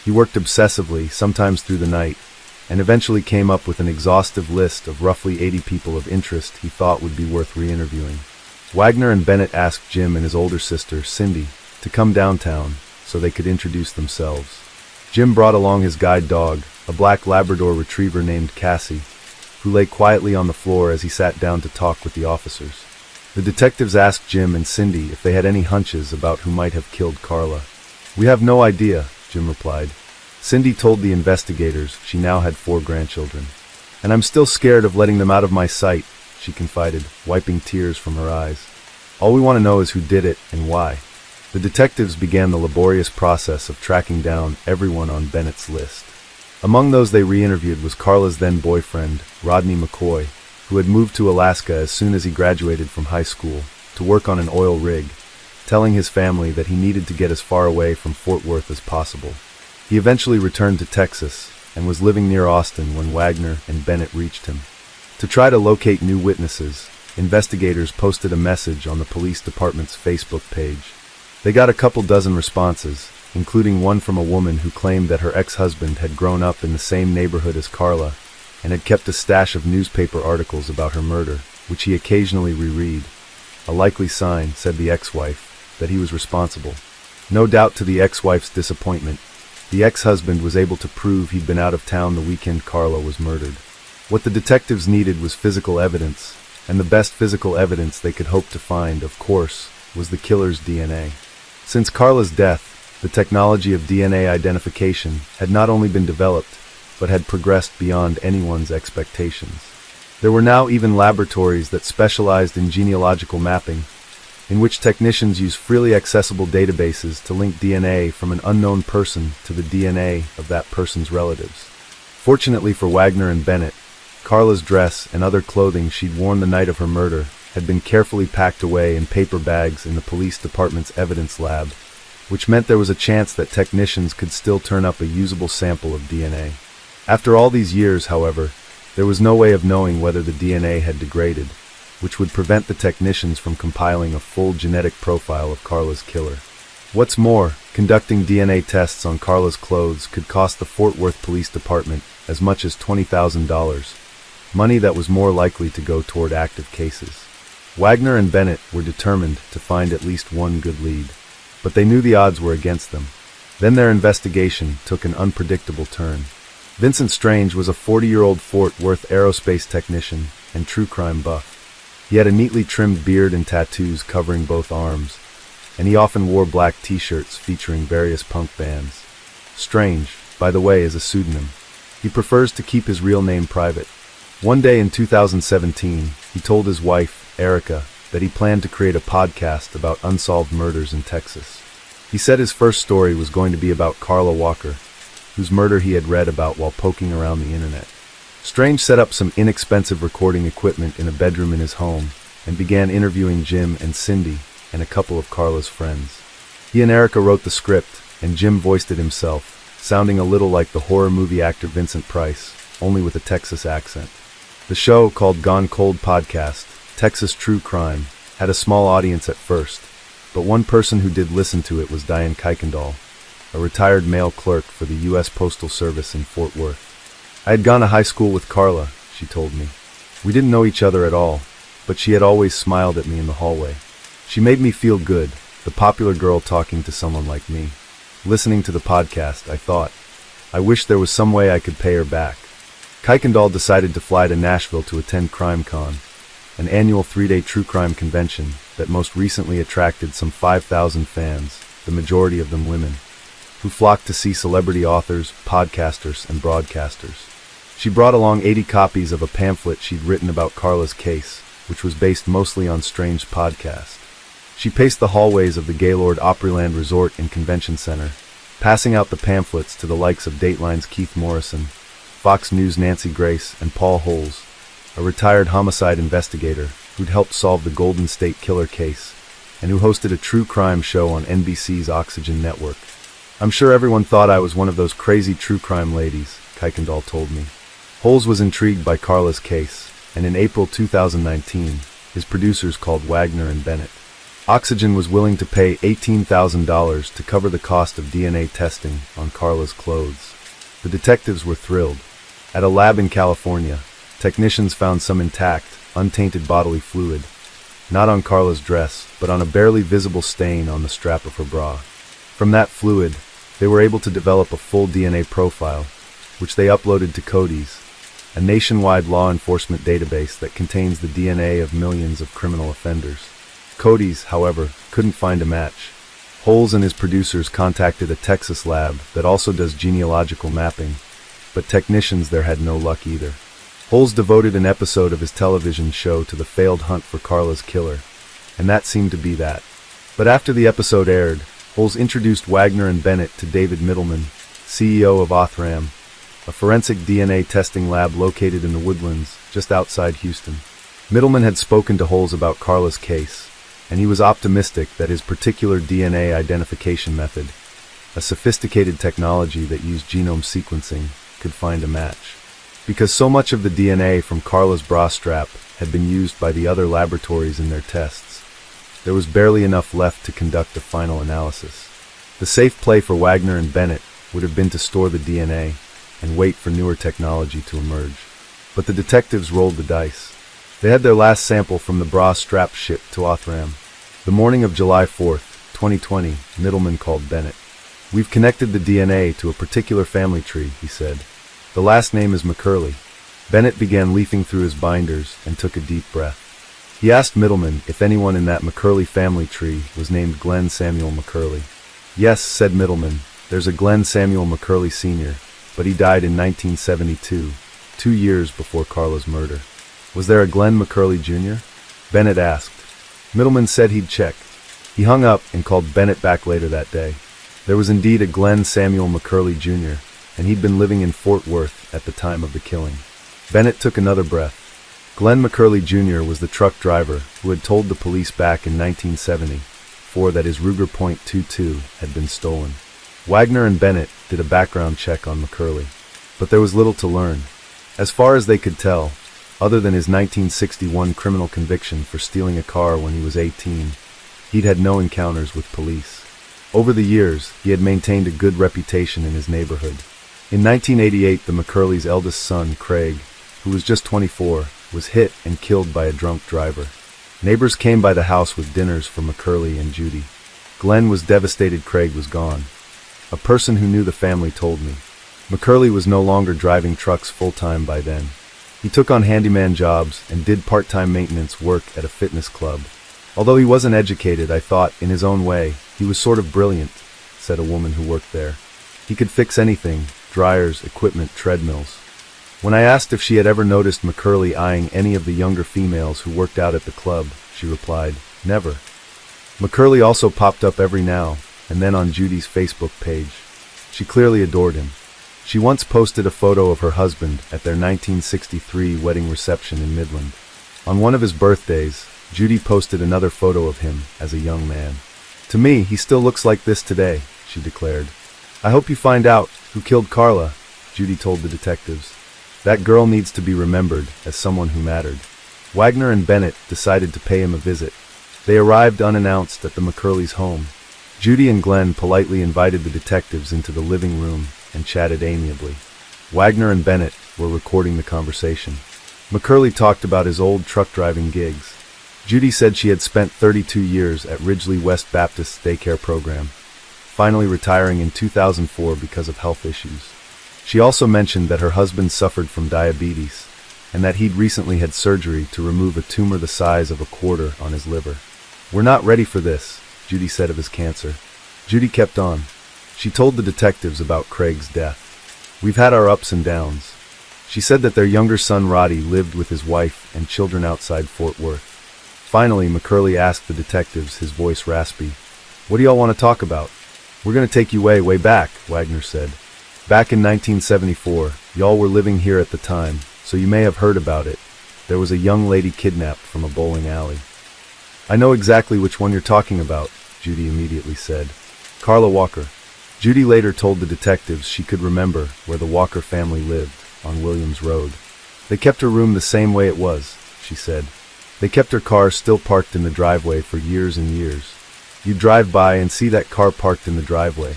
A: He worked obsessively, sometimes through the night, and eventually came up with an exhaustive list of roughly 80 people of interest he thought would be worth re-interviewing. Wagner and Bennett asked Jim and his older sister, Cindy, to come downtown so they could introduce themselves. Jim brought along his guide dog, a black Labrador retriever named Cassie, who lay quietly on the floor as he sat down to talk with the officers. The detectives asked Jim and Cindy if they had any hunches about who might have killed Carla. "We have no idea," Jim replied. Cindy told the investigators she now had 4 grandchildren. "And I'm still scared of letting them out of my sight," she confided, wiping tears from her eyes. "All we want to know is who did it and why." The detectives began the laborious process of tracking down everyone on Bennett's list. Among those they re-interviewed was Carla's then-boyfriend, Rodney McCoy, who had moved to Alaska as soon as he graduated from high school to work on an oil rig, telling his family that he needed to get as far away from Fort Worth as possible. He eventually returned to Texas and was living near Austin when Wagner and Bennett reached him. To try to locate new witnesses, investigators posted a message on the police department's Facebook page. They got a couple dozen responses, including one from a woman who claimed that her ex-husband had grown up in the same neighborhood as Carla and had kept a stash of newspaper articles about her murder, which he occasionally reread. A likely sign, said the ex-wife, that he was responsible. No doubt to the ex-wife's disappointment, the ex-husband was able to prove he'd been out of town the weekend Carla was murdered. What the detectives needed was physical evidence, and the best physical evidence they could hope to find, of course, was the killer's DNA. Since Carla's death, the technology of DNA identification had not only been developed, but had progressed beyond anyone's expectations. There were now even laboratories that specialized in genealogical mapping, in which technicians use freely accessible databases to link DNA from an unknown person to the DNA of that person's relatives. Fortunately for Wagner and Bennett, Carla's dress and other clothing she'd worn the night of her murder had been carefully packed away in paper bags in the police department's evidence lab, which meant there was a chance that technicians could still turn up a usable sample of DNA. After all these years, however, there was no way of knowing whether the DNA had degraded, which would prevent the technicians from compiling a full genetic profile of Carla's killer. What's more, conducting DNA tests on Carla's clothes could cost the Fort Worth Police Department as much as $20,000, money that was more likely to go toward active cases. Wagner and Bennett were determined to find at least one good lead, but they knew the odds were against them. Then their investigation took an unpredictable turn. Vincent Strange was a 40-year-old Fort Worth aerospace technician and true crime buff. He had a neatly trimmed beard and tattoos covering both arms, and he often wore black t-shirts featuring various punk bands. Strange, by the way, is a pseudonym. He prefers to keep his real name private. One day in 2017, he told his wife, Erica, that he planned to create a podcast about unsolved murders in Texas. He said his first story was going to be about Carla Walker, whose murder he had read about while poking around the internet. Strange set up some inexpensive recording equipment in a bedroom in his home and began interviewing Jim and Cindy and a couple of Carla's friends. He and Erica wrote the script, and Jim voiced it himself, sounding a little like the horror movie actor Vincent Price, only with a Texas accent. The show, called Gone Cold Podcast, Texas True Crime, had a small audience at first, but one person who did listen to it was Diane Kuykendall, a retired mail clerk for the U.S. Postal Service in Fort Worth. I had gone to high school with Carla, she told me. We didn't know each other at all, but she had always smiled at me in the hallway. She made me feel good, the popular girl talking to someone like me. Listening to the podcast, I thought, I wish there was some way I could pay her back. Kuykendall decided to fly to Nashville to attend CrimeCon, an annual 3-day true crime convention that most recently attracted some 5,000 fans, the majority of them women, who flocked to see celebrity authors, podcasters, and broadcasters. She brought along 80 copies of a pamphlet she'd written about Carla's case, which was based mostly on Strange's podcast. She paced the hallways of the Gaylord Opryland Resort and Convention Center, passing out the pamphlets to the likes of Dateline's Keith Morrison, Fox News' Nancy Grace, and Paul Holes, a retired homicide investigator who'd helped solve the Golden State Killer case, and who hosted a true crime show on NBC's Oxygen Network. I'm sure everyone thought I was one of those crazy true crime ladies, Kuykendall told me. Holes was intrigued by Carla's case, and in April 2019, his producers called Wagner and Bennett. Oxygen was willing to pay $18,000 to cover the cost of DNA testing on Carla's clothes. The detectives were thrilled. At a lab in California, technicians found some intact, untainted bodily fluid, not on Carla's dress, but on a barely visible stain on the strap of her bra. From that fluid, they were able to develop a full DNA profile, which they uploaded to CODIS, a nationwide law enforcement database that contains the DNA of millions of criminal offenders. CODIS, however, couldn't find a match. Holes and his producers contacted a Texas lab that also does genealogical mapping, but technicians there had no luck either. Holes devoted an episode of his television show to the failed hunt for Carla's killer, and that seemed to be that. But after the episode aired, Holes introduced Wagner and Bennett to David Middleman, CEO of Othram, a forensic DNA testing lab located in the Woodlands, just outside Houston. Middleman had spoken to Holes about Carla's case, and he was optimistic that his particular DNA identification method, a sophisticated technology that used genome sequencing, could find a match. Because so much of the DNA from Carla's bra strap had been used by the other laboratories in their tests, there was barely enough left to conduct a final analysis. The safe play for Wagner and Bennett would have been to store the DNA and wait for newer technology to emerge. But the detectives rolled the dice. They had their last sample from the bra strap shipped to Othram. The morning of July 4th, 2020, Middleman called Bennett. We've connected the DNA to a particular family tree, he said. The last name is McCurley. Bennett began leafing through his binders and took a deep breath. He asked Middleman if anyone in that McCurley family tree was named Glenn Samuel McCurley. Yes, said Middleman, there's a Glenn Samuel McCurley Sr., but he died in 1972, 2 years before Carla's murder. Was there a Glenn McCurley Jr.? Bennett asked. Middleman said he'd check. He hung up and called Bennett back later that day. There was indeed a Glenn Samuel McCurley Jr., and he'd been living in Fort Worth at the time of the killing. Bennett took another breath. Glenn McCurley Jr. was the truck driver who had told the police back in 1974 that his Ruger .22 had been stolen. Wagner and Bennett did a background check on McCurley, but there was little to learn. As far as they could tell, other than his 1961 criminal conviction for stealing a car when he was 18, he'd had no encounters with police. Over the years, he had maintained a good reputation in his neighborhood. In 1988, the McCurleys' eldest son, Craig, who was just 24, was hit and killed by a drunk driver. Neighbors came by the house with dinners for McCurley and Judy. Glenn was devastated Craig was gone. A person who knew the family told me. McCurley was no longer driving trucks full-time by then. He took on handyman jobs and did part-time maintenance work at a fitness club. Although he wasn't educated, I thought, in his own way, he was sort of brilliant, said a woman who worked there. He could fix anything, dryers, equipment, treadmills. When I asked if she had ever noticed McCurley eyeing any of the younger females who worked out at the club, she replied, never. McCurley also popped up every now and then on Judy's Facebook page. She clearly adored him. She once posted a photo of her husband at their 1963 wedding reception in Midland. On one of his birthdays, Judy posted another photo of him as a young man. To me, he still looks like this today, she declared. I hope you find out who killed Carla, Judy told the detectives. That girl needs to be remembered as someone who mattered. Wagner and Bennett decided to pay him a visit. They arrived unannounced at the McCurley's home. Judy and Glenn politely invited the detectives into the living room and chatted amiably. Wagner and Bennett were recording the conversation. McCurley talked about his old truck driving gigs. Judy said she had spent 32 years at Ridgely West Baptist's daycare program, finally retiring in 2004 because of health issues. She also mentioned that her husband suffered from diabetes and that he'd recently had surgery to remove a tumor the size of a quarter on his liver. We're not ready for this, Judy said of his cancer. Judy kept on. She told the detectives about Craig's death. We've had our ups and downs. She said that their younger son Roddy lived with his wife and children outside Fort Worth. Finally, McCurley asked the detectives, his voice raspy, "What do y'all want to talk about?" "We're going to take you way, way back," Wagner said. "Back in 1974, y'all were living here at the time, so you may have heard about it. There was a young lady kidnapped from a bowling alley." "I know exactly which one you're talking about," Judy immediately said. "Carla Walker." Judy later told the detectives she could remember where the Walker family lived, on Williams Road. "They kept her room the same way it was," she said. "They kept her car still parked in the driveway for years and years. You'd drive by and see that car parked in the driveway.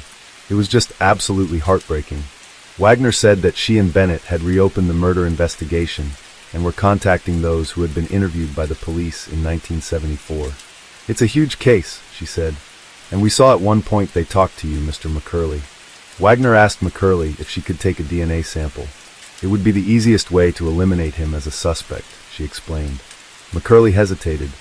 A: It was just absolutely heartbreaking." Wagner said that she and Bennett had reopened the murder investigation and were contacting those who had been interviewed by the police in 1974. "It's a huge case," she said, "and we saw at one point they talked to you, Mr. McCurley." Wagner asked McCurley if she could take a DNA sample. It would be the easiest way to eliminate him as a suspect, she explained. McCurley hesitated.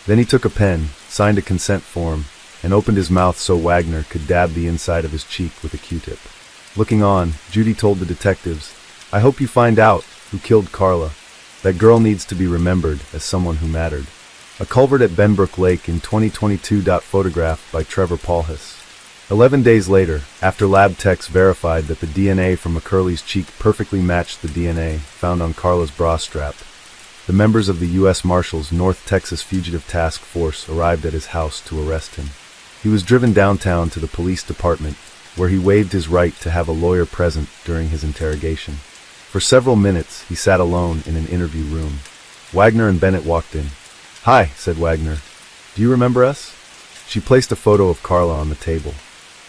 A: Then he took a pen, signed a consent form, and opened his mouth so Wagner could dab the inside of his cheek with a Q-tip. Looking on, Judy told the detectives, "I hope you find out who killed Carla. That girl needs to be remembered as someone who mattered." A culvert at Benbrook Lake in 2022. Photographed by Trevor Paulhus. 11 days later, after lab techs verified that the DNA from McCurley's cheek perfectly matched the DNA found on Carla's bra strap, the members of the U.S. Marshals North Texas Fugitive Task Force arrived at his house to arrest him. He was driven downtown to the police department, where he waived his right to have a lawyer present during his interrogation. For several minutes, he sat alone in an interview room. Wagner and Bennett walked in. "Hi," said Wagner. "Do you remember us?" She placed a photo of Carla on the table.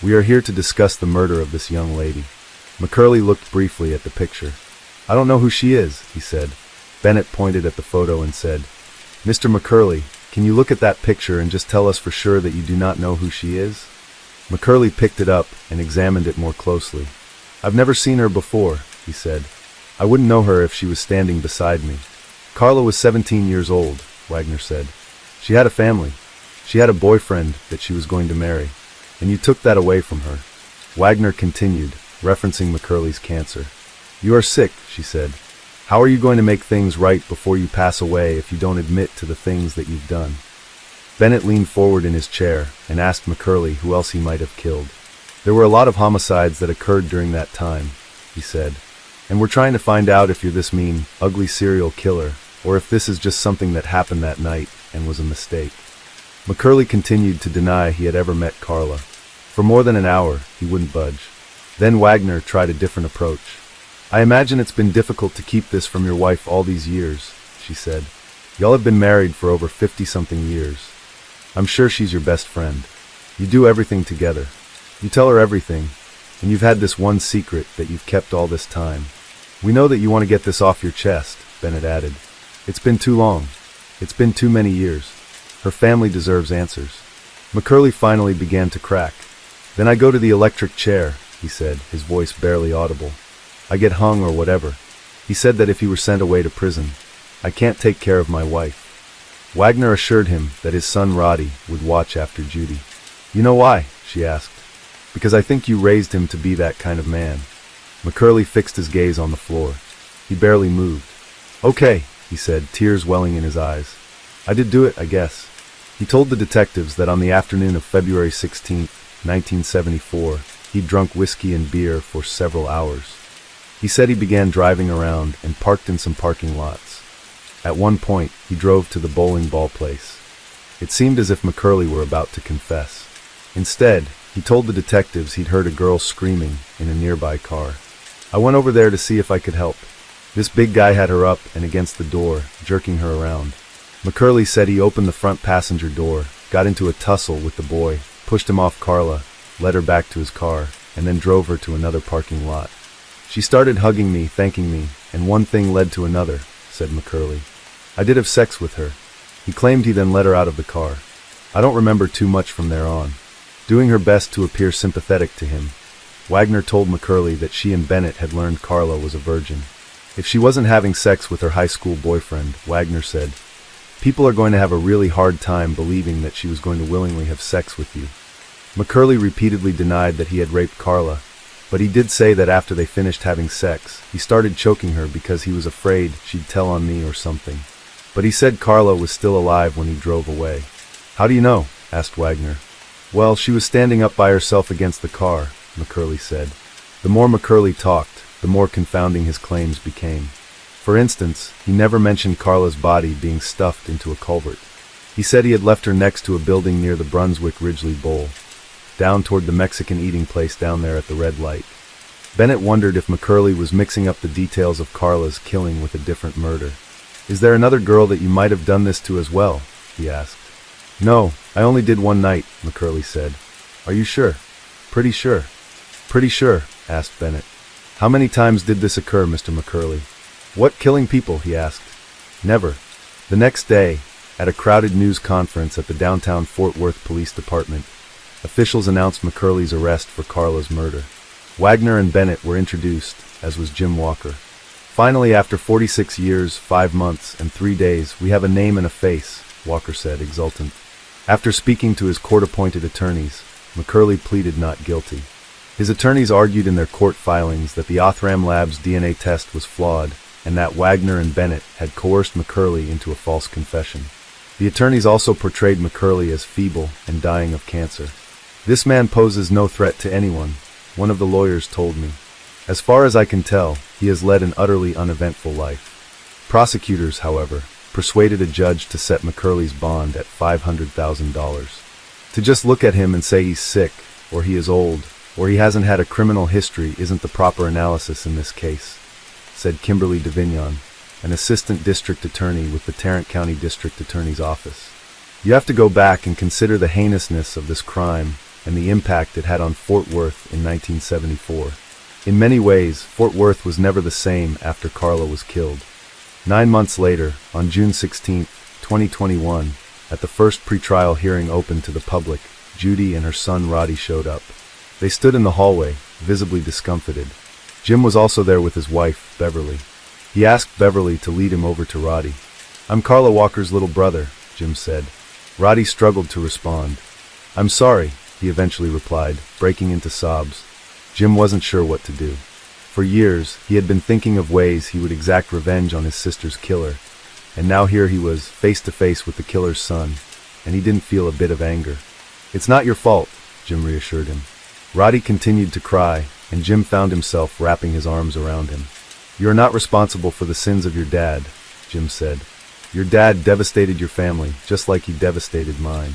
A: "We are here to discuss the murder of this young lady." McCurley looked briefly at the picture. "I don't know who she is," he said. Bennett pointed at the photo and said, "Mr. McCurley, can you look at that picture and just tell us for sure that you do not know who she is?" McCurley picked it up and examined it more closely. "I've never seen her before," he said. "I wouldn't know her if she was standing beside me." "Carla was 17 years old," Wagner said. "She had a family. She had a boyfriend that she was going to marry. And you took that away from her." Wagner continued, referencing McCurley's cancer. "You are sick," she said. "How are you going to make things right before you pass away if you don't admit to the things that you've done?" Bennett leaned forward in his chair and asked McCurley who else he might have killed. "There were a lot of homicides that occurred during that time," he said. "And we're trying to find out if you're this mean, ugly serial killer, or if this is just something that happened that night and was a mistake." McCurley continued to deny he had ever met Carla. For more than an hour, he wouldn't budge. Then Wagner tried a different approach. "I imagine it's been difficult to keep this from your wife all these years," she said. "Y'all have been married for over 50-something years. I'm sure she's your best friend. You do everything together. You tell her everything, and you've had this one secret that you've kept all this time. We know that you want to get this off your chest," Bennett added. "It's been too long. It's been too many years. Her family deserves answers." McCurley finally began to crack. "Then I go to the electric chair," he said, his voice barely audible. "I get hung or whatever." He said that if he were sent away to prison, "I can't take care of my wife." Wagner assured him that his son Roddy would watch after Judy. "You know why?" she asked. "Because I think you raised him to be that kind of man." McCurley fixed his gaze on the floor. He barely moved. "Okay," he said, tears welling in his eyes. "I did do it, I guess." He told the detectives that on the afternoon of February 16, 1974, he'd drunk whiskey and beer for several hours. He said he began driving around and parked in some parking lots. At one point, he drove to the bowling ball place. It seemed as if McCurley were about to confess. Instead, he told the detectives he'd heard a girl screaming in a nearby car. I went over there to see if I could help. This big guy had her up and against the door, jerking her around. McCurley said he opened the front passenger door, got into a tussle with the boy, pushed him off Carla, led her back to his car, and then drove her to another parking lot. She started hugging me, thanking me, and one thing led to another, said McCurley. I did have sex with her. He claimed he then let her out of the car. I don't remember too much from there on. Doing her best to appear sympathetic to him, Wagner told McCurley that she and Bennett had learned Carla was a virgin. If she wasn't having sex with her high school boyfriend, Wagner said, people are going to have a really hard time believing that she was going to willingly have sex with you. McCurley repeatedly denied that he had raped Carla, but he did say that after they finished having sex, he started choking her because he was afraid she'd tell on me or something. But he said Carla was still alive when he drove away. How do you know? Asked Wagner. Well, she was standing up by herself against the car, McCurley said. The more McCurley talked, the more confounding his claims became. For instance, he never mentioned Carla's body being stuffed into a culvert. He said he had left her next to a building near the Brunswick Ridgely Bowl, down toward the Mexican eating place down there at the red light. Bennett wondered if McCurley was mixing up the details of Carla's killing with a different murder. Is there another girl that you might have done this to as well? He asked. No, I only did one night, McCurley said. Are you sure? Pretty sure. Pretty sure, asked Bennett. How many times did this occur, Mr. McCurley? What killing people? He asked. Never. The next day, at a crowded news conference at the downtown Fort Worth Police Department, officials announced McCurley's arrest for Carla's murder. Wagner and Bennett were introduced, as was Jim Walker. Finally, after 46 years, 5 months, and 3 days, we have a name and a face, Walker said, exultant. After speaking to his court-appointed attorneys, McCurley pleaded not guilty. His attorneys argued in their court filings that the Othram Labs DNA test was flawed and that Wagner and Bennett had coerced McCurley into a false confession. The attorneys also portrayed McCurley as feeble and dying of cancer. This man poses no threat to anyone, one of the lawyers told me. As far as I can tell, he has led an utterly uneventful life. Prosecutors, however, persuaded a judge to set McCurley's bond at $500,000. To just look at him and say he's sick, or he is old, or he hasn't had a criminal history isn't the proper analysis in this case, said Kimberly DeVignon, an assistant district attorney with the Tarrant County District Attorney's Office. You have to go back and consider the heinousness of this crime and the impact it had on Fort Worth in 1974. In many ways, Fort Worth was never the same after Carla was killed. 9 months later, on June 16, 2021, at the first pretrial hearing open to the public, Judy and her son Roddy showed up. They stood in the hallway, visibly discomfited. Jim was also there with his wife, Beverly. He asked Beverly to lead him over to Roddy. I'm Carla Walker's little brother, Jim said. Roddy struggled to respond. I'm sorry, he eventually replied, breaking into sobs. Jim wasn't sure what to do. For years, he had been thinking of ways he would exact revenge on his sister's killer, and now here he was, face to face with the killer's son, and he didn't feel a bit of anger. It's not your fault, Jim reassured him. Roddy continued to cry, and Jim found himself wrapping his arms around him. You are not responsible for the sins of your dad, Jim said. Your dad devastated your family, just like he devastated mine.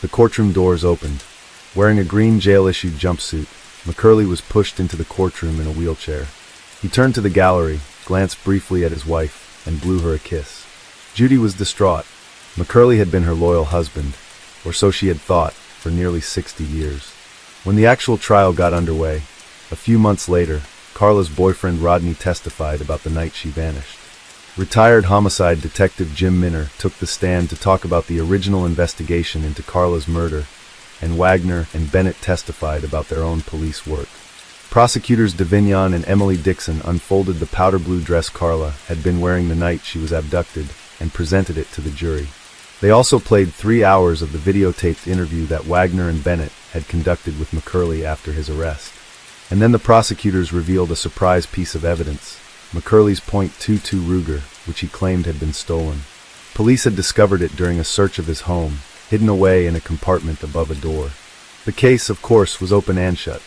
A: The courtroom doors opened. Wearing a green jail-issued jumpsuit, McCurley was pushed into the courtroom in a wheelchair. He turned to the gallery, glanced briefly at his wife, and blew her a kiss. Judy was distraught. McCurley had been her loyal husband, or so she had thought, for nearly 60 years. When the actual trial got underway, a few months later, Carla's boyfriend Rodney testified about the night she vanished. Retired homicide detective Jim Minner took the stand to talk about the original investigation into Carla's murder, and Wagner and Bennett testified about their own police work. Prosecutors DeVignon and Emily Dixon unfolded the powder blue dress Carla had been wearing the night she was abducted and presented it to the jury. They also played 3 hours of the videotaped interview that Wagner and Bennett had conducted with McCurley after his arrest. And then the prosecutors revealed a surprise piece of evidence, McCurley's .22 Ruger, which he claimed had been stolen. Police had discovered it during a search of his home, hidden away in a compartment above a door. The case, of course, was open and shut.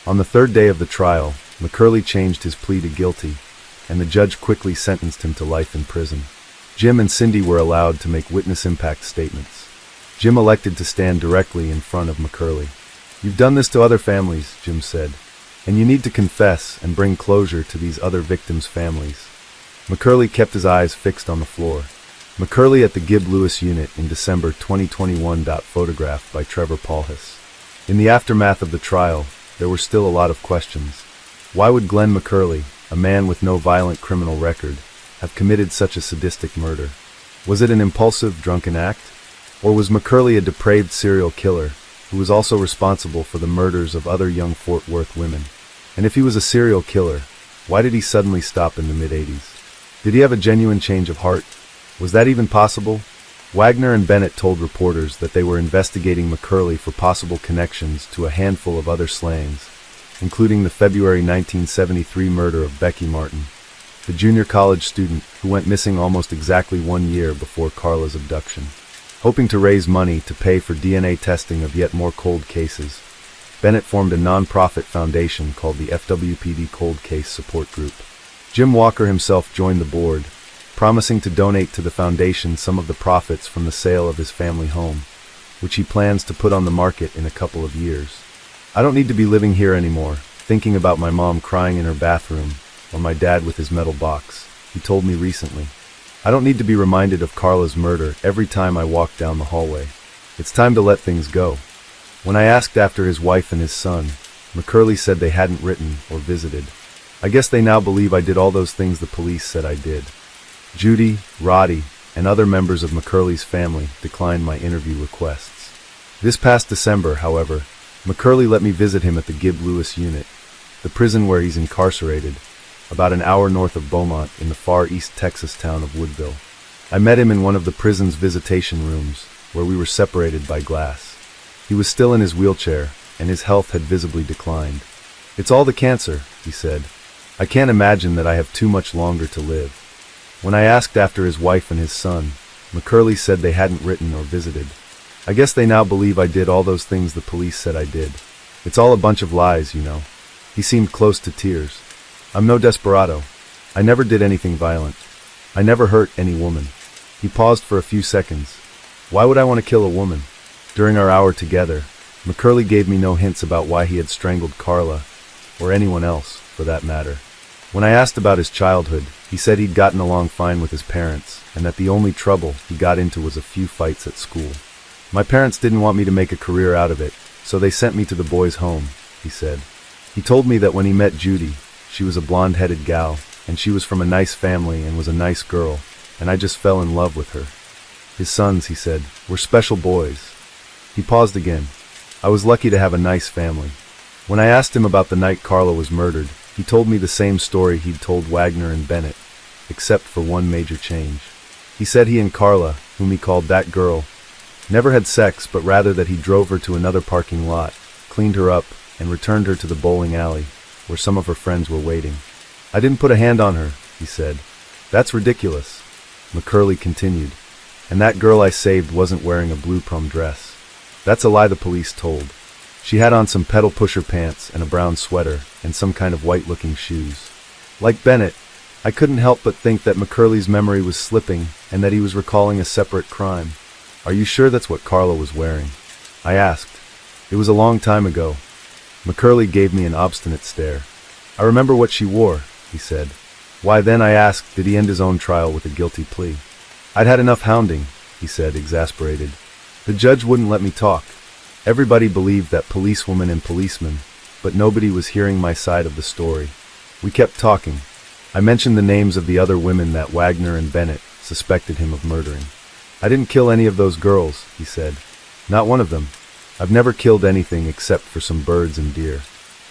A: On the third day of the trial, McCurley changed his plea to guilty, and the judge quickly sentenced him to life in prison. Jim and Cindy were allowed to make witness impact statements. Jim elected to stand directly in front of McCurley. You've done this to other families, Jim said, and you need to confess and bring closure to these other victims' families. McCurley kept his eyes fixed on the floor. McCurley at the Gibb Lewis unit in December 2021. Photographed by Trevor Paulhus. In the aftermath of the trial, there were still a lot of questions. Why would Glenn McCurley, a man with no violent criminal record, have committed such a sadistic murder? Was it an impulsive, drunken act? Or was McCurley a depraved serial killer who was also responsible for the murders of other young Fort Worth women? And if he was a serial killer, why did he suddenly stop in the mid-80s? Did he have a genuine change of heart? Was that even possible? Wagner and Bennett told reporters that they were investigating McCurley for possible connections to a handful of other slayings, including the February 1973 murder of Becky Martin, the junior college student who went missing almost exactly 1 year before Carla's abduction. Hoping to raise money to pay for DNA testing of yet more cold cases, Bennett formed a non-profit foundation called the FWPD Cold Case Support Group. Jim Walker himself joined the board, promising to donate to the foundation some of the profits from the sale of his family home, which he plans to put on the market in a couple of years. I don't need to be living here anymore, thinking about my mom crying in her bathroom, or my dad with his metal box, he told me recently. I don't need to be reminded of Carla's murder every time I walk down the hallway. It's time to let things go. When I asked after his wife and his son, McCurley said they hadn't written or visited. I guess they now believe I did all those things the police said I did. Judy, Roddy, and other members of McCurley's family declined my interview requests. This past December, however, McCurley let me visit him at the Gibb Lewis unit, the prison where he's incarcerated, about an hour north of Beaumont in the far east Texas town of Woodville. I met him in one of the prison's visitation rooms, where we were separated by glass. He was still in his wheelchair, and his health had visibly declined. "It's all the cancer," he said. "I can't imagine that I have too much longer to live." When I asked after his wife and his son, McCurley said they hadn't written or visited. I guess they now believe I did all those things the police said I did. It's all a bunch of lies, you know. He seemed close to tears. I'm no desperado. I never did anything violent. I never hurt any woman. He paused for a few seconds. Why would I want to kill a woman? During our hour together, McCurley gave me no hints about why he had strangled Carla, or anyone else, for that matter. When I asked about his childhood, he said he'd gotten along fine with his parents, and that the only trouble he got into was a few fights at school. My parents didn't want me to make a career out of it, so they sent me to the boys' home, he said. He told me that when he met Judy, she was a blonde-headed gal, and she was from a nice family and was a nice girl, and I just fell in love with her. His sons, he said, were special boys. He paused again. I was lucky to have a nice family. When I asked him about the night Carla was murdered, he told me the same story he'd told Wagner and Bennett, except for one major change. He said he and Carla, whom he called that girl, never had sex, but rather that he drove her to another parking lot, cleaned her up, and returned her to the bowling alley, where some of her friends were waiting. I didn't put a hand on her, he said. That's ridiculous, McCurley continued. And that girl I saved wasn't wearing a blue prom dress. That's a lie the police told. She had on some pedal pusher pants and a brown sweater and some kind of white-looking shoes. Like Bennett, I couldn't help but think that McCurley's memory was slipping and that he was recalling a separate crime. Are you sure that's what Carla was wearing? I asked. It was a long time ago. McCurley gave me an obstinate stare. I remember what she wore, he said. Why then, I asked, did he end his own trial with a guilty plea? I'd had enough hounding, he said, exasperated. The judge wouldn't let me talk. Everybody believed that policewoman and policeman, but nobody was hearing my side of the story. We kept talking. I mentioned the names of the other women that Wagner and Bennett suspected him of murdering. I didn't kill any of those girls, he said. Not one of them. I've never killed anything except for some birds and deer.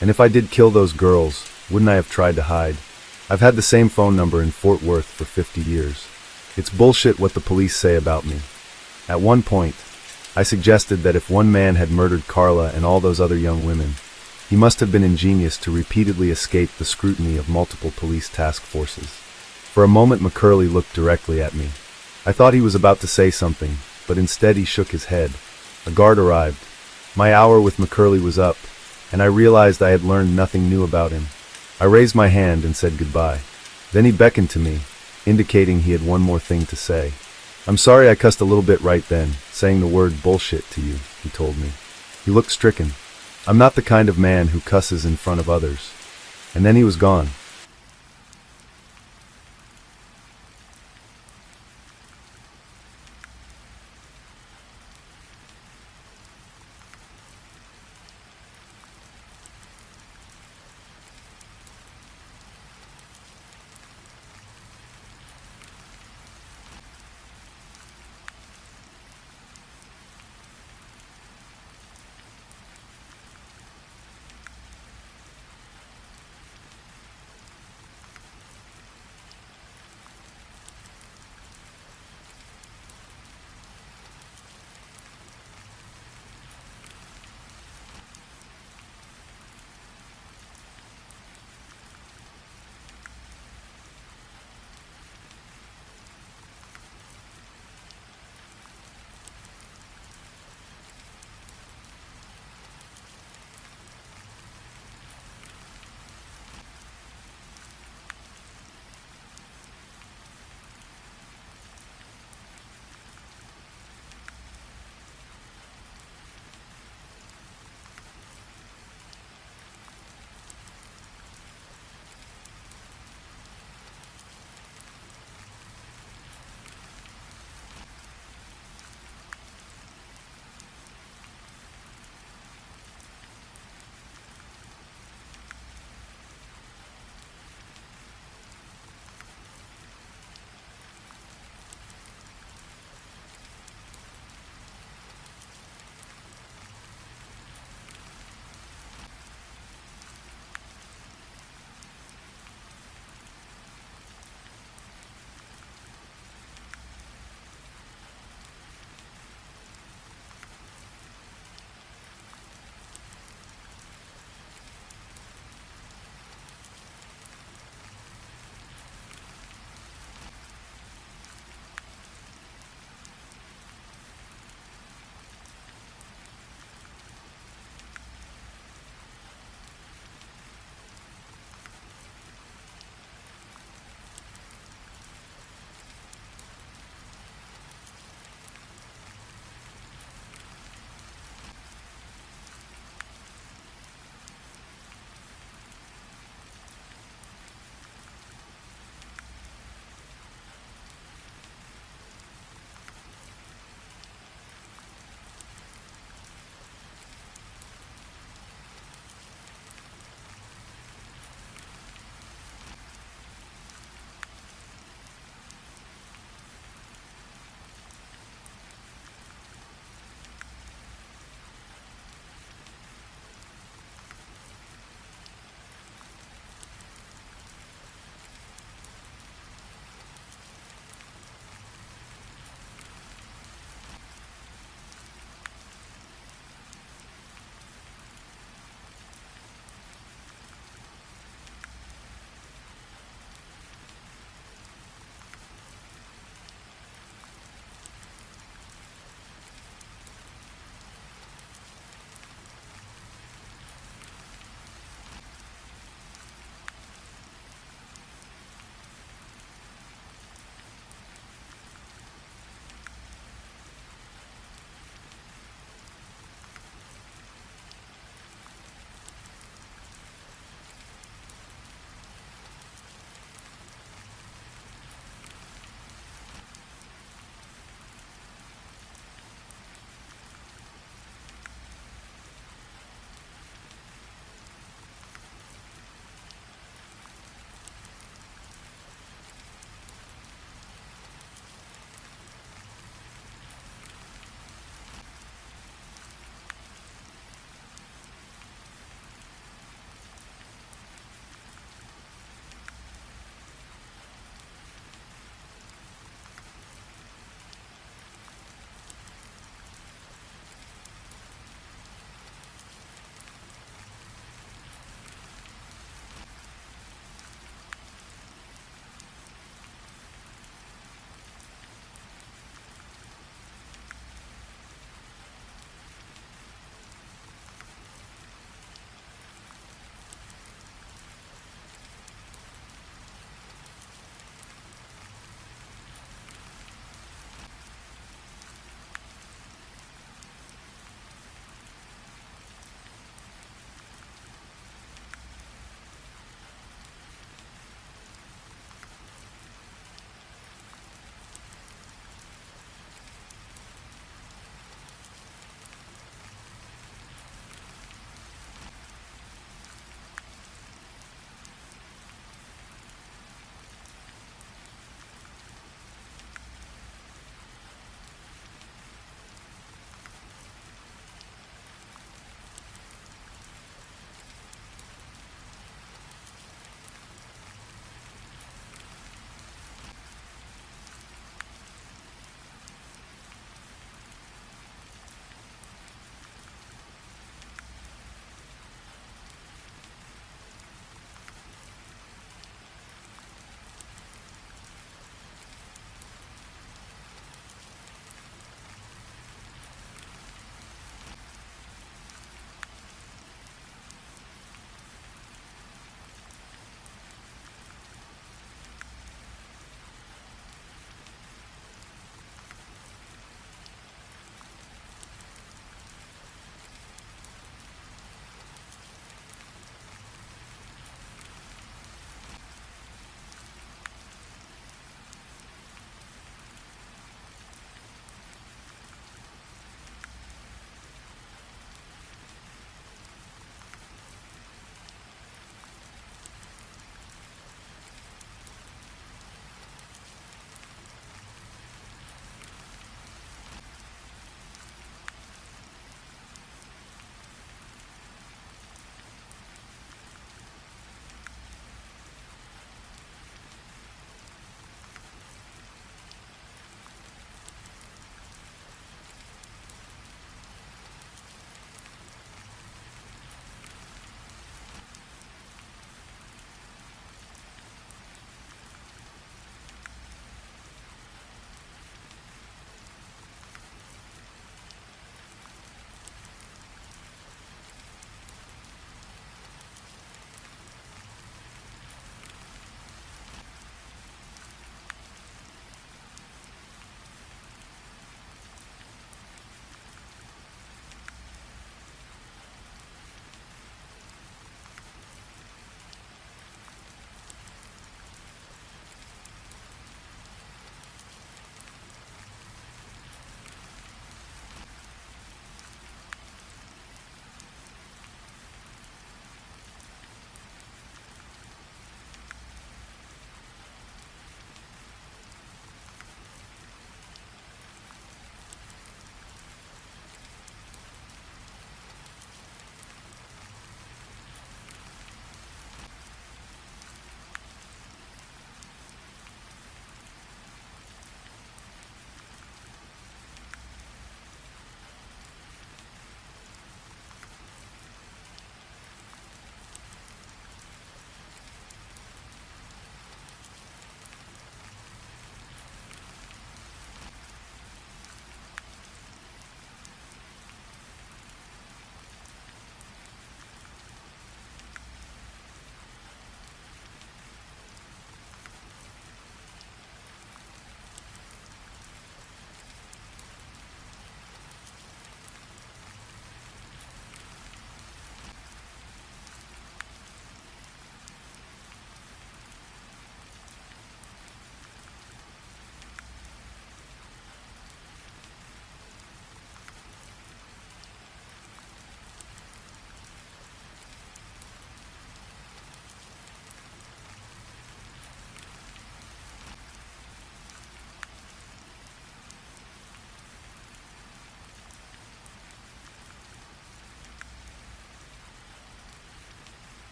A: And if I did kill those girls, wouldn't I have tried to hide? I've had the same phone number in Fort Worth for 50 years. It's bullshit what the police say about me. At one point, I suggested that if one man had murdered Carla and all those other young women, he must have been ingenious to repeatedly escape the scrutiny of multiple police task forces. For a moment, McCurley looked directly at me. I thought he was about to say something, but instead he shook his head. A guard arrived. My hour with McCurley was up, and I realized I had learned nothing new about him. I raised my hand and said goodbye. Then he beckoned to me, indicating he had one more thing to say. I'm sorry I cussed a little bit right then, saying the word bullshit to you, he told me. He looked stricken. I'm not the kind of man who cusses in front of others. And then he was gone.